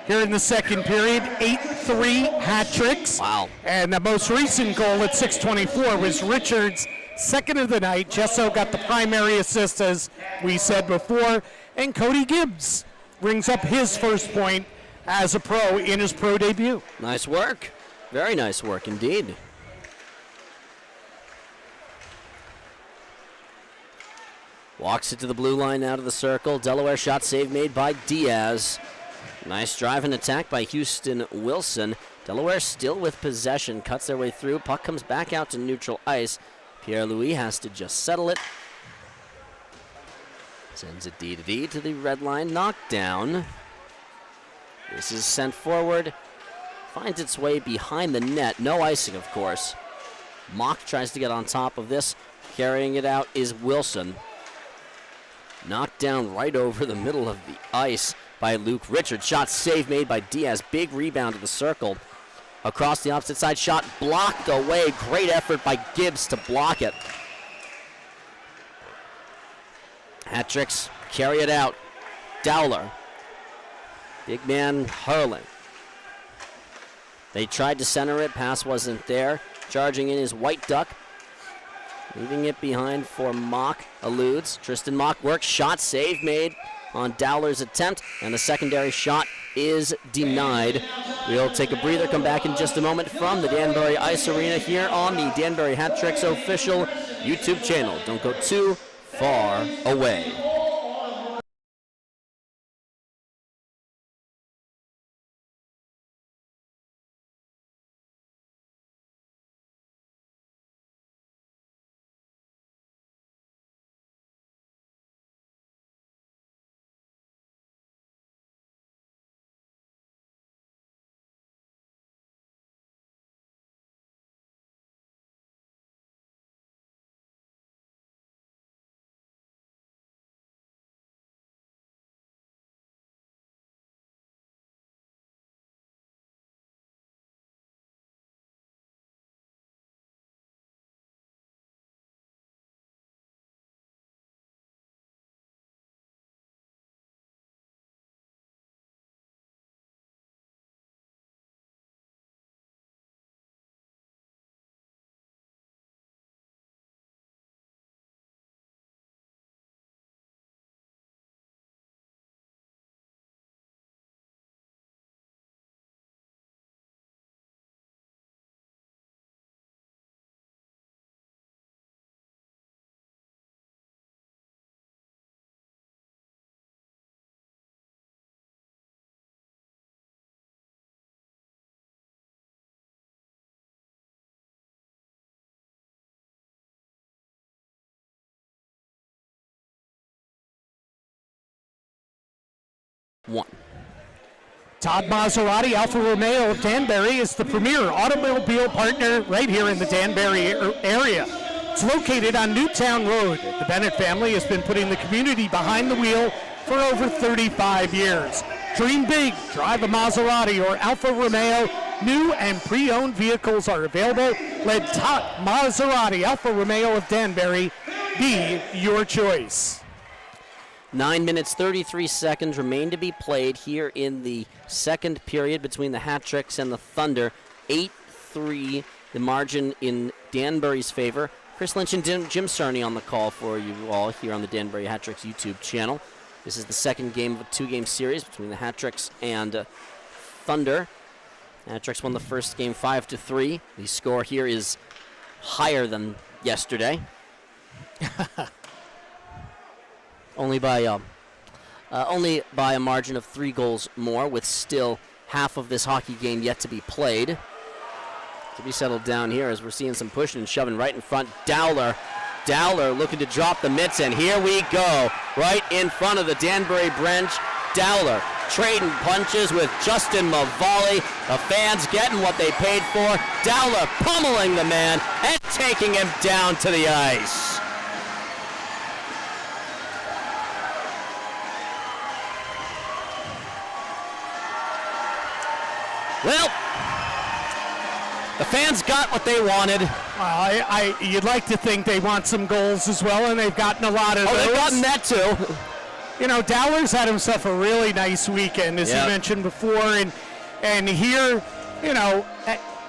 here in the second period. 8-3 Hat Tricks. Wow. And the most recent goal at 6:24 was Richards' second of the night. Jesso got the primary assist, as we said before. And Cody Gibbs brings up his first point as a pro in his pro debut. Nice work. Very nice work indeed. Walks it to the blue line out of the circle. Delaware shot save made by Diaz. Nice drive and attack by Houston Wilson. Delaware still with possession. Cuts their way through. Puck comes back out to neutral ice. Pierre-Louis has to just settle it. Sends it D to D to the red line. Knocked down. This is sent forward. Finds its way behind the net. No icing, of course. Mock tries to get on top of this. Carrying it out is Wilson. Knocked down right over the middle of the ice by Luke Richards. Shot save made by Diaz. Big rebound to the circle. Across the opposite side. Shot blocked away. Great effort by Gibbs to block it. Hat Tricks carry it out. Dowler. Big man hurling. They tried to center it. Pass wasn't there. Charging in is White Duck. Leaving it behind for Mock. Eludes. Tristan Mock works. Shot save made on Dowler's attempt. And the secondary shot is denied. We'll take a breather. Come back in just a moment from the Danbury Ice Arena here on the Danbury Hat Tricks official YouTube channel. Don't go too far away. Todd Maserati, Alfa Romeo of Danbury, is the premier automobile partner right here in the Danbury area. It's located on Newtown Road. The Bennett family has been putting the community behind the wheel for over 35 years. Dream big, drive a Maserati or Alfa Romeo. New and pre-owned vehicles are available. Let Todd Maserati, Alfa Romeo of Danbury, be your choice. 9 minutes, 33 seconds remain to be played here in the second period between the Hat-Tricks and the Thunder. 8-3, the margin in Danbury's favor. Chris Lynch and Jim Cerny on the call for you all here on the Danbury Hat-Tricks YouTube channel. This is the second game of a two-game series between the Hat-Tricks and Thunder. Hat-Tricks won the first game 5-3. The score here is higher than yesterday. Only by a margin of 3 goals more, with still half of this hockey game yet to be played. To be settled down here as we're seeing some pushing and shoving right in front. Dowler looking to drop the mitts, and here we go. Right in front of the Danbury bench. Dowler trading punches with Justin Mavali. The fans getting what they paid for. Dowler pummeling the man and taking him down to the ice. Well, the fans got what they wanted. You'd like to think they want some goals as well, and they've gotten a lot of those. They've gotten that too. You know, Dowler's had himself a really nice weekend, as you mentioned before, and here, you know,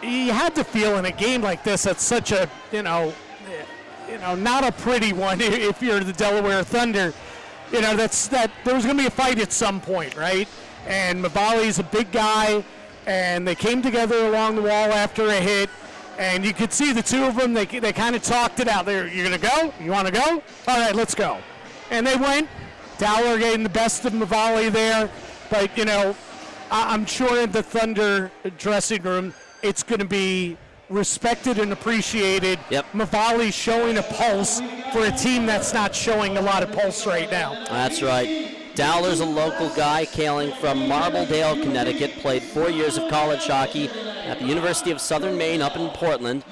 you had to feel in a game like this that's such a, not a pretty one. If you're the Delaware Thunder, that there was going to be a fight at some point, right? And Mavali's a big guy. And they came together along the wall after a hit, and you could see the two of them, they kind of talked it out. You're going to go? You want to go? All right, let's go. And they went. Dowler getting the best of Mavali there. But, I'm sure in the Thunder dressing room, it's going to be respected and appreciated. Yep. Mavali showing a pulse for a team that's not showing a lot of pulse right now. That's right. Dowler's a local guy, hailing from Marbledale, Connecticut, played 4 years of college hockey at the University of Southern Maine up in Portland,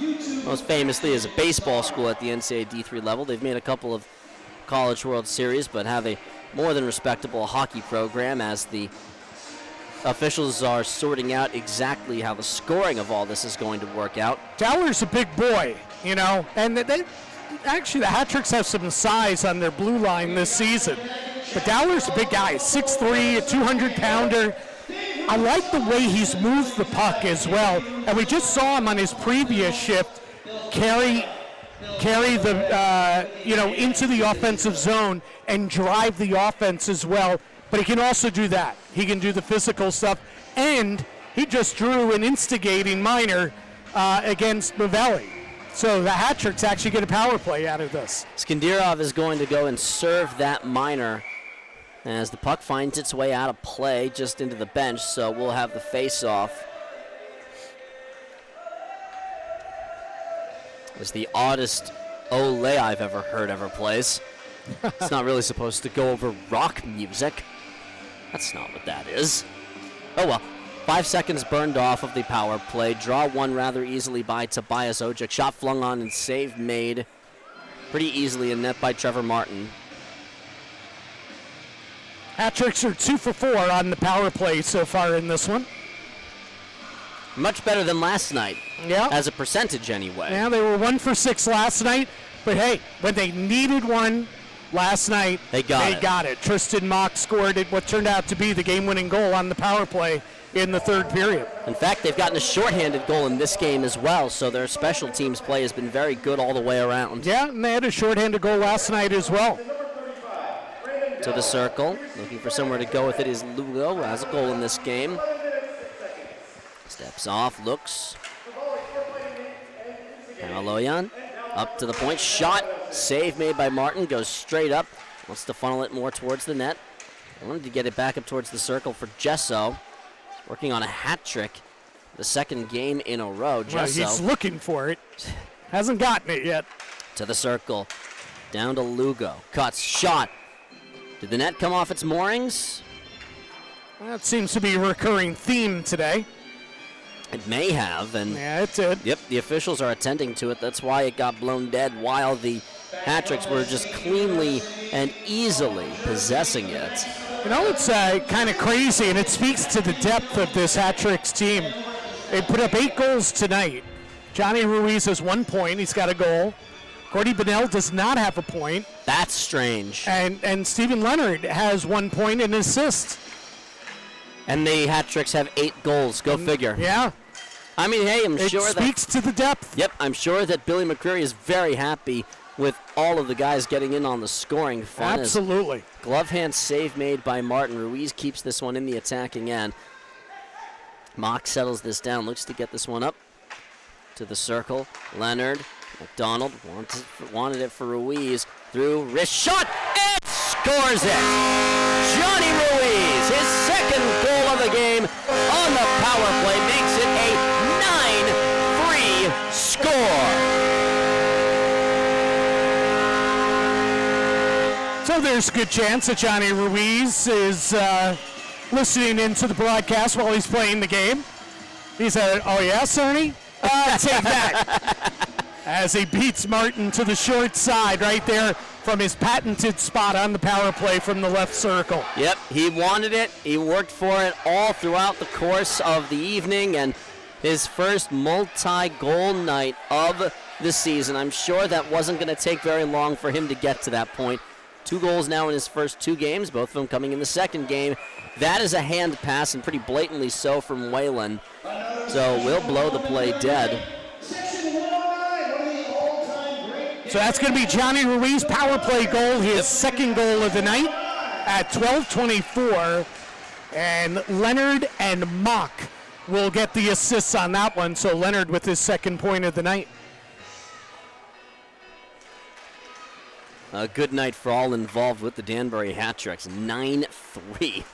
most famously as a baseball school at the NCAA D3 level. They've made a couple of College World Series, but have a more than respectable hockey program as the officials are sorting out exactly how the scoring of all this is going to work out. Dowler's a big boy, and actually the Hat-Tricks have some size on their blue line this season. But Dowler's a big guy, 6'3", a 200-pounder. I like the way he's moved the puck as well. And we just saw him on his previous shift carry the, into the offensive zone and drive the offense as well. But he can also do that. He can do the physical stuff. And he just drew an instigating minor against Mavali. So the Hat-Tricks actually get a power play out of this. Skandirov is going to go and serve that minor as the puck finds its way out of play just into the bench, so we'll have the face-off. It's the oddest ole I've ever heard ever plays. It's not really supposed to go over rock music. That's not what that is. Oh well. 5 seconds burned off of the power play. Draw one rather easily by Tobias Ojik. Shot flung on and save made pretty easily in net by Trevor Martin. Hat-Tricks are 2 for 4 on the power play so far in this one. Much better than last night. Yeah. As a percentage anyway. Yeah, they were 1 for 6 last night. But hey, when they needed one last night, they got it. Tristan Mock scored what turned out to be the game-winning goal on the power play in the third period. In fact, they've gotten a shorthanded goal in this game as well, so their special teams play has been very good all the way around. Yeah, and they had a shorthanded goal last night as well. To the circle, looking for somewhere to go with it is Lugo, who has a goal in this game. Steps off, looks. Aloyan up to the point, shot, save made by Martin, goes straight up, wants to funnel it more towards the net. Wanted to get it back up towards the circle for Gesso. Working on a hat trick, the second game in a row. Well, he's looking for it. Hasn't gotten it yet. To the circle, down to Lugo. Cuts, shot. Did the net come off its moorings? That seems to be a recurring theme today. It may have, and yeah, it did. Yep, the officials are attending to it. That's why it got blown dead while the Hat-Tricks were just cleanly and easily possessing it. You know, it's kind of crazy, and it speaks to the depth of this Hat-Tricks team. They put up 8 goals tonight. Johnny Ruiz has 1 point. He's got a goal. Gordy Bonnell does not have a point. That's strange. And Steven Leonard has 1 point and an assist. And the Hat-Tricks have 8 goals. Go figure. Yeah. I mean, hey, I'm sure that... It speaks to the depth. Yep, I'm sure that Billy McCreary is very happy with all of the guys getting in on the scoring fun. Absolutely. Glove hand save made by Martin. Ruiz keeps this one in the attacking end. Mock settles this down, looks to get this one up to the circle. Leonard, McDonald wanted it for Ruiz. Through, wrist shot, and scores it! Johnny Ruiz, his second goal of the game on the power play, makes it a 9-3 score. So there's a good chance that Johnny Ruiz is listening into the broadcast while he's playing the game. He said, oh yes, Ernie? Take that. As he beats Martin to the short side right there from his patented spot on the power play from the left circle. Yep, he wanted it. He worked for it all throughout the course of the evening, and his first multi-goal night of the season. I'm sure that wasn't going to take very long for him to get to that point. 2 goals now in his first 2 games, both of them coming in the second game. That is a hand pass, and pretty blatantly so from Whalen. So we'll blow the play dead. So that's going to be Johnny Ruiz power play goal, his second goal of the night at 12:24. And Leonard and Mock will get the assists on that one. So Leonard with his second point of the night. A good night for all involved with the Danbury Hat-Tricks. 9-3.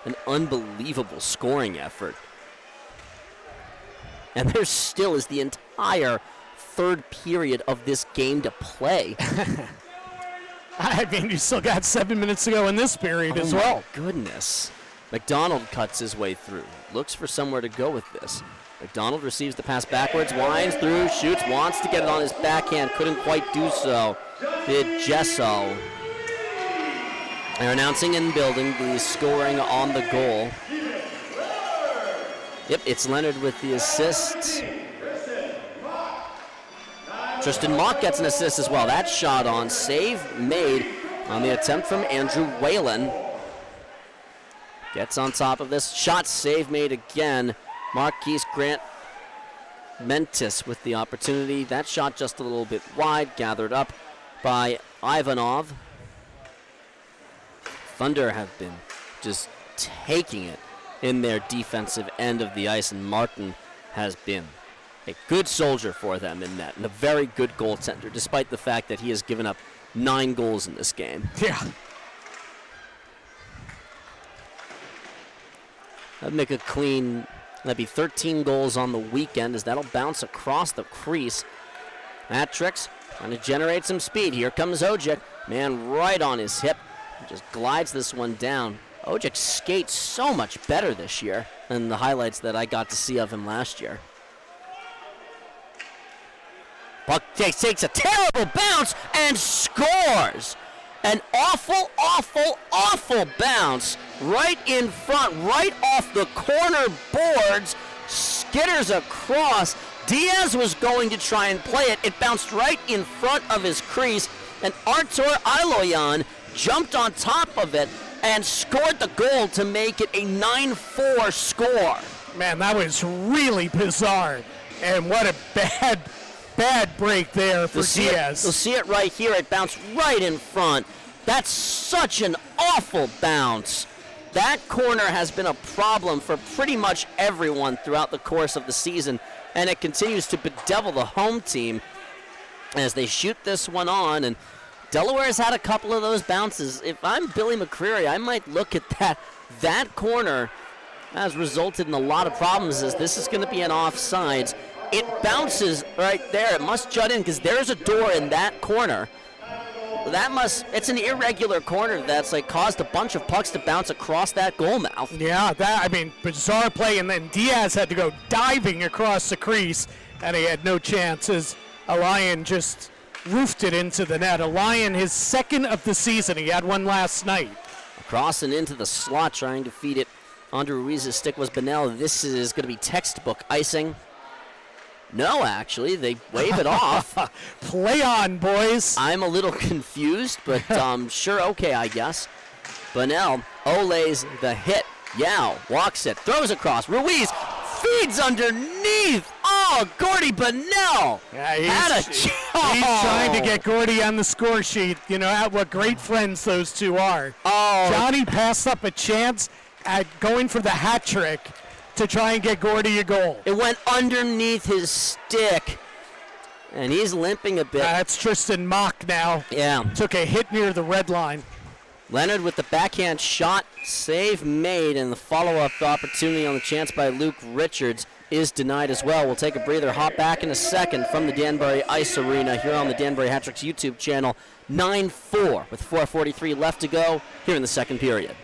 An unbelievable scoring effort. And there still is the entire third period of this game to play. I mean, you still got 7 minutes to go in this period as well. Oh, my goodness. McDonald cuts his way through. Looks for somewhere to go with this. McDonald receives the pass backwards, winds through, shoots, wants to get it on his backhand. Couldn't quite do so. Did Gesso. They're announcing and building the scoring on the goal. Yep, it's Leonard with the assist. Tristan Mock gets an assist as well. That shot on, save made on the attempt from Andrew Whalen. Gets on top of this. Shot save made again. Marquise Grant Mentis with the opportunity. That shot just a little bit wide, gathered up by Ivanov. Thunder have been just taking it in their defensive end of the ice, and Martin has been a good soldier for them in that, and a very good goaltender, despite the fact that he has given up 9 goals in this game. Yeah. That'd make a clean, that'd be 13 goals on the weekend, as that'll bounce across the crease. Hat-Tricks trying to generate some speed. Here comes Ojek. Man right on his hip. Just glides this one down. Ojek skates so much better this year than the highlights that I got to see of him last year. Puck takes a terrible bounce and scores. An awful, awful, awful bounce right in front, right off the corner boards, skitters across. Diaz was going to try and play it. It bounced right in front of his crease, and Artur Iloyan jumped on top of it and scored the goal to make it a 9-4 score. Man, that was really bizarre. And what a bad break there for Diaz. You'll see it right here. It bounced right in front. That's such an awful bounce. That corner has been a problem for pretty much everyone throughout the course of the season, and it continues to bedevil the home team as they shoot this one on. And Delaware's had a couple of those bounces. If I'm Billy McCreary, I might look at that. That corner has resulted in a lot of problems, as this is going to be an offsides. It bounces right there. It must jut in because there's a door in that corner. It's an irregular corner that's like caused a bunch of pucks to bounce across that goal mouth. Yeah, bizarre play, and then Diaz had to go diving across the crease, and he had no chances. A Lion just roofed it into the net. A Lion, his second of the season. He had one last night. Across and into the slot, trying to feed it onto Ruiz's stick was Benel. This is going to be textbook icing. No, actually, they wave it off. Play on, boys. I'm a little confused, but sure, okay, I guess. Benel olays the hit. Yao walks it, throws across. Ruiz feeds underneath. Oh, Gordy Benel had a chance. He's trying to get Gordy on the score sheet. You know what great friends those two are. Oh, Johnny passed up a chance at going for the hat trick to try and get Gordy a goal. It went underneath his stick, and he's limping a bit. That's Tristan Mock now. Yeah. Took a hit near the red line. Leonard with the backhand shot, save made, and the follow-up opportunity on the chance by Luke Richards is denied as well. We'll take a breather, hop back in a second from the Danbury Ice Arena here on the Danbury Hat Tricks YouTube channel. 9-4 with 4:43 left to go here in the second period.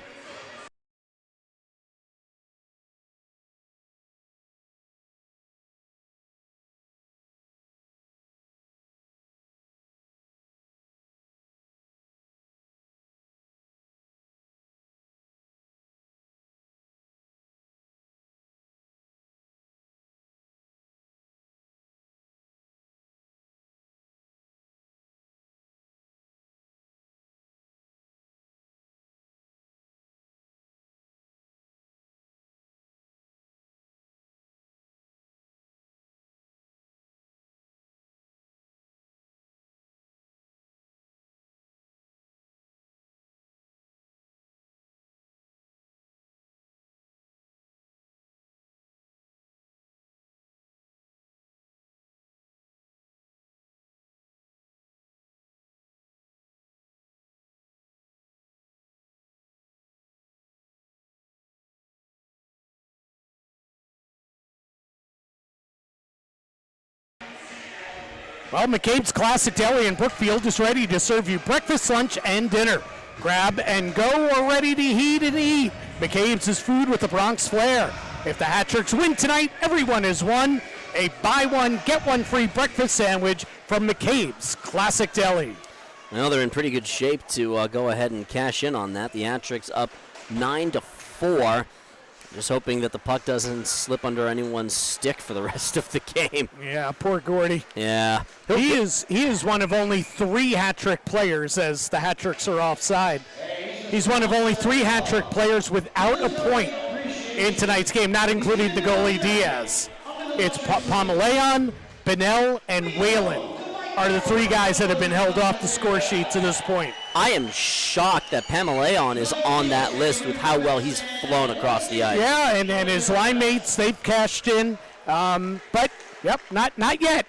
Well, McCabe's Classic Deli in Brookfield is ready to serve you breakfast, lunch, and dinner. Grab and go or ready to heat and eat. McCabe's is food with a Bronx flair. If the Hat Tricks win tonight, everyone has won. A buy one, get one free breakfast sandwich from McCabe's Classic Deli. Well, they're in pretty good shape to go ahead and cash in on that. The Hat Tricks up 9-4. Just hoping that the puck doesn't slip under anyone's stick for the rest of the game. Yeah, poor Gordy. Yeah. He is one of only 3 hat-trick players as the hat-tricks are offside. He's one of only 3 hat-trick players without a point in tonight's game, not including the goalie Diaz. It's Pomeleon, Benel, and Whalen are the 3 guys that have been held off the score sheet to this point. I am shocked that Pomeleon is on that list with how well he's flown across the ice. Yeah, and his line mates, they've cashed in. But, yep, not yet.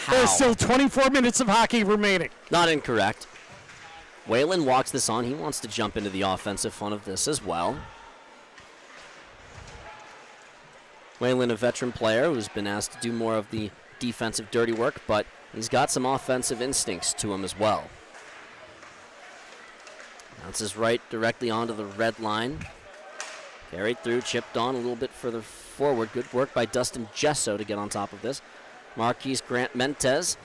There's still 24 minutes of hockey remaining. Not incorrect. Whalen walks this on. He wants to jump into the offensive fun of this as well. Whalen, a veteran player who's been asked to do more of the defensive dirty work, but he's got some offensive instincts to him as well. Bounces right directly onto the red line. Carried through, chipped on a little bit further forward. Good work by Dustin Gesso to get on top of this. Marquise Grant Mentes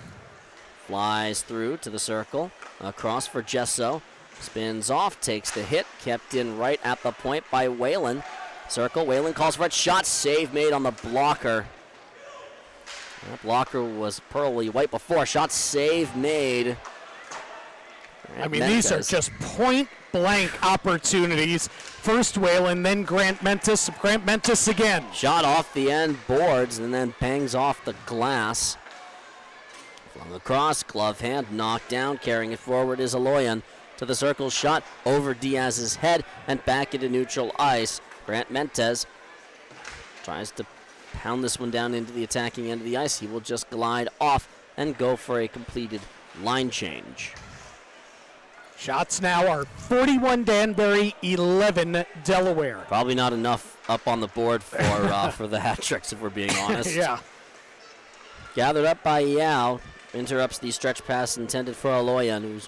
flies through to the circle. Across for Gesso. Spins off, takes the hit. Kept in right at the point by Whalen. Circle, Whalen calls for it. Shot, save made on the blocker. That blocker was pearly white before. Shot, save made. I mean, these are just point-blank opportunities. First Whalen, then Grant Mentis. Grant Mentis again. Shot off the end boards and then bangs off the glass. Flung across, glove hand, knocked down. Carrying it forward is Aloyan to the circle. Shot over Diaz's head and back into neutral ice. Grant Mentes tries to pound this one down into the attacking end of the ice. He will just glide off and go for a completed line change. Shots now are 41 Danbury, 11 Delaware. Probably not enough up on the board for the hat tricks, if we're being honest. Yeah. Gathered up by Yao. interrupts the stretch pass intended for Aloyan,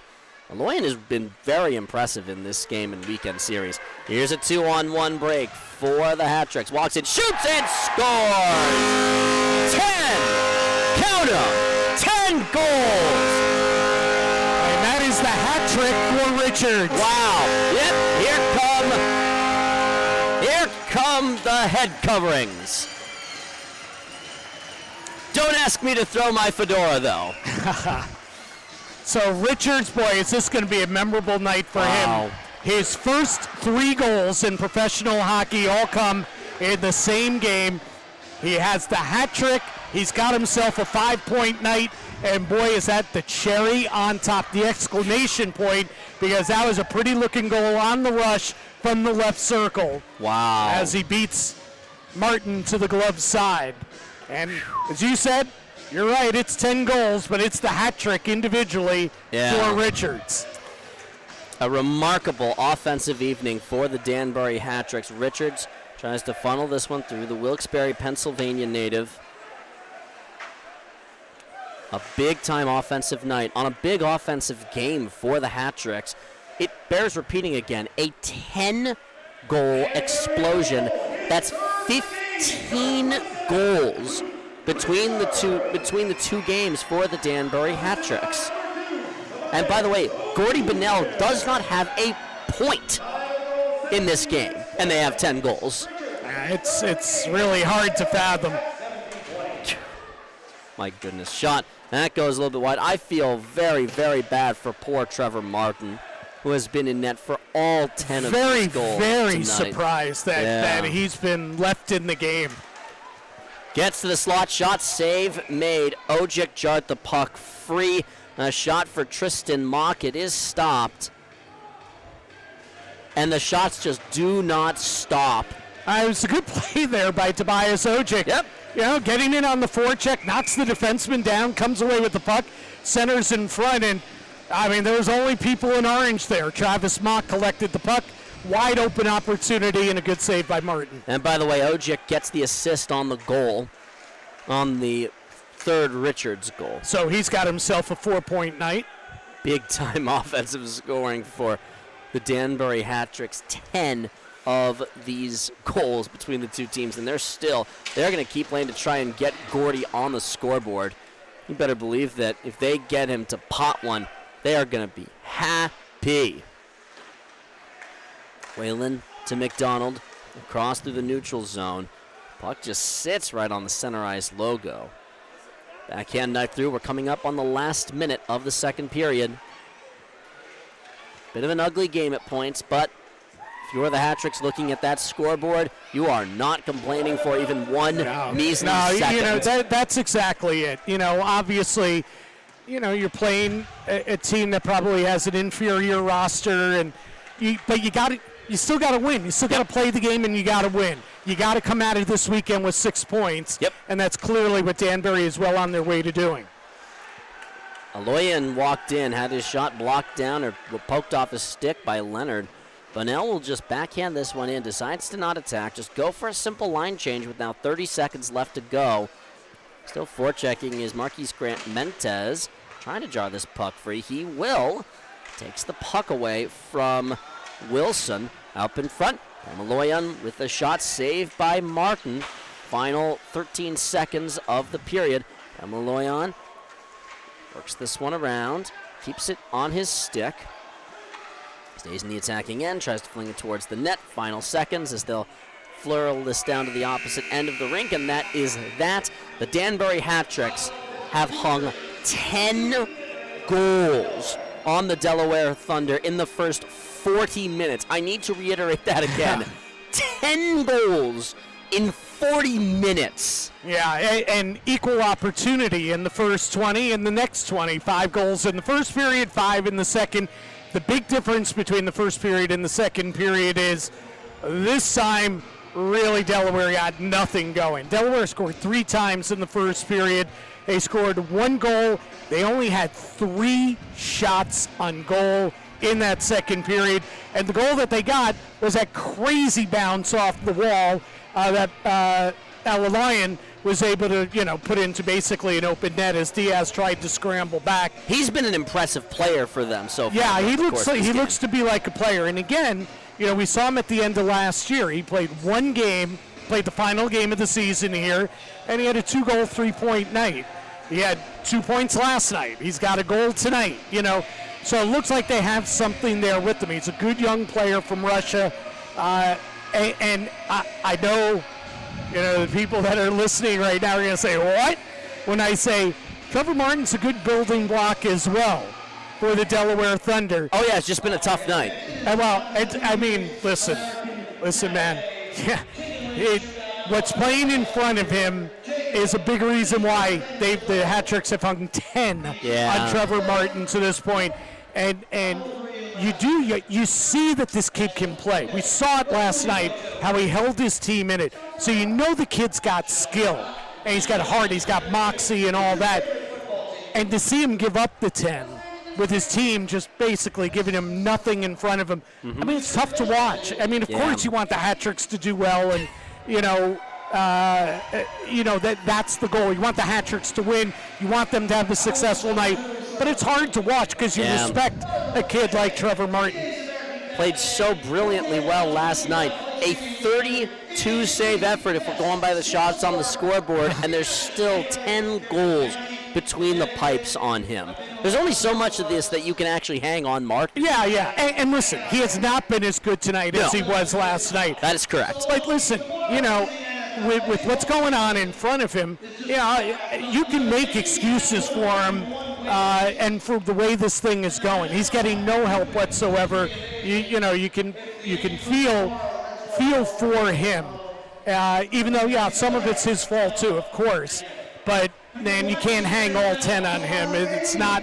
Aloyan has been very impressive in this game and weekend series. Here's a 2-on-1 break for the Hat-Tricks. Walks in, shoots, and scores! 10! Count 'em! 10 goals! And that is the hat trick for Richards. Wow. Yep, here come the head coverings. Don't ask me to throw my fedora, though. So Richards, boy, is this going to be a memorable night for him. His first 3 goals in professional hockey all come in the same game. He has the hat trick. He's got himself a 5-point night. And boy, is that the cherry on top, the exclamation point, because that was a pretty looking goal on the rush from the left circle. Wow. As he beats Martin to the glove side. And as you said, you're right, it's 10 goals, but it's the hat trick individually for Richards. A remarkable offensive evening for the Danbury Hat-Tricks. Richards tries to funnel this one through the Wilkes-Barre, Pennsylvania native. A big-time offensive night on a big offensive game for the Hat-Tricks. It bears repeating again, a 10-goal explosion. That's 15 goals between the two games for the Danbury Hat-Tricks. And by the way, Gordy Bunnell does not have a point in this game, and they have 10 goals. It's really hard to fathom. My goodness, shot. That goes a little bit wide. I feel very, very bad for poor Trevor Martin, who has been in net for all 10 of his goals Very tonight. Surprised that he's been left in the game. Gets to the slot, shot, save made. Ojic jarred the puck free. A shot for Tristan Mock. It is stopped. And the shots just do not stop. It was a good play there by Tobias Ojic. Yep. You know, getting in on the forecheck, knocks the defenseman down, comes away with the puck, centers in front, and I mean, there was only people in orange there. Travis Mock collected the puck. Wide open opportunity and a good save by Martin. And by the way, Ojic gets the assist on the goal, on the third Richards goal. So he's got himself a 4-point night. Big time offensive scoring for the Danbury Hat-Tricks. 10 of these goals between the two teams, and they're going to keep playing to try and get Gordy on the scoreboard. You better believe that if they get him to pot one, they are going to be happy. Whalen to McDonald, across through the neutral zone. Puck just sits right on the center ice logo. Backhand knife through. We're coming up on the last minute of the second period. Bit of an ugly game at points, but if you're the Hat-Tricks looking at that scoreboard, you are not complaining for even one measly second. You know, that's exactly it. You know, obviously, you know, you're playing a team that probably has an inferior roster, but you still got to win. You still got to play the game, and you got to win. You got to come out of this weekend with 6 points. Yep. And that's clearly what Danbury is well on their way to doing. Aloyan walked in, had his shot blocked down or poked off his stick by Leonard. Bunnell will just backhand this one in, decides to not attack, just go for a simple line change with now 30 seconds left to go. Still forechecking is Marquise Grant Mentes, trying to jar this puck free. He will. Takes the puck away from Wilson. Up in front, Aloyan with a shot saved by Martin. Final 13 seconds of the period. Aloyan works this one around, keeps it on his stick. Stays in the attacking end, tries to fling it towards the net. Final seconds as they'll flurl this down to the opposite end of the rink, and that is that. The Danbury Hat-Tricks have hung 10 goals on the Delaware Thunder in the first 40 minutes. I need to reiterate that again. 10 goals in 40 minutes. Yeah, and equal opportunity in the first 20 and the next 20. 5 goals in the first period, 5 in the second. The big difference between the first period and the second period is this time, really, Delaware had nothing going. Delaware scored 3 times in the first period. They scored 1 goal. They only had 3 shots on goal in that second period. And the goal that they got was that crazy bounce off the wall that Aloyan was able to, put into basically an open net as Diaz tried to scramble back. He's been an impressive player for them so far. Yeah, he looks to be like a player. And again, we saw him at the end of last year. He played one game, played the final game of the season here, and he had a 2-goal, 3-point night. He had 2 points last night. He's got a goal tonight, So it looks like they have something there with him. He's a good young player from Russia. And I know, the people that are listening right now are going to say, what? When I say Trevor Martin's a good building block as well for the Delaware Thunder. Oh, yeah, it's just been a tough night. Listen, man. Yeah, what's playing in front of him is a big reason why the hat-tricks have hung 10 on Trevor Martin to this point. And you see that this kid can play. We saw it last night, how he held his team in it. So the kid's got skill. And he's got heart, he's got moxie and all that. And to see him give up the 10 with his team just basically giving him nothing in front of him, it's tough to watch. Of course you want the hat-tricks to do well, and, that's the goal. You want the hat-tricks to win. You want them to have a successful night. But it's hard to watch because you respect a kid like Trevor Martin. Played so brilliantly well last night. A 32-save effort if we're going by the shots on the scoreboard, and there's still 10 goals between the pipes on him. There's only so much of this that you can actually hang on, Mark. Yeah. And listen, he has not been as good tonight as he was last night. That is correct. But listen, with what's going on in front of him, you can make excuses for him and for the way this thing is going. He's getting no help whatsoever. You can feel for him, even though some of it's his fault too, of course. But man, you can't hang all 10 on him. It's not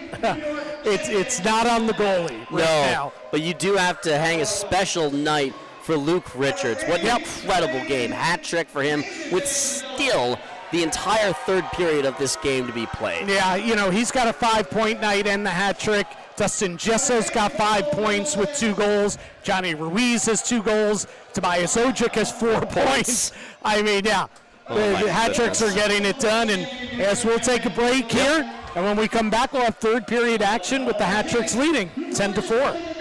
it's not on the goalie now. But you do have to hang a special night for Luke Richards. What an incredible game. Hat trick for him with still the entire third period of this game to be played. Yeah, he's got a 5-point night and the hat trick. Dustin Jesso's got 5 points with 2 goals. Johnny Ruiz has 2 goals. Tobias Ojic has 4 points. The hat tricks are getting it done. And yes, we'll take a break here. And when we come back, we'll have third period action with the hat tricks leading 10-4.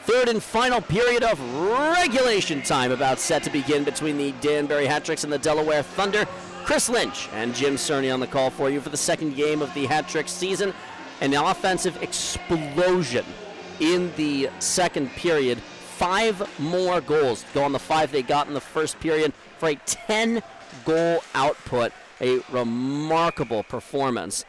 third and final period of regulation time about set to begin between the Danbury Hat-Tricks and the Delaware Thunder. Chris Lynch and Jim Cerny on the call for you for the second game of the Hat-Trick season. An offensive explosion in the second period. 5 more goals go on the 5 they got in the first period for a 10-goal output. A remarkable performance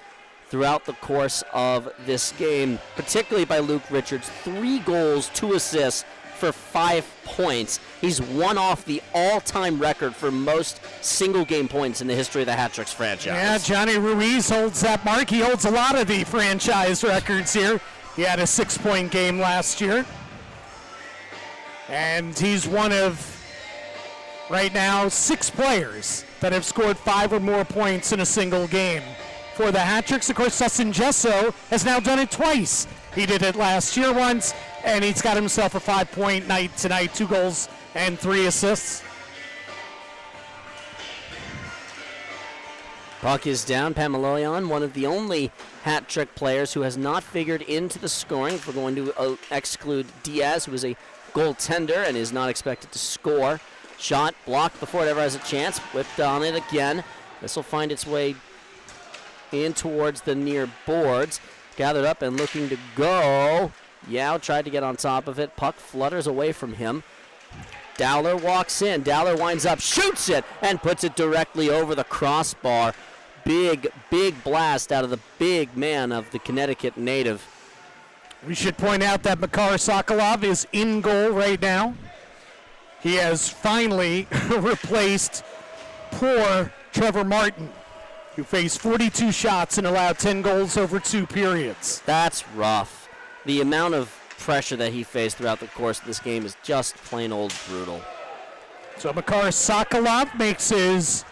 throughout the course of this game, particularly by Luke Richards. 3 goals, 2 assists for 5 points. He's one off the all-time record for most single-game points in the history of the Hat-Tricks franchise. Yeah, Johnny Ruiz holds that mark. He holds a lot of the franchise records here. He had a 6-point game last year. And he's one of, right now, 6 players that have scored 5 or more points in a single game. For the Hat-Tricks, of course, Sussin Gesso has now done it twice. He did it last year once, and he's got himself a 5-point night tonight, 2 goals and 3 assists. Puck is down. Pamaloyan, one of the only Hat-Trick players who has not figured into the scoring. If we're going to exclude Diaz, who is a goaltender and is not expected to score. Shot blocked before it ever has a chance. Whipped on it again. This will find its way in towards the near boards. Gathered up and looking to go. Yao tried to get on top of it. Puck flutters away from him. Dowler walks in. Dowler winds up, shoots it, and puts it directly over the crossbar. Big blast out of the big man of the Connecticut native. We should point out that Makar Sokolov is in goal right now. He has finally replaced poor Trevor Martin, who faced 42 shots and allowed 10 goals over 2 periods. That's rough. The amount of pressure that he faced throughout the course of this game is just plain old brutal. So Makar Sokolov makes his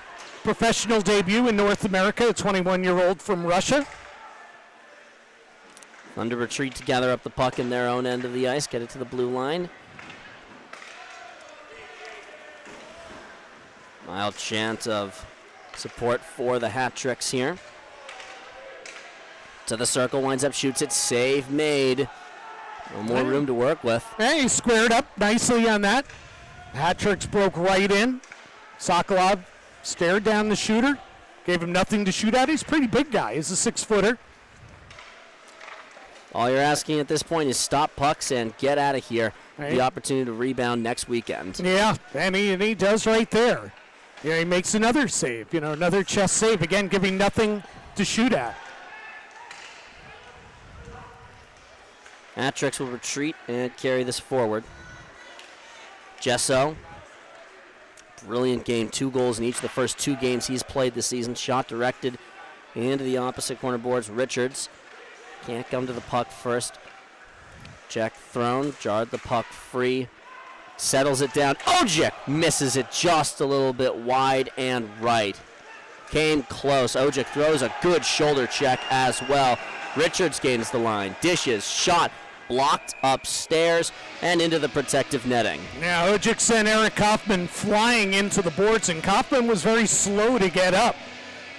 professional debut in North America, a 21-year-old from Russia. Thunder retreat to gather up the puck in their own end of the ice, get it to the blue line. Mild chant of support for the Hat-Tricks here. To the circle, winds up, shoots it, save made. No more room to work with. Hey, he squared up nicely on that. Hat-Tricks broke right in. Sokolov stared down the shooter, gave him nothing to shoot at. He's a pretty big guy. He's a 6-footer. All you're asking at this point is stop pucks and get out of here. Right. The opportunity to rebound next weekend. Yeah, and he does right there. Yeah, he makes another save, another chest save. Again, giving nothing to shoot at. Hat-Tricks will retreat and carry this forward. Gesso, brilliant game. 2 goals in each of the first 2 games he's played this season. Shot directed into the opposite corner boards. Richards can't come to the puck first. Check thrown, jarred the puck free. Settles it down. Ojic misses it just a little bit wide and right. Came close. Ojic throws a good shoulder check as well. Richards gains the line. Dishes, shot, blocked upstairs and into the protective netting. Now Ojic sent Eric Kaufman flying into the boards, and Kaufman was very slow to get up.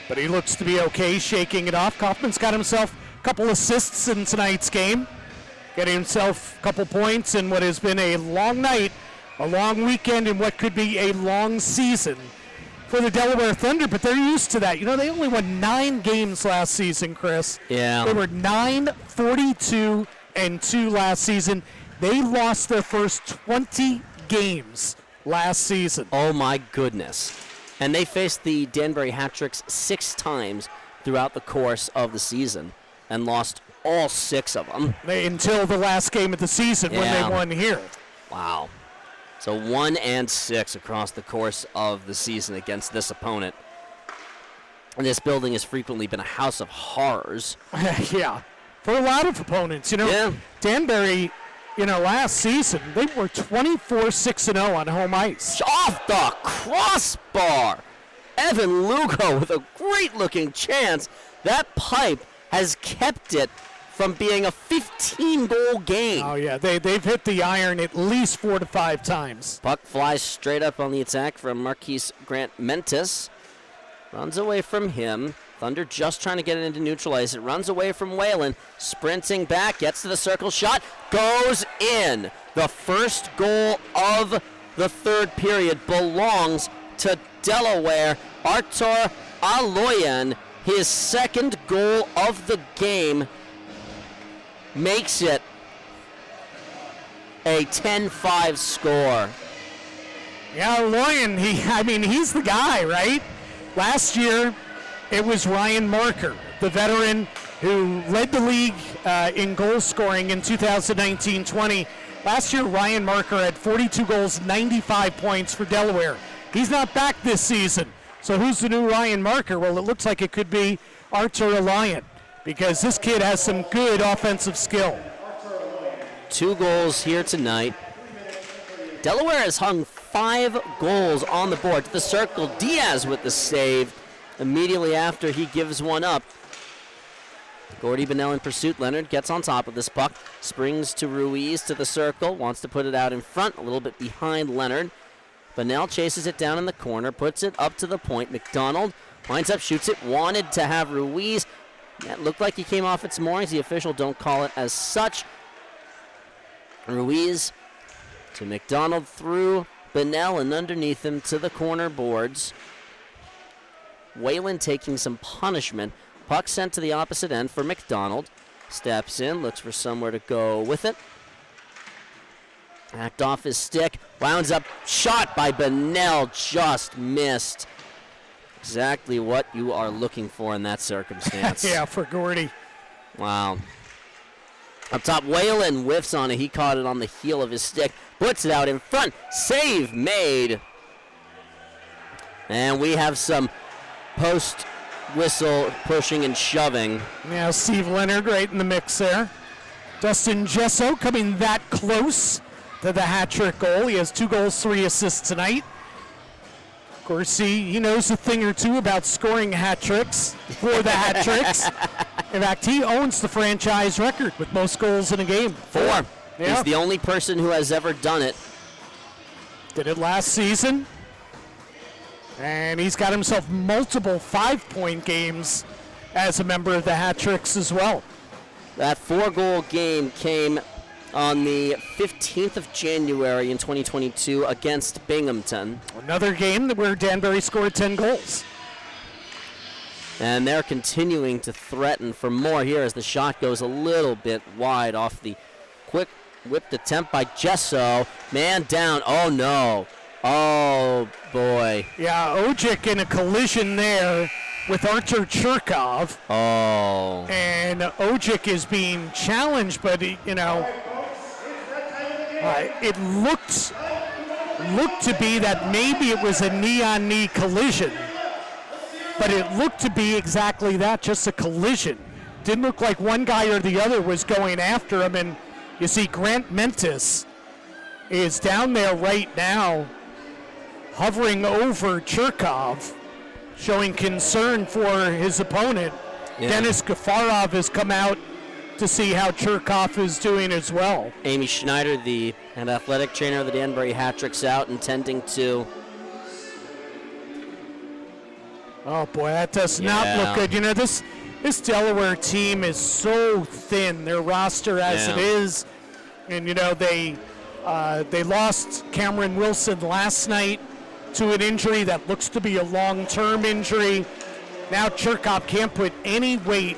But he looks to be okay, shaking it off. Kaufman's got himself a couple assists in tonight's game. Getting himself a couple points in what has been a long night, a long weekend, and what could be a long season for the Delaware Thunder, but they're used to that. They only won 9 games last season, Chris. Yeah. They were 9-42-2 last season. They lost their first 20 games last season. Oh my goodness. And they faced the Danbury Hat-Tricks 6 times throughout the course of the season and lost all 6 of them. Until the last game of the season when they won here. Wow. So 1-6 across the course of the season against this opponent. And this building has frequently been a house of horrors. Yeah, for a lot of opponents. Yeah. Danbury, last season, they were 24-6-0 on home ice. Off the crossbar! Evan Lugo with a great-looking chance. That pipe has kept it from being a 15-goal game. Oh, yeah, they've hit the iron at least 4 to 5 times. Puck flies straight up on the attack from Marquise Grant Mentis. Runs away from him. Thunder just trying to get it into neutralize. It runs away from Whalen, sprinting back, gets to the circle shot, goes in. The first goal of the third period belongs to Delaware. Artur Aloyan, his second goal of the game, makes it a 10-5 score. Yeah, Aloyan, he's the guy, right? Last year, it was Ryan Marker, the veteran who led the league in goal scoring in 2019-20. Last year, Ryan Marker had 42 goals, 95 points for Delaware. He's not back this season. So who's the new Ryan Marker? Well, it looks like it could be Artur Aloyan, because this kid has some good offensive skill. 2 goals here tonight. Delaware has hung 5 goals on the board. To the circle, Diaz with the save immediately after he gives one up. Gordy Bonnell in pursuit. Leonard gets on top of this puck, springs to Ruiz to the circle, wants to put it out in front, a little bit behind Leonard. Bonnell chases it down in the corner, puts it up to the point. McDonald winds up, shoots it, wanted to have Ruiz. That looked like he came off its moorings. The official don't call it as such. Ruiz to McDonald through Bonnell and underneath him to the corner boards. Whalen taking some punishment. Puck sent to the opposite end for McDonald. Steps in, looks for somewhere to go with it. Hacked off his stick, wounds up, shot by Bonnell, just missed. Exactly what you are looking for in that circumstance. Yeah, for Gordy. Wow. Up top, Whalen whiffs on it. He caught it on the heel of his stick, puts it out in front. Save made. And we have some post-whistle pushing and shoving. Yeah, Steve Leonard right in the mix there. Dustin Gesso coming that close to the hat-trick goal. He has 2 goals, 3 assists tonight. Of course, he knows a thing or two about scoring hat-tricks for the hat-tricks. In fact, he owns the franchise record with most goals in a game. 4. Yeah. He's the only person who has ever done it. Did it last season. And he's got himself multiple 5-point games as a member of the hat-tricks as well. That 4-goal game came on the 15th of January in 2022 against Binghamton. Another game where Danbury scored 10 goals. And they're continuing to threaten for more here as the shot goes a little bit wide off the quick whipped attempt by Gesso. Man down. Oh, no. Oh, boy. Yeah, Ojic in a collision there with Artur Chirkov. Oh. And Ojic is being challenged, but, it looked to be that maybe it was a knee-on-knee collision. But it looked to be exactly that, just a collision. Didn't look like one guy or the other was going after him. And you see Grant Mentis is down there right now, hovering over Chirkov, showing concern for his opponent. Yeah. Dennis Gafarov has come out to see how Chirkov is doing as well. Amy Schneider, the head athletic trainer of the Danbury Hat-Tricks, out intending to. Oh boy, that does not look good. This Delaware team is so thin, their roster as it is. And they lost Cameron Wilson last night to an injury that looks to be a long-term injury. Now Chirkov can't put any weight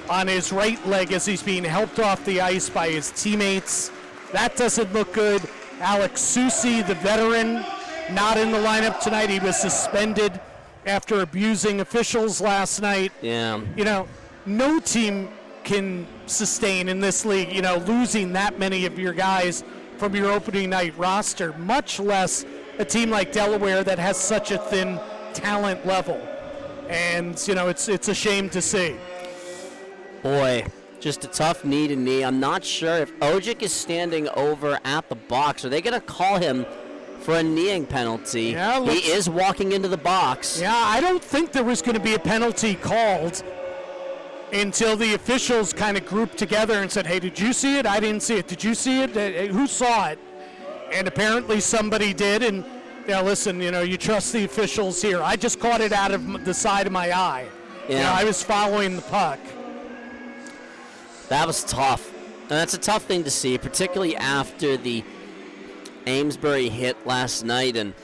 on his right leg as he's being helped off the ice by his teammates. That doesn't look good. Alex Susi, the veteran, not in the lineup tonight. He was suspended after abusing officials last night. Yeah. No team can sustain in this league, losing that many of your guys from your opening night roster, much less a team like Delaware that has such a thin talent level. And, it's a shame to see. Boy, just a tough knee-to-knee. I'm not sure if Ojic is standing over at the box. Are they going to call him for a kneeing penalty? Yeah, he is walking into the box. Yeah, I don't think there was going to be a penalty called until the officials kind of grouped together and said, hey, did you see it? I didn't see it. Did you see it? Who saw it? And apparently somebody did. And, listen, you trust the officials here. I just caught it out of the side of my eye. Yeah. You know, I was following the puck. That was tough. And that's a tough thing to see, particularly after the Amesbury hit last night. And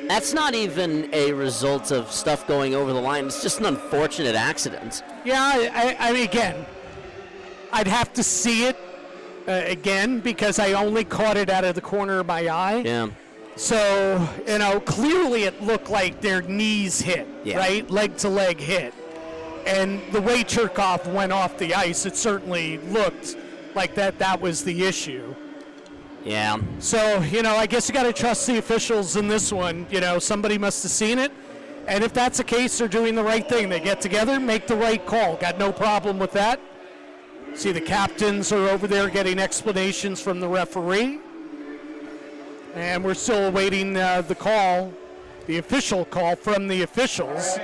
that's not even a result of stuff going over the line. It's just an unfortunate accident. Yeah, I mean, again, I'd have to see it again because I only caught it out of the corner of my eye. Yeah. So, you know, clearly it looked like their knees hit, right? Leg-to-leg hit. And the way Cherkov went off the ice, it certainly looked like that was the issue. Yeah. So, you know, I guess you got to trust the officials in this one. You know, somebody must have seen it. And if that's the case, they're doing the right thing. They get together, make the right call. Got no problem with that. See, the captains are over there getting explanations from the referee. And we're still awaiting the call, the official call from the officials.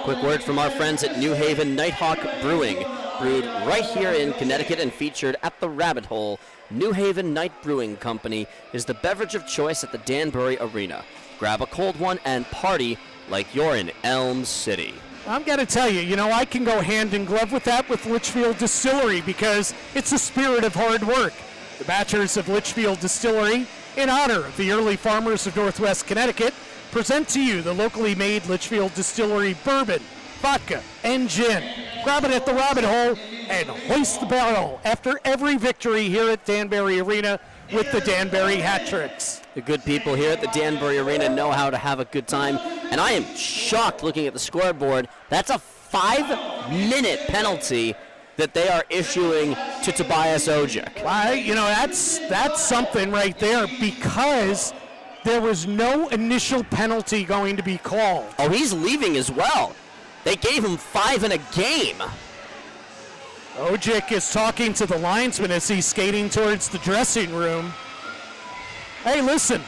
Quick word from our friends at New Haven Nighthawk Brewing. Brewed right here in Connecticut and featured at the Rabbit Hole, New Haven Night Brewing Company is the beverage of choice at the Danbury Arena. Grab a cold one and party like you're in Elm City. I'm going to tell you, you know, I can go hand in glove with that with Litchfield Distillery because it's a spirit of hard work. The Bachelors of Litchfield Distillery, in honor of the early farmers of Northwest Connecticut, present to you the locally made Litchfield Distillery bourbon, vodka, and gin. Grab it at the Rabbit Hole and hoist the barrel after every victory here at Danbury Arena with the Danbury Hat Tricks. The good people here at the Danbury Arena know how to have a good time, and I am shocked looking at the scoreboard. That's a 5-minute penalty that they are issuing to Tobias Ojek. Well, you know, that's something right there because there was no initial penalty going to be called. Oh, he's leaving as well. They gave him 5 in a game. Ojek is talking to the linesman as he's skating towards the dressing room. Hey, listen.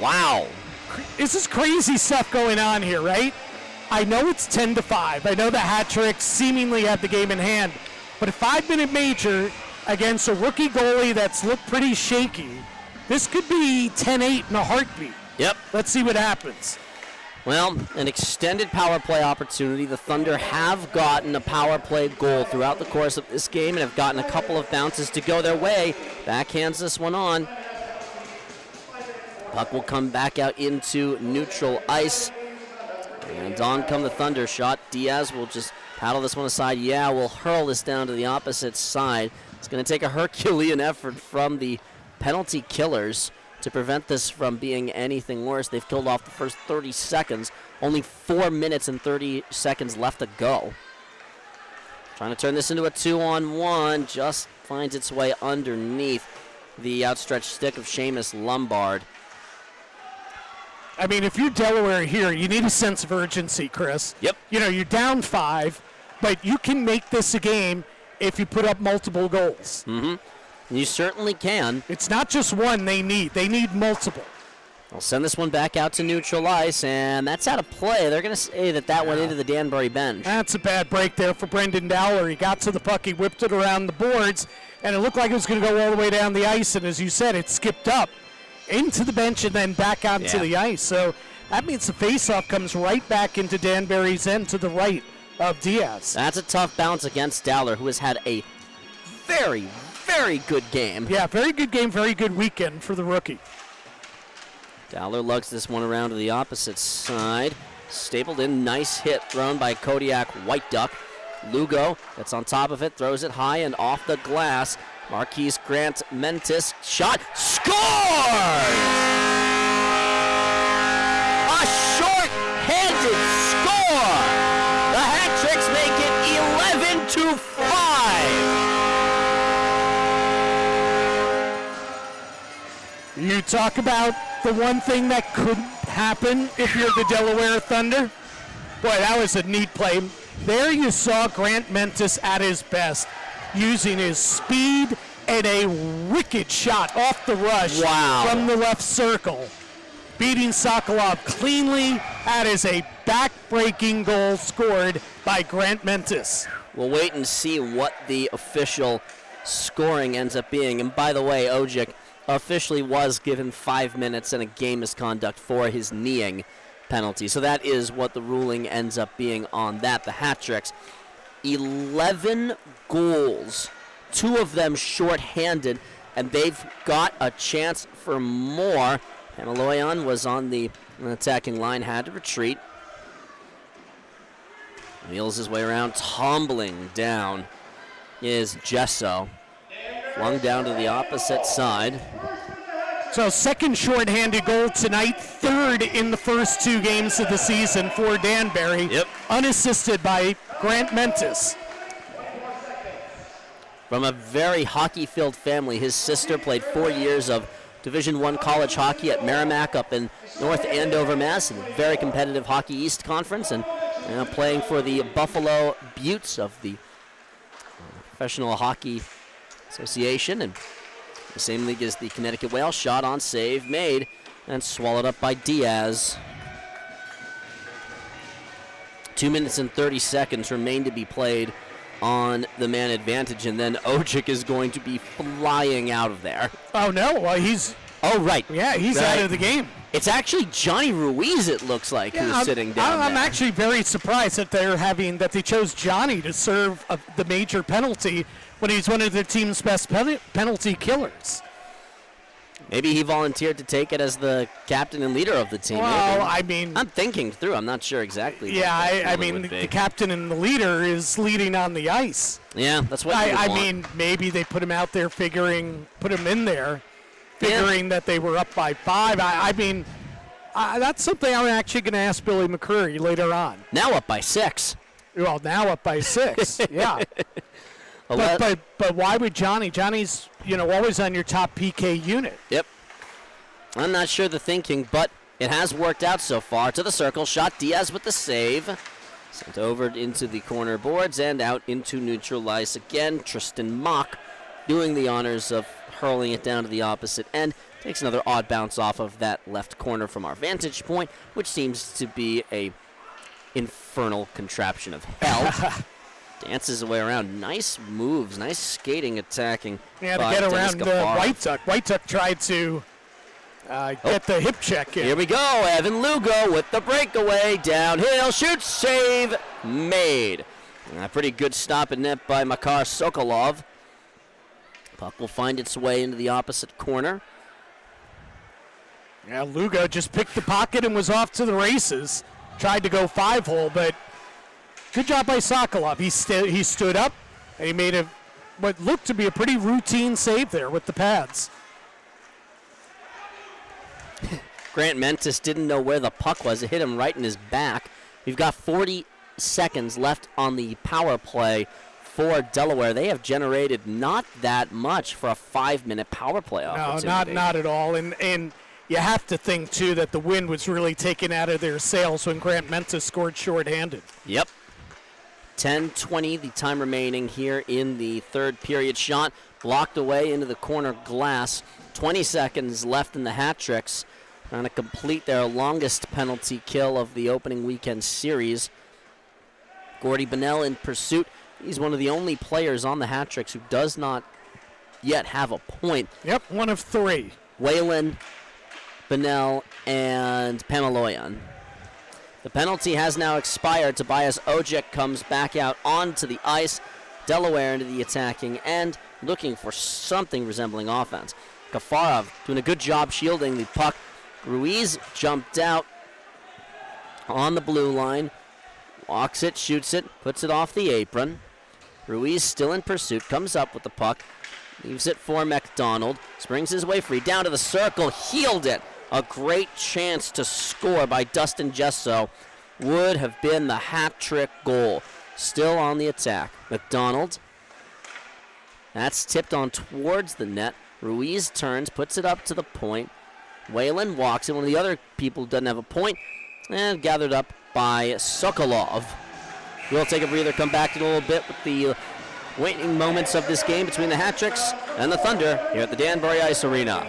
Wow. This is crazy stuff going on here, right? I know it's 10-5. I know the Hat Tricks seemingly have the game in hand. But a 5-minute major against a rookie goalie that's looked pretty shaky, this could be 10-8 in a heartbeat. Yep. Let's see what happens. Well, an extended power play opportunity. The Thunder have gotten a power play goal throughout the course of this game and have gotten a couple of bounces to go their way. Backhands this one on. Puck will come back out into neutral ice. And on come the Thunder shot. Diaz will just paddle this one aside. Yeah, we'll hurl this down to the opposite side. It's going to take a Herculean effort from the penalty killers to prevent this from being anything worse. They've killed off the first 30 seconds. Only 4 minutes and 30 seconds left to go. Trying to turn this into a 2-on-1. Just finds its way underneath the outstretched stick of Seamus Lombard. I mean, if you're Delaware here, you need a sense of urgency, Chris. Yep. You know, you're down 5, but you can make this a game if you put up multiple goals. Mm-hmm. You certainly can. It's not just one they need multiple. I'll send this one back out to neutral ice, and that's out of play. They're going to say that went into the Danbury bench. That's a bad break there for Brendan Dowler. He got to the puck, he whipped it around the boards, and it looked like it was going to go all the way down the ice, and as you said, it skipped up into the bench and then back onto the ice. So that means the faceoff comes right back into Danbury's end to the right of Diaz. That's a tough bounce against Dowler, who has had a very, very good game. Yeah, very good game, very good weekend for the rookie. Dowler lugs this one around to the opposite side. Stapled in, nice hit thrown by Kodiak White Duck. Lugo gets on top of it, throws it high and off the glass. Marquise Grant Mentis shot, scored! A short-handed score! The Hat Tricks make it 11-5. You talk about the one thing that couldn't happen if you're the Delaware Thunder. Boy, that was a neat play. There you saw Grant Mentis at his best, using his speed and a wicked shot off the rush from the left circle. Beating Sokolov cleanly. That is a back-breaking goal scored by Grant Mentis. We'll wait and see what the official scoring ends up being. And by the way, Ojek officially was given 5 minutes and a game misconduct for his kneeing penalty. So that is what the ruling ends up being on that. The hat tricks. 11 goals, 2 of them shorthanded, and they've got a chance for more. Pamaloyan was on the attacking line, had to retreat. Wheels his way around, tumbling down is Gesso. Flung down to the opposite side. So second shorthanded goal tonight, third in the first 2 games of the season for Danbury. Yep. Unassisted by Grant Mentis. From a very hockey-filled family. His sister played 4 years of Division I college hockey at Merrimack up in North Andover, Mass. In a very competitive Hockey East Conference, and playing for the Buffalo Buttes of the Professional Hockey Association, and the same league as the Connecticut Whale. Shot on, save made, and swallowed up by Diaz. 2 minutes and 30 seconds remain to be played on the man advantage, and then Ojic is going to be flying out of there. Oh no, well he's... Oh, right. Yeah, he's right. out of the game. It's actually Johnny Ruiz, it looks like, who's sitting down I'm there. actually very surprised that they chose Johnny to serve the major penalty when he's one of their team's best penalty killers. Maybe he volunteered to take it as the captain and leader of the team. Well, Maybe. I mean... I'm thinking through. I'm not sure exactly. Yeah, I mean, the captain and the leader is leading on the ice. Yeah, that's what I mean, maybe they put him out there put him in there, figuring that they were up by 5. I mean, that's something I'm actually going to ask Billy McCreary later on. Now up by 6. Well, now up by 6, yeah. But why would Johnny? Johnny's, always on your top PK unit. Yep. I'm not sure the thinking, but it has worked out so far. To the circle, shot Diaz with the save. Sent over into the corner boards and out into neutral ice again. Tristan Mock doing the honors of hurling it down to the opposite end. Takes another odd bounce off of that left corner from our vantage point, which seems to be a infernal contraption of hell. Dances away around. Nice moves, nice skating, attacking. Yeah, to get around White Duck. White Duck tried to get the hip check in. Here we go. Evan Lugo with the breakaway. Downhill, shoots, save, made. A pretty good stop at net by Makar Sokolov. Puck will find its way into the opposite corner. Yeah, Lugo just picked the pocket and was off to the races. Tried to go 5-hole, but good job by Sokolov. He stood up, and he made what looked to be a pretty routine save there with the pads. Grant Mentis didn't know where the puck was. It hit him right in his back. We've got 40 seconds left on the power play for Delaware. They have generated not that much for a 5-minute power play opportunity. No, not at all. And you have to think, too, that the wind was really taken out of their sails when Grant Mentis scored shorthanded. Yep. 10:20, the time remaining here in the third period. Shot blocked away into the corner glass. 20 seconds left in the hat tricks. Trying to complete their longest penalty kill of the opening weekend series. Gordy Bonnell in pursuit. He's one of the only players on the hat tricks who does not yet have a point. Yep, one of 3. Whalen, Bonnell, and Pamaloyan. The penalty has now expired. Tobias Ojic comes back out onto the ice. Delaware into the attacking end, looking for something resembling offense. Kafarov doing a good job shielding the puck. Ruiz jumped out on the blue line. Walks it, shoots it, puts it off the apron. Ruiz still in pursuit, comes up with the puck. Leaves it for McDonald. Springs his way free, down to the circle, healed it. A great chance to score by Dustin Gesso. Would have been the hat trick goal. Still on the attack. McDonald. That's tipped on towards the net. Ruiz turns, puts it up to the point. Whalen walks it. One of the other people who doesn't have a point. And gathered up by Sokolov. We'll take a breather, come back in a little bit with the waning moments of this game between the hat tricks and the Thunder here at the Danbury Ice Arena.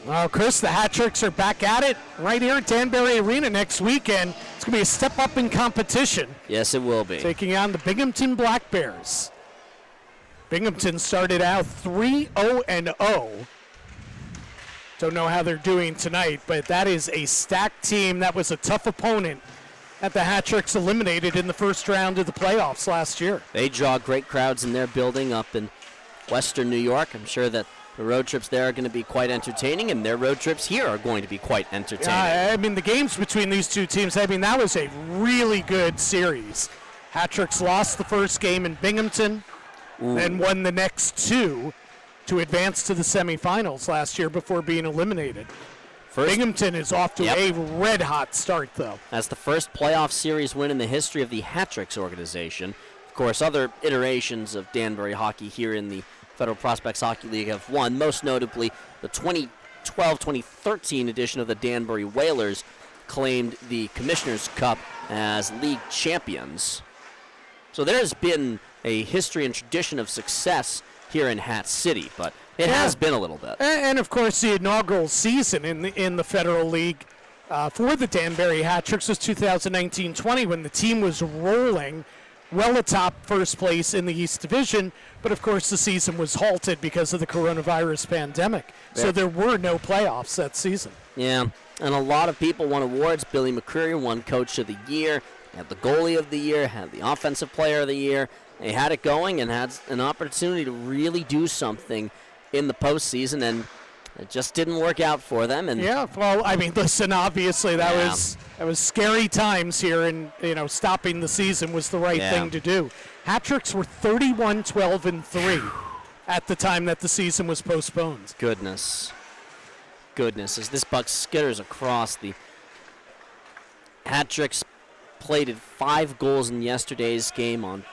Well, Chris, the Hat-Tricks are back at it right here at Danbury Arena next weekend. It's going to be a step up in competition. Yes, it will be. Taking on the Binghamton Black Bears. Binghamton started out 3-0-0. Don't know how they're doing tonight, but that is a stacked team. That was a tough opponent that the Hat-Tricks eliminated in the first round of the playoffs last year. They draw great crowds in their building up in Western New York. I'm sure that the road trips there are going to be quite entertaining, and their road trips here are going to be quite entertaining. I mean, the games between these two teams, I mean, that was a really good series. Hat-Tricks lost the first game in Binghamton, then won the next two to advance to the semifinals last year before being eliminated. Binghamton is off to a red-hot start, though. That's the first playoff series win in the history of the Hat-Tricks organization. Of course, other iterations of Danbury hockey here in the Federal Prospects Hockey League have won, most notably the 2012-2013 edition of the Danbury Whalers claimed the Commissioner's Cup as league champions. So there's been a history and tradition of success here in Hat City, but it has been a little bit. And of course, the inaugural season in the Federal League for the Danbury Hat-Tricks was 2019-20 when the team was rolling well atop first place in the East Division, but of course the season was halted because of the coronavirus pandemic. So there were no playoffs that season. Yeah, and a lot of people won awards. Billy McCreary won Coach of the Year, had the Goalie of the Year, had the Offensive Player of the Year. They had it going and had an opportunity to really do something in the postseason, and it just didn't work out for them. And yeah, well, I mean, listen, obviously that was scary times here, and stopping the season was the right thing to do. Hat-Tricks were 31-12-3 at the time that the season was postponed. Goodness, as this puck skitters across, the Hat-Tricks plated 5 goals in yesterday's game on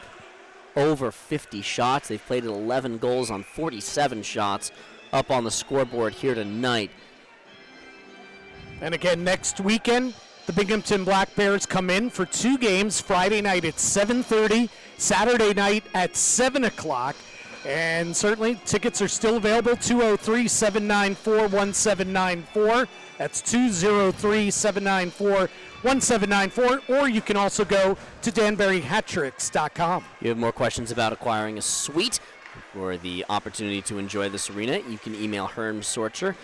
over 50 shots. They've plated 11 goals on 47 shots up on the scoreboard here tonight. And again, next weekend, the Binghamton Black Bears come in for 2 games, Friday night at 7:30, Saturday night at 7 o'clock. And certainly, tickets are still available, 203-794-1794. That's 203-794-1794. Or you can also go to DanburyHattricks.com. You have more questions about acquiring a suite or the opportunity to enjoy this arena, you can email Herm Sorcher.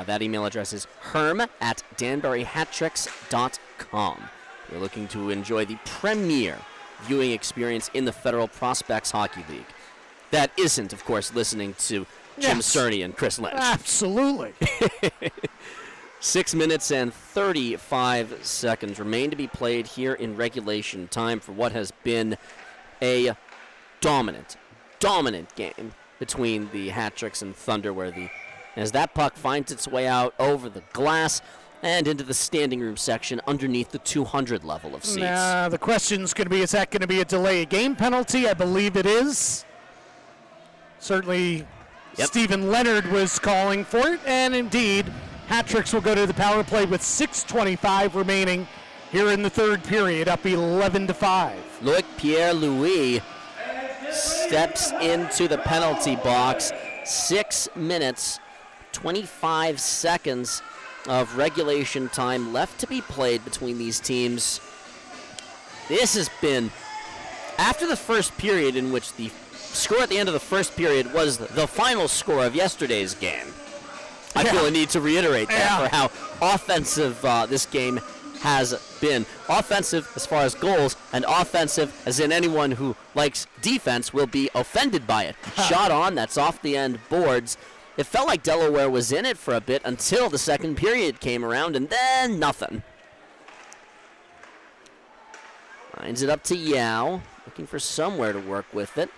That email address is herm@DanburyHattricks.com. You're looking to enjoy the premier viewing experience in the Federal Prospects Hockey League. That isn't, of course, listening to Jim Cerny and Chris Lynch. Absolutely. 6 minutes and 35 seconds remain to be played here in regulation time for what has been a dominant game between the Hat-Tricks and Thunder, as that puck finds its way out over the glass and into the standing room section underneath the 200 level of seats. The question's going to be, is that going to be a delay of game penalty? I believe it is. Certainly, Stephen Leonard was calling for it, and indeed, Hat-Tricks will go to the power play with 6:25 remaining here in the third period, up 11-5. Loic Pierre-Louis steps into the penalty box. 6 minutes, 25 seconds of regulation time left to be played between these teams. This has been, after the first period, in which the score at the end of the first period was the final score of yesterday's game. I feel a need to reiterate that for how offensive this game has been. Offensive as far as goals, and offensive as in anyone who likes defense will be offended by it. Shot on, that's off the end boards. It felt like Delaware was in it for a bit until the second period came around, and then nothing. Lines it up to Yao, looking for somewhere to work with it.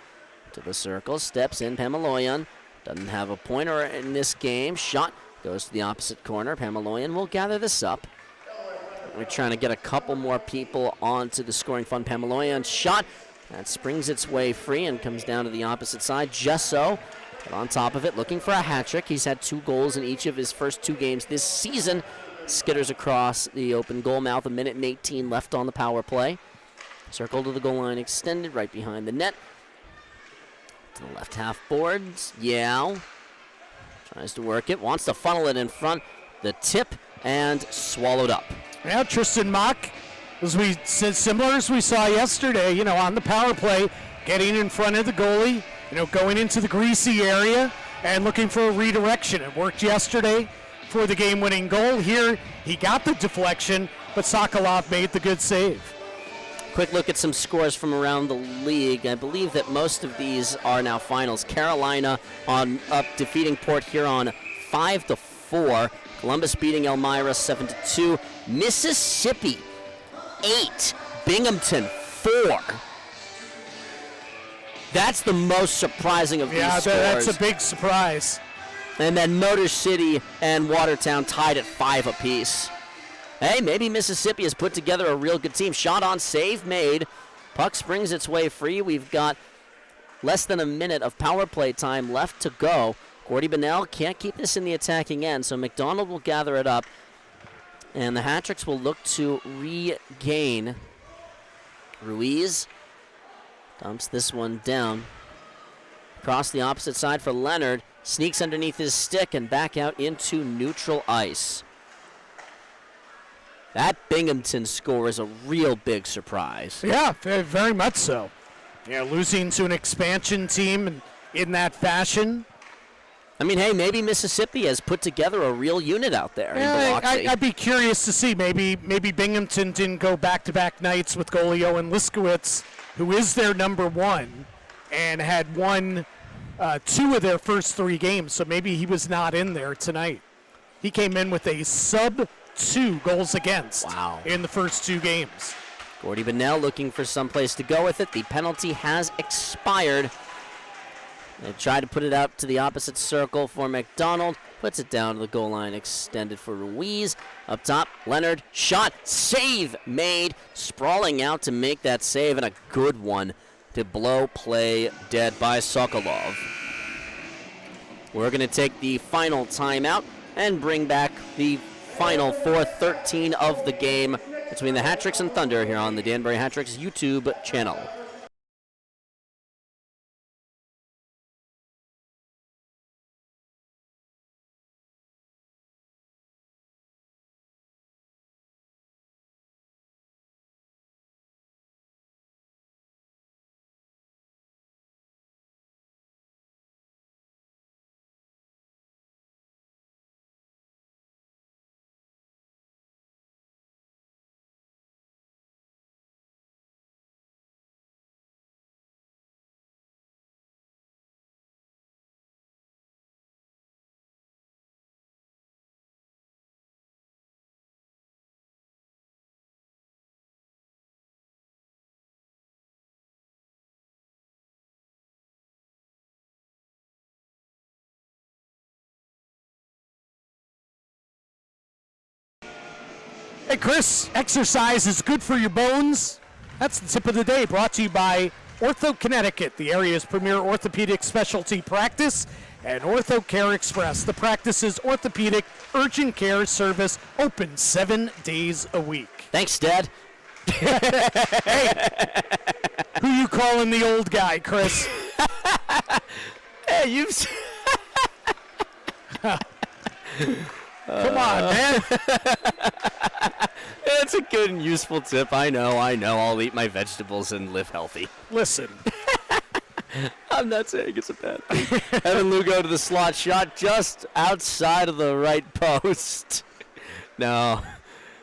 To the circle, steps in Pamaloyan. Doesn't have a pointer in this game. Shot goes to the opposite corner. Pamaloyan will gather this up. We're trying to get a couple more people onto the scoring fund. Pamaloyan shot. That springs its way free and comes down to the opposite side. Just so. But on top of it, looking for a hat trick. He's had 2 goals in each of his first 2 games this season. Skitters across the open goal mouth. 1:18 left on the power play. Circle to the goal line extended right behind the net. To the left half boards. Yao. Tries to work it, wants to funnel it in front. The tip and swallowed up. Yeah, Tristan Mock, as we said, similar as we saw yesterday, on the power play, getting in front of the goalie, going into the greasy area and looking for a redirection. It worked yesterday for the game-winning goal. Here, he got the deflection, but Sokolov made the good save. Quick look at some scores from around the league. I believe that most of these are now finals. Carolina defeating Port Huron 5-4. Columbus beating Elmira 7-2. Mississippi 8. Binghamton 4. That's the most surprising of these scores. Yeah, that's a big surprise. And then Motor City and Watertown tied at 5 apiece. Hey, maybe Mississippi has put together a real good team. Shot on, save made. Puck springs its way free. We've got less than a minute of power play time left to go. Gordy Bonnell can't keep this in the attacking end, so McDonald will gather it up. And the Hat-Tricks will look to regain. Ruiz dumps this one down. Across the opposite side for Leonard. Sneaks underneath his stick and back out into neutral ice. That Binghamton score is a real big surprise. Yeah, very much so. Losing to an expansion team in that fashion. I mean, hey, maybe Mississippi has put together a real unit out there in Biloxi. I'd be curious to see. Maybe Binghamton didn't go back-to-back nights with goalie Owen Liskowitz, who is their number one, and had won 2 of their first 3 games, so maybe he was not in there tonight. He came in with a sub-2 goals against in the first 2 games. Gordy Bonnell looking for someplace to go with it. The penalty has expired. They try to put it out to the opposite circle for McDonald. Puts it down to the goal line, extended for Ruiz. Up top, Leonard, shot, save made. Sprawling out to make that save, and a good one to blow play dead by Sokolov. We're going to take the final timeout and bring back the final 4:13 of the game between the Hat-Tricks and Thunder here on the Danbury Hat-Tricks YouTube channel. Hey, Chris, exercise is good for your bones. That's the tip of the day, brought to you by Ortho Connecticut, the area's premier orthopedic specialty practice, and Ortho Care Express. The practice's orthopedic urgent care service, open 7 days a week. Thanks, Dad. Hey, who you calling the old guy, Chris? Hey, you've... Come on, man. It's a good and useful tip. I know. I'll eat my vegetables and live healthy. Listen. I'm not saying it's a bad thing. Evan Lugo to the slot shot just outside of the right post. Now,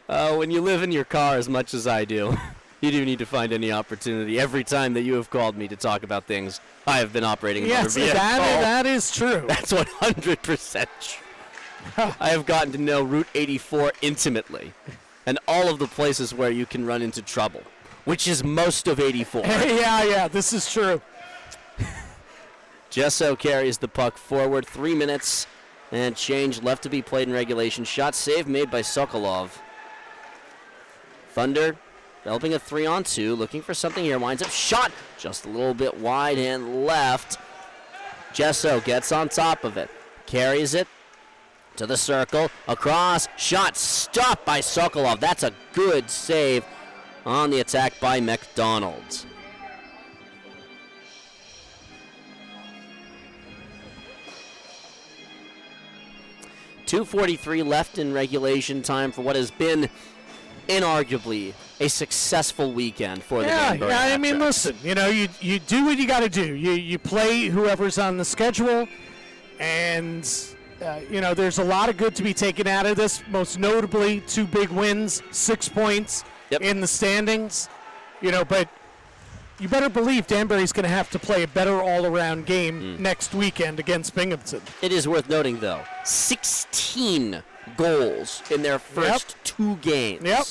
when you live in your car as much as I do, you do need to find any opportunity. Every time that you have called me to talk about things, I have been operating another vehicle. That is true. That's 100% true. I have gotten to know Route 84 intimately, and all of the places where you can run into trouble, which is most of 84. Yeah, this is true. Jesso carries the puck forward. 3 minutes and change left to be played in regulation. Shot save made by Sokolov. Thunder developing a 3-on-2, looking for something here. Winds up shot just a little bit wide and left. Jesso gets on top of it, carries it to the circle, across, shot stopped by Sokolov. That's a good save on the attack by McDonald. 2:43 left in regulation time for what has been inarguably a successful weekend for the Danbury Yeah, I mean, Hat-Tricks. listen, you do what you got to do. You play whoever's on the schedule, and there's a lot of good to be taken out of this. Most notably, 2 big wins, 6 points in the standings. But you better believe Danbury's going to have to play a better all-around game next weekend against Binghamton. It is worth noting, though, 16 goals in their first 2 games. Yep.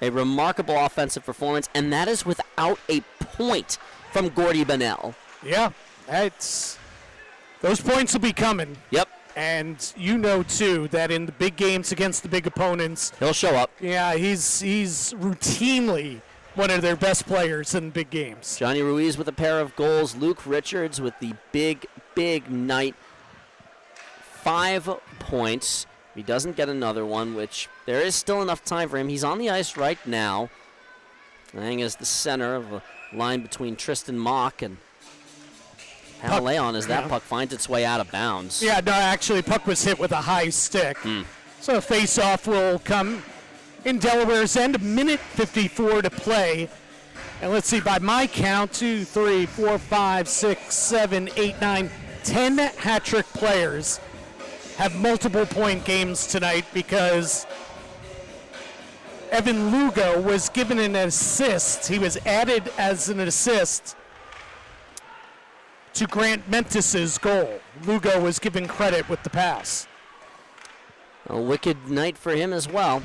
A remarkable offensive performance, and that is without a point from Gordy Bonnell. Yeah, those points will be coming. Yep. And too, that in the big games against the big opponents, He'll show up. yeah, he's routinely one of their best players in big games. Johnny Ruiz with a pair of goals. Luke Richards with the big night. 5 points. He doesn't get another one, which there is still enough time for him. He's on the ice right now, playing as the center of a line between Tristan Mock and Leon as that puck finds its way out of bounds. Yeah, no, actually, puck was hit with a high stick. So a face-off will come in Delaware's end. 1:54 to play. And let's see, by my count, 2, 3, 4, 5, 6, 7, 8, 9, 10 hat-trick players have multiple point games tonight because Evan Lugo was given an assist. He was added as an assist to Grant Mentis's goal. Lugo was given credit with the pass. A wicked night for him as well.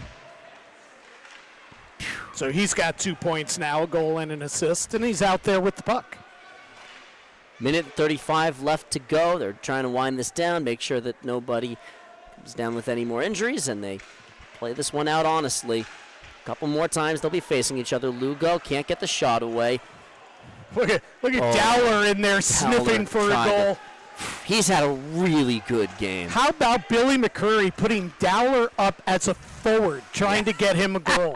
So he's got 2 points now, a goal and an assist, and he's out there with the puck. 1:35 left to go. They're trying to wind this down, make sure that nobody comes down with any more injuries, and they play this one out honestly. A couple more times they'll be facing each other. Lugo can't get the shot away. Look at Dowler in there sniffing for a goal. He's had a really good game. How about Billy McCurry putting Dowler up as a forward, trying to get him a goal?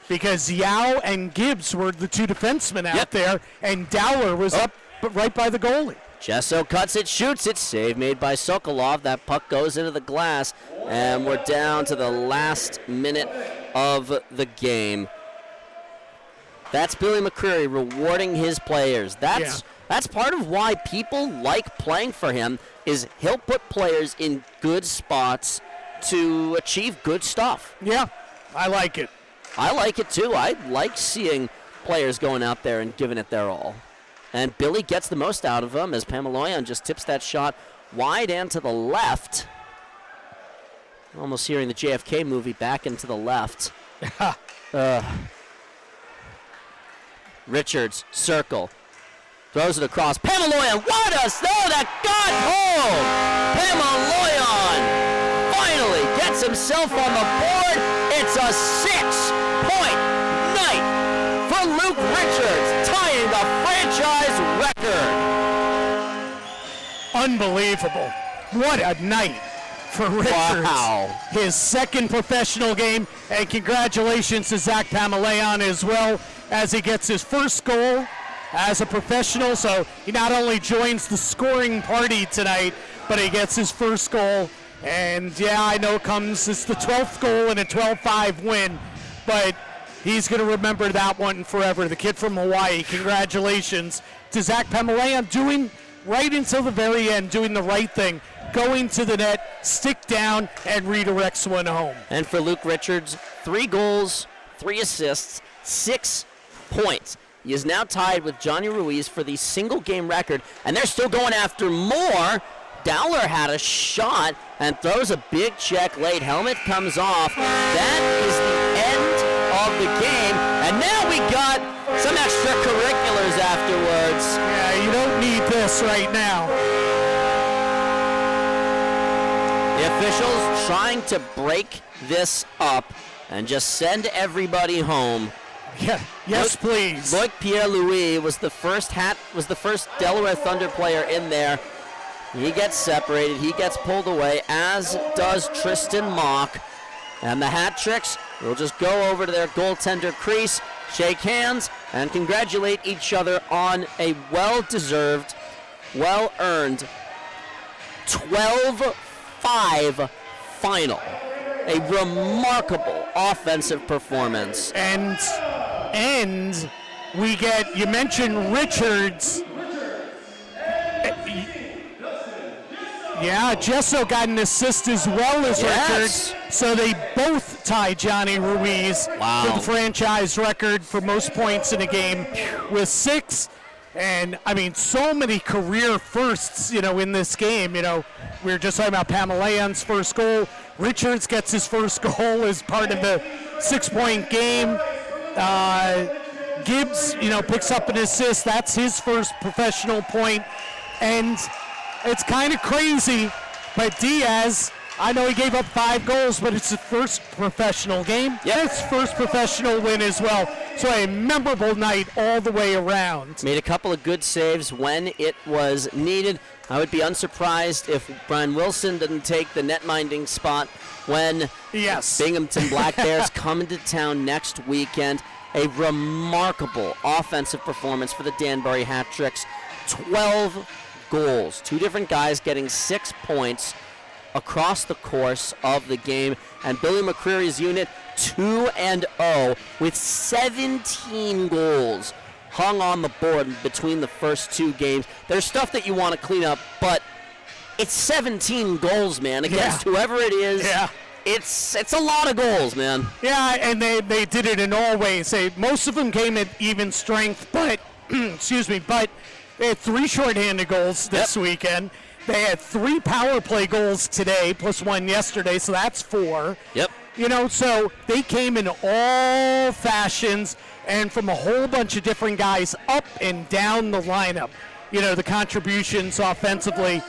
Because Yao and Gibbs were the 2 defensemen out there, and Dowler was up right by the goalie. Jesso cuts it, shoots it. Save made by Sokolov. That puck goes into the glass, and we're down to the last minute of the game. That's Billy McCreary rewarding his players. That's part of why people like playing for him, is he'll put players in good spots to achieve good stuff. Yeah, I like it. I like it too. I like seeing players going out there and giving it their all. And Billy gets the most out of them as Pamaloyan just tips that shot wide and to the left. Almost hearing the JFK movie back into the left. Richards, circle. Throws it across. Pamaloyan, what a throw that got home! Pamaloyan finally gets himself on the board. It's a 6-point night for Luke Richards, tying the franchise record. Unbelievable. What a night for Richards. Wow. His second professional game, and congratulations to Zach Pamalayan as well, as he gets his first goal as a professional. So he not only joins the scoring party tonight, but he gets his first goal. And yeah, I know it's the 12th goal and a 12-5 win, but he's going to remember that one forever. The kid from Hawaii, congratulations to Zach Pamalayan, doing right until the very end, doing the right thing, going to the net, stick down, and redirects one home. And for Luke Richards, 3 goals, 3 assists, 6 points. He is now tied with Johnny Ruiz for the single-game record, and they're still going after more. Dowler had a shot and throws a big check late. Helmet comes off. That is the end of the game, and now we got some extracurriculars afterwards. Yeah, you don't need this right now. The officials trying to break this up and just send everybody home. Yeah, yes, please. Loic Pierre-Louis was the first Delaware Thunder player in there. He gets separated. He gets pulled away, as does Tristan Mock. And the Hat-Tricks will just go over to their goaltender crease, shake hands, and congratulate each other on a well-deserved, well-earned 12 5 final. A remarkable offensive performance. And we get, you mentioned Richards. Yeah, Gesso got an assist as well as Richards. So they both tie Johnny Ruiz for the franchise record for most points in a game with 6. And, I mean, so many career firsts, in this game. We were just talking about Pamelayan's first goal. Richards gets his first goal as part of the 6-point game. Gibbs, picks up an assist. That's his first professional point. And it's kind of crazy, but Diaz, I know he gave up 5 goals, but it's his first professional game. Yep. It's his first professional win as well. So a memorable night all the way around. Made a couple of good saves when it was needed. I would be unsurprised if Brian Wilson didn't take the netminding spot when Binghamton Black Bears come into town next weekend. A remarkable offensive performance for the Danbury Hat-Tricks. 12 goals. 2 different guys getting 6 points across the course of the game. And Billy McCreary's unit 2-0 with 17 goals hung on the board between the first 2 games. There's stuff that you want to clean up, but it's 17 goals, man, against whoever it is. Yeah. It's a lot of goals, man. Yeah, and they did it in all ways. Most of them came at even strength, but but they had 3 shorthanded goals this weekend. They had 3 power play goals today, plus 1 yesterday, so that's 4. Yep. So they came in all fashions and from a whole bunch of different guys up and down the lineup. The contributions offensively,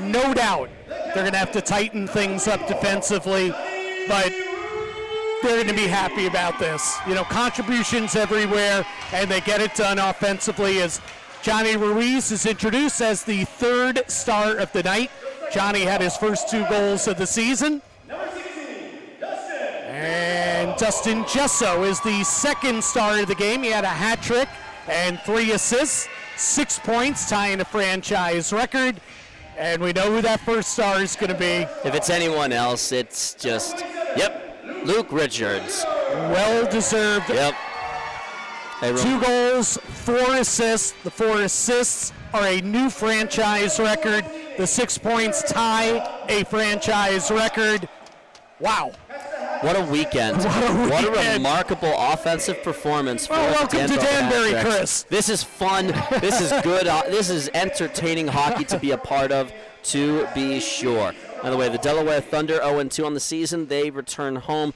no doubt they're going to have to tighten things up defensively, but they're going to be happy about this. Contributions everywhere, and they get it done offensively as Johnny Ruiz is introduced as the 3rd star of the night. Johnny had his first 2 goals of the season. And Dustin Gesso is the 2nd star of the game. He had a hat trick and 3 assists, 6 points, tying a franchise record. And we know who that first star is going to be. If it's anyone else, it's just, Luke Richards. Well-deserved. Yep. 2 goals, 4 assists. The 4 assists are a new franchise record. The 6 points tie a franchise record. Wow. What a weekend. What a remarkable offensive performance for welcome to Danbury, Hat-Tricks. Chris. This is fun. This is good. This is entertaining hockey to be a part of, to be sure. By the way, the Delaware Thunder 0-2 on the season. They return home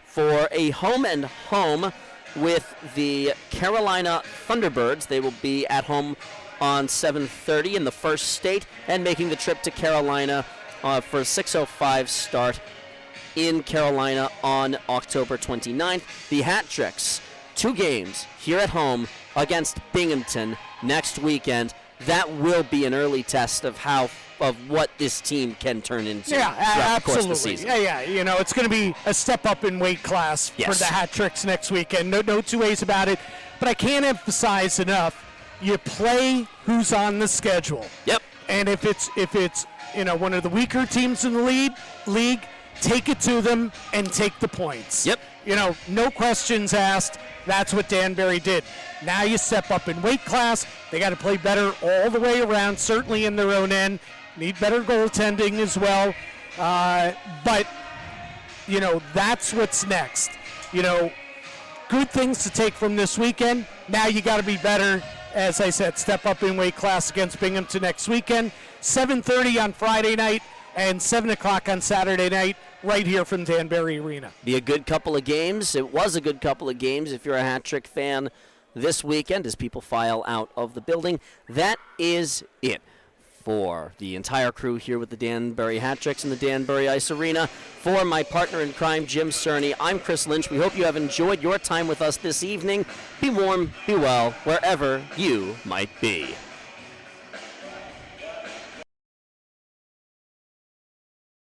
for a home-and-home with the Carolina Thunderbirds. They will be at home on 7:30 in the first state and making the trip to Carolina for a 6:05 start in Carolina on October 29th. The Hat-Tricks, 2 games here at home against Binghamton next weekend. That will be an early test of what this team can turn into throughout the course of the season. Yeah. It's going to be a step up in weight class for the Hat-Tricks next weekend. No 2 ways about it. But I can't emphasize enough, you play who's on the schedule. Yep. And if it's one of the weaker teams in the league, take it to them and take the points. Yep. No questions asked. That's what Danbury did. Now you step up in weight class. They got to play better all the way around, certainly in their own end. Need better goaltending as well. But that's what's next. Good things to take from this weekend. Now you got to be better. As I said, step up in weight class against Binghamton next weekend. 7:30 on Friday night and 7 o'clock on Saturday night, right here from Danbury Arena. Be a good couple of games. It was a good couple of games if you're a Hat-Trick fan this weekend as people file out of the building. That is it for the entire crew here with the Danbury Hat-Tricks in the Danbury Ice Arena. For my partner in crime, Jim Cerny, I'm Chris Lynch. We hope you have enjoyed your time with us this evening. Be warm, be well, wherever you might be.